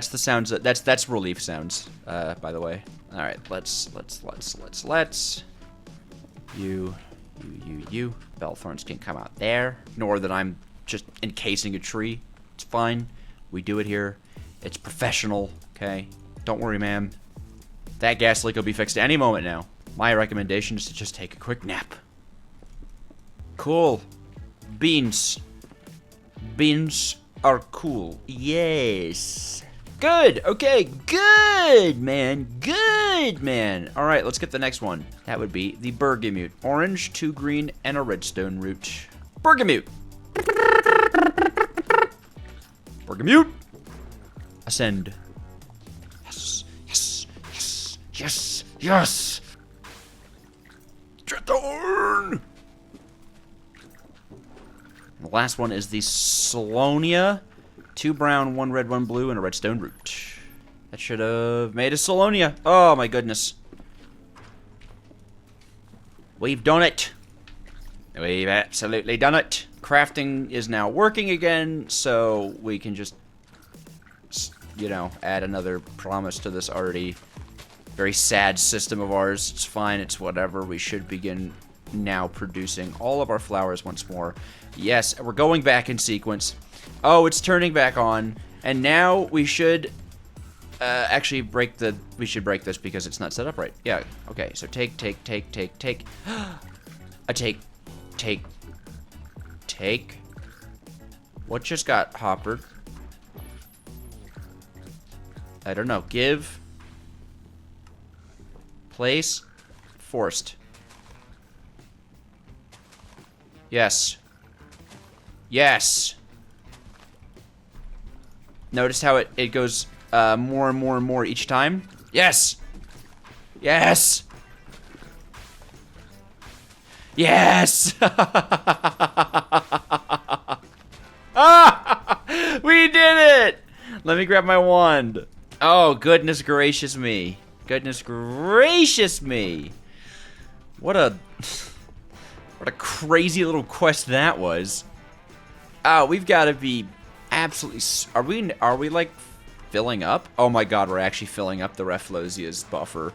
the sounds. That's relief sounds. By the way. All right. Let's. You. Bellthorns can come out there. Ignore that I'm just encasing a tree. It's fine. We do it here. It's professional. Okay. Don't worry, ma'am. That gas leak will be fixed any moment now. My recommendation is to just take a quick nap. Cool. Beans. Beans are cool. Yes. Good. Okay. Good, man. Good, man. All right, let's get the next one. That would be the Bergamot. Orange, 2 green, and a redstone root. Bergamot. Bergamot. Ascend. Yes. Yes. Yes. Yes. Yes. Trethorn. The last one is the Salonia. 2 brown, 1 red, 1 blue, and a redstone root. That should have made a Salonia. Oh my goodness. We've done it. We've absolutely done it. Crafting is now working again, so we can just, you know, add another promise to this already very sad system of ours. It's fine, it's whatever. We should begin now producing all of our flowers once more. Yes, we're going back in sequence. Oh, it's turning back on. And now we should actually break the... We should break this because it's not set up right. Yeah, okay. So take. A take. What just got hoppered? I don't know. Give. Place. Forced. Yes. Yes. Notice how it goes more and more and more each time? Yes! Yes! Yes! Ah! We did it! Let me grab my wand. Oh, goodness gracious me. Goodness gracious me. What a crazy little quest that was. Oh, we've got to be absolutely... Are we like filling up? Oh my god, we're actually filling up the Rafflesia's buffer.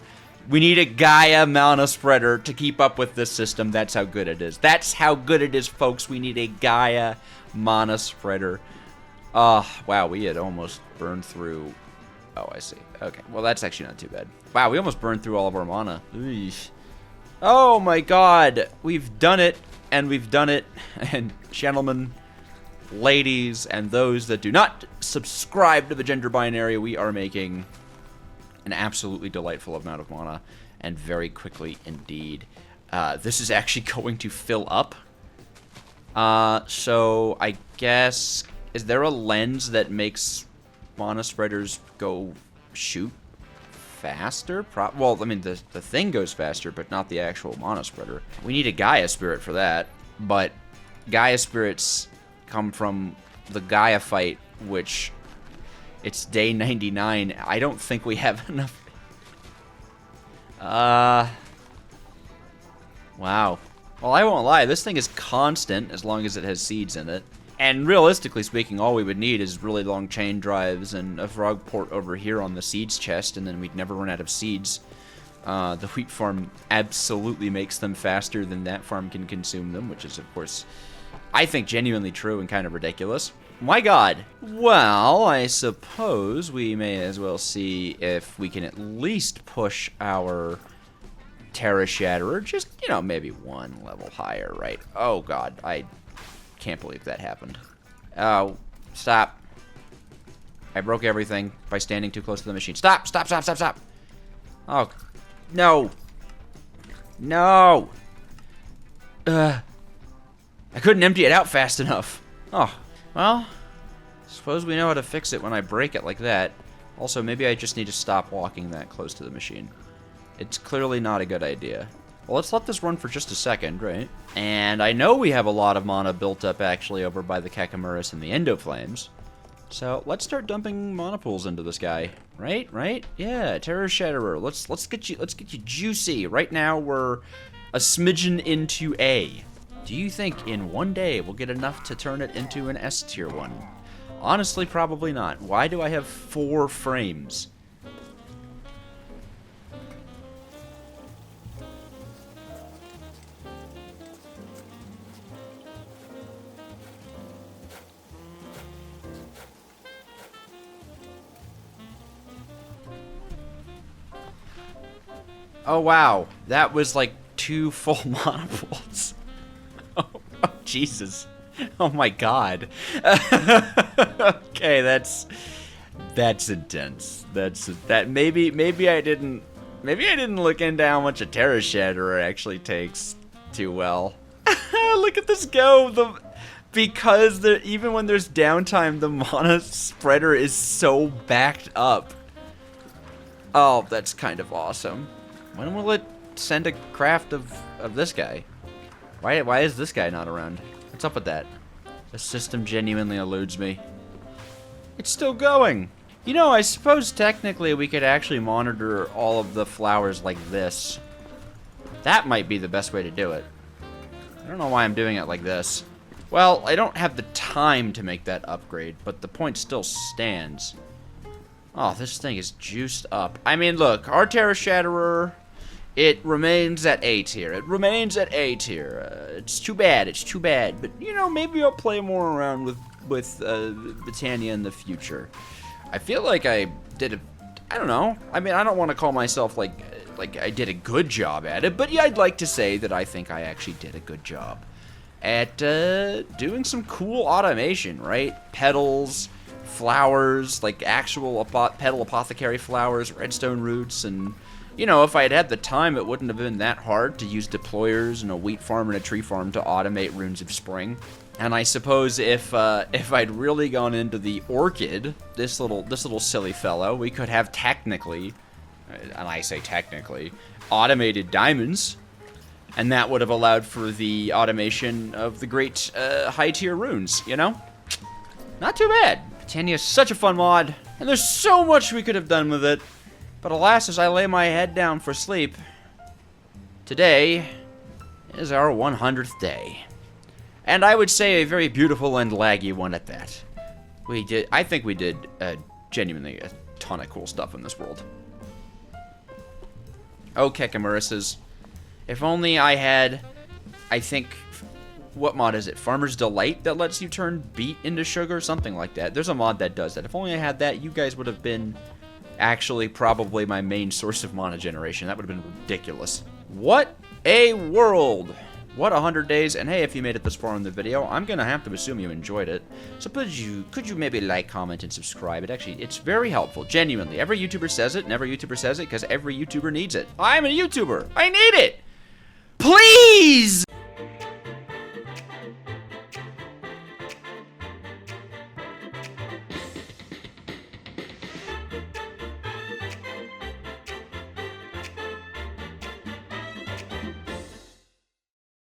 We need a Gaia mana spreader to keep up with this system. That's how good it is. That's how good it is, folks. We need a Gaia mana spreader. Oh, wow, we had almost burned through... Oh, I see. Okay, well, that's actually not too bad. Wow, we almost burned through all of our mana. Eesh. Oh my god, we've done it, and we've done it, and gentlemen, ladies, and those that do not subscribe to the gender binary, we are making an absolutely delightful amount of mana, and very quickly indeed. This is actually going to fill up. So I guess, is there a lens that makes mana spreaders go shoot faster? Well, I mean, the thing goes faster, but not the actual mana spreader. We need a Gaia spirit for that, but Gaia spirits come from the Gaia fight, which it's day 99. I don't think we have enough. Wow. Well, I won't lie, this thing is constant as long as it has seeds in it. And realistically speaking, all we would need is really long chain drives and a frog port over here on the seeds chest, and then we'd never run out of seeds. The wheat farm absolutely makes them faster than that farm can consume them, which is, of course, I think genuinely true and kind of ridiculous. My god. Well, I suppose we may as well see if we can at least push our Terra Shatterer just, you know, maybe one level higher, right? Oh god, I can't believe that happened. Oh, stop. I broke everything by standing too close to the machine. Stop, stop, stop, stop, stop. Oh, no. No. I couldn't empty it out fast enough. Oh, well, suppose we know how to fix it when I break it like that. Also, maybe I just need to stop walking that close to the machine. It's clearly not a good idea. Well, let's let this run for just a second, right? And I know we have a lot of mana built up actually over by the Kakamuras and the Endoflames. So let's start dumping mana pools into this guy. Right? Right? Yeah, Terra Shatterer. Let's get you juicy. Right now we're a smidgen into A. Do you think in one day we'll get enough to turn it into an S tier one? Honestly, probably not. Why do I have 4 frames? Oh wow, that was like 2 full mana pools. Oh, Jesus. Oh my god. Okay, that's intense. Maybe I didn't look into how much a Terra Shatterer actually takes too well. Look at this go. Because even when there's downtime, the mana spreader is so backed up. Oh, that's kind of awesome. When will it send a craft of this guy? Why is this guy not around? What's up with that? The system genuinely eludes me. It's still going. You know, I suppose technically we could actually monitor all of the flowers like this. That might be the best way to do it. I don't know why I'm doing it like this. Well, I don't have the time to make that upgrade, but the point still stands. Oh, this thing is juiced up. I mean, look, our Terra Shatterer, it remains at A tier. It remains at A tier. It's too bad. It's too bad. But, you know, maybe I'll play more around with Botania in the future. I feel like I did I don't know. I mean, I don't want to call myself like I did a good job at it, but yeah, I'd like to say that I think I actually did a good job at doing some cool automation, right? Petals, flowers, like actual petal apothecary flowers, redstone roots, and you know, if I had had the time, it wouldn't have been that hard to use deployers and a wheat farm and a tree farm to automate Runes of Spring. And I suppose if I'd really gone into the orchid, this little silly fellow, we could have technically, and I say technically, automated diamonds, and that would have allowed for the automation of the great high tier runes. You know, not too bad. Botania is such a fun mod, and there's so much we could have done with it. But alas, as I lay my head down for sleep, today is our 100th day. And I would say a very beautiful and laggy one at that. I think we did genuinely a ton of cool stuff in this world. Oh, Kekamuras, if only I had, I think, what mod is it? Farmer's Delight that lets you turn beet into sugar? Something like that. There's a mod that does that. If only I had that, you guys would have been actually probably my main source of mana generation. That would have been ridiculous. What a world! What 100 days, and hey, if you made it this far in the video, I'm gonna have to assume you enjoyed it. So could you maybe like, comment, and subscribe? It's very helpful, genuinely. Every YouTuber says it, and every YouTuber says it because every YouTuber needs it. I'm a YouTuber. I need it! Please!